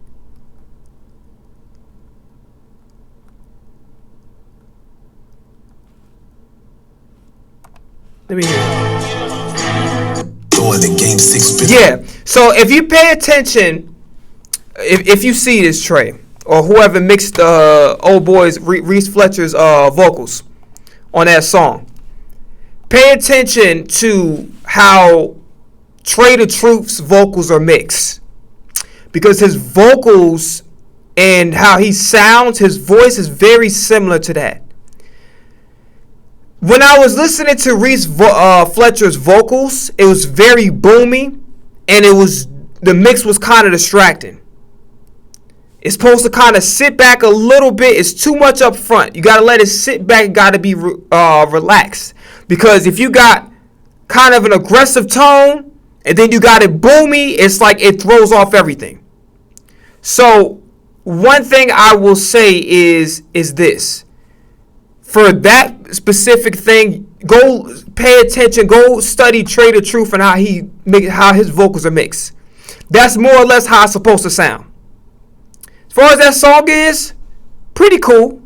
Let me hear it. Yeah. So if you pay attention, if you see this, Trey, or whoever mixed old boys Reese Fletcher's vocals on that song, pay attention to how Trey the Truth's vocals are mixed, because his vocals and how he sounds, his voice is very similar to that. When I was listening to Reese Fletcher's vocals, it was very boomy, and the mix was kind of distracting. It's supposed to kind of sit back a little bit. It's too much up front. You got to let it sit back. Got to be relaxed. Because if you got kind of an aggressive tone and then you got it boomy, it's like it throws off everything. So one thing I will say is this. For that specific thing, go pay attention. Go study Trey the Truth and how his vocals are mixed. That's more or less how it's supposed to sound. As far as that song is, pretty cool.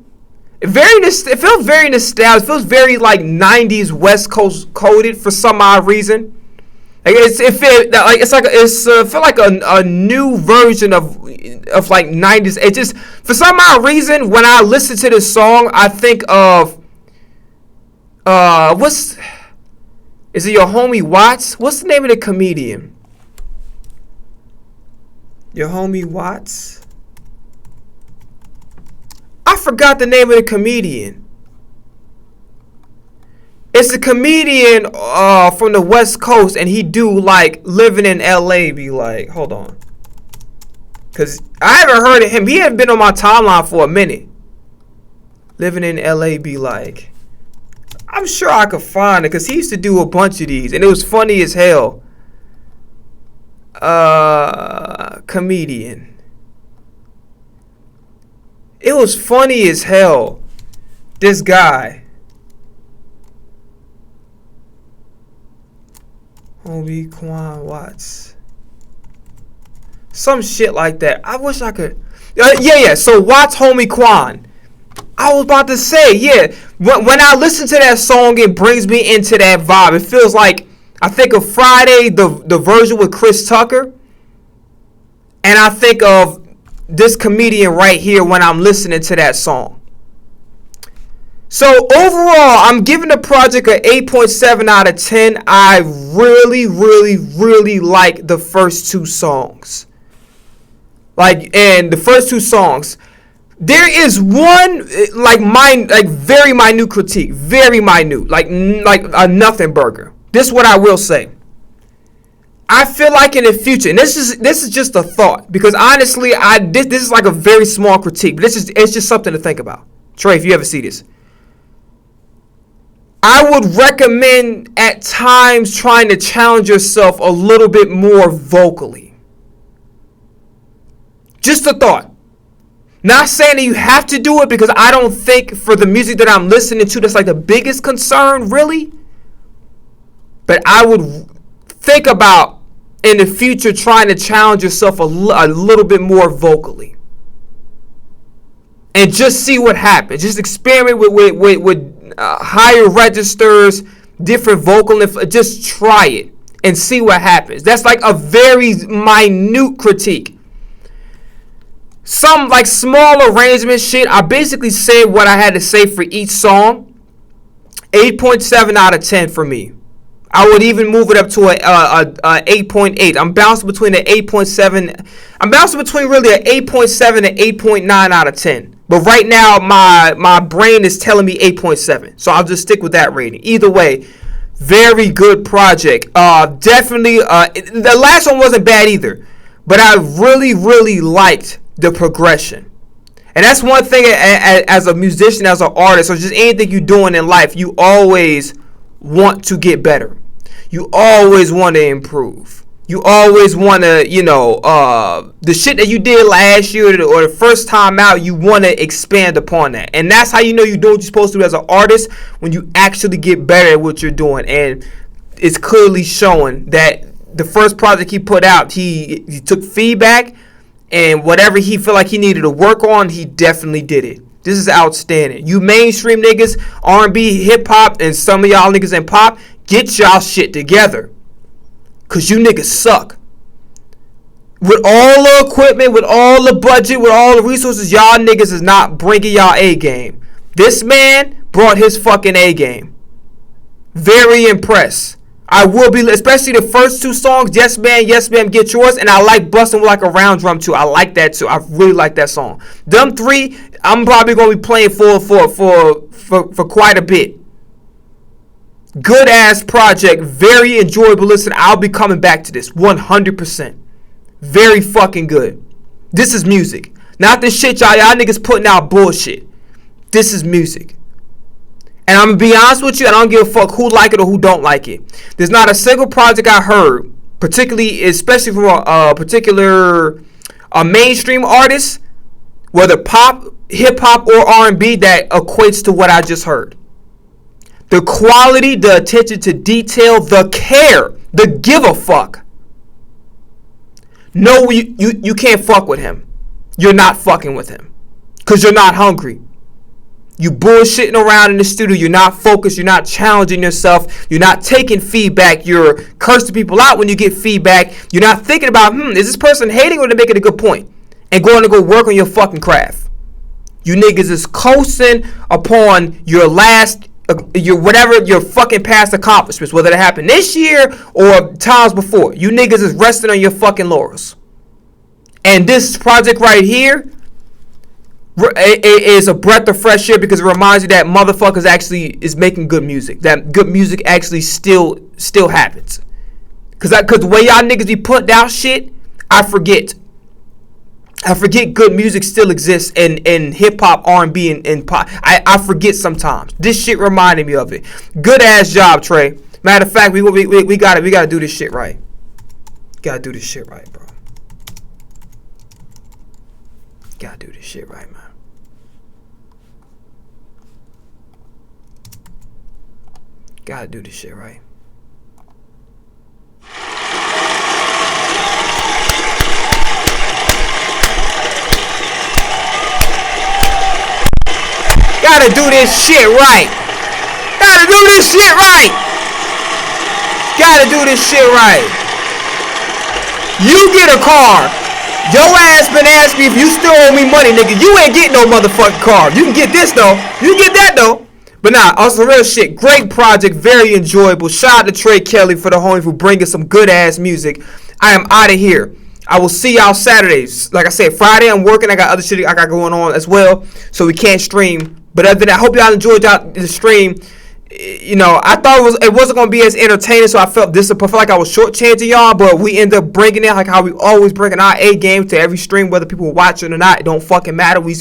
It feels very nostalgic. It feels very like 90s West Coast coded for some odd reason. Like it feel like a new version of like 90s. It just, for some odd reason, when I listen to this song, I think of is it your homie Watts? What's the name of the comedian? Your homie Watts? I forgot the name of the comedian. It's a comedian from the West Coast, and he do like living in LA be like, hold on. Cause I haven't heard of him. He hadn't been on my timeline for a minute. Living in LA be like, I'm sure I could find it, cause he used to do a bunch of these, and it was funny as hell. Comedian. It was funny as hell. This guy. Homie Quan Watts. Some shit like that. I wish I could. Yeah. So Watts Homie Quan. I was about to say, yeah. When I listen to that song, it brings me into that vibe. It feels like, I think of Friday, the version with Chris Tucker. And I think of this comedian right here when I'm listening to that song. So overall, I'm giving the project an 8.7 out of 10. I really, really, really like the first 2 songs. And the first 2 songs. There is one very minute critique, very minute, like a nothing burger. This is what I will say. I feel like in the future, and this is just a thought, because honestly, this is like a very small critique, but it's just something to think about. Trey, if you ever see this, I would recommend at times trying to challenge yourself a little bit more vocally. Just a thought. Not saying that you have to do it, because I don't think for the music that I'm listening to that's like the biggest concern, really. But I would think about in the future trying to challenge yourself a little bit more vocally. And just see what happens. Just experiment with higher registers, different vocal. Just try it and see what happens. That's like a very minute critique. Some like small arrangement shit. I basically said what I had to say for each song. 8.7 out of 10 for me. I would even move it up to a 8.8. I'm bouncing between an 8.7. I'm bouncing between really an 8.7 and 8.9 out of 10. But right now, my brain is telling me 8.7. So I'll just stick with that rating. Either way, very good project. Definitely, the last one wasn't bad either. But I really, really liked the progression. And that's one thing as a musician, as an artist, or just anything you're doing in life, you always want to get better. You always want to improve. You always want to, the shit that you did last year or the first time out, you want to expand upon that. And that's how you know you're doing what you're supposed to do as an artist, when you actually get better at what you're doing. And it's clearly showing that the first project he put out, he took feedback, and whatever he felt like he needed to work on, he definitely did it. This is outstanding. You mainstream niggas, R&B, hip-hop, and some of y'all niggas in pop, get y'all shit together. Because you niggas suck. With all the equipment, with all the budget, with all the resources, y'all niggas is not bringing y'all A game. This man brought his fucking A game. Very impressed. I will be, especially the first two songs, Yes Man, Get Yours, and I like Bustin' With Like a Round Drum too. I like that too. I really like that song. Them three, I'm probably gonna be playing for quite a bit. Good ass project, very enjoyable listen. I'll be coming back to this 100%. Very fucking good. This is music, not this shit y'all niggas putting out bullshit. This is music. And I'm gonna be honest with you, I don't give a fuck who like it or who don't like it. There's not a single project I heard, particularly, especially from a particular mainstream artist, whether pop, hip hop, or R&B, that equates to what I just heard. The quality, the attention to detail, the care, the give a fuck. No, you can't fuck with him. You're not fucking with him, because you're not hungry. You bullshitting around in the studio. You're not focused. You're not challenging yourself. You're not taking feedback. You're cursing people out when you get feedback. You're not thinking about, is this person hating or they making a good point? And going to go work on your fucking craft. You niggas is coasting upon your last, your fucking past accomplishments, whether it happened this year or times before. You niggas is resting on your fucking laurels. And this project right here, it is a breath of fresh air, because it reminds you that motherfuckers actually is making good music. That good music actually still happens. Cause the way y'all niggas be putting out shit, I forget good music still exists in hip hop, R&B, and pop. I forget sometimes. This shit reminded me of it. Good ass job, Trey. Matter of fact, we gotta do this shit right. Gotta do this shit right, bro. Gotta do this shit right, man. Gotta do this shit right. Gotta do this shit right. Gotta do this shit right. Gotta do this shit right. You get a car. Your ass been asking me if you still owe me money, nigga. You ain't getting no motherfucking car. You can get this though. You can get that though. But nah, also real shit. Great project, very enjoyable. Shout out to Trey Kelly for the homie for bringing some good ass music. I am out of here. I will see y'all Saturdays. Like I said, Friday I'm working. I got other shit I got going on as well, so we can't stream. But other than that, I hope y'all enjoyed the stream. you know, I thought it wasn't gonna be as entertaining, so I felt disappointed. I felt like I was shortchanging y'all, but we end up bringing it like how we always bringing our A game to every stream, whether people watch it or not. It don't fucking matter. We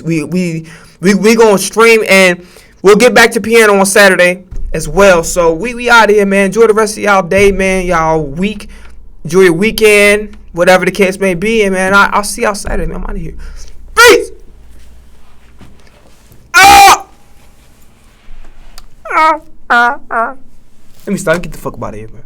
gonna stream, and we'll get back to piano on Saturday as well. So we out of here, man. Enjoy the rest of y'all day, man. Y'all week. Enjoy your weekend, whatever the case may be, and man, I'll see y'all Saturday, man. I'm out of here. Peace. Let me start. Get the fuck out of here, man.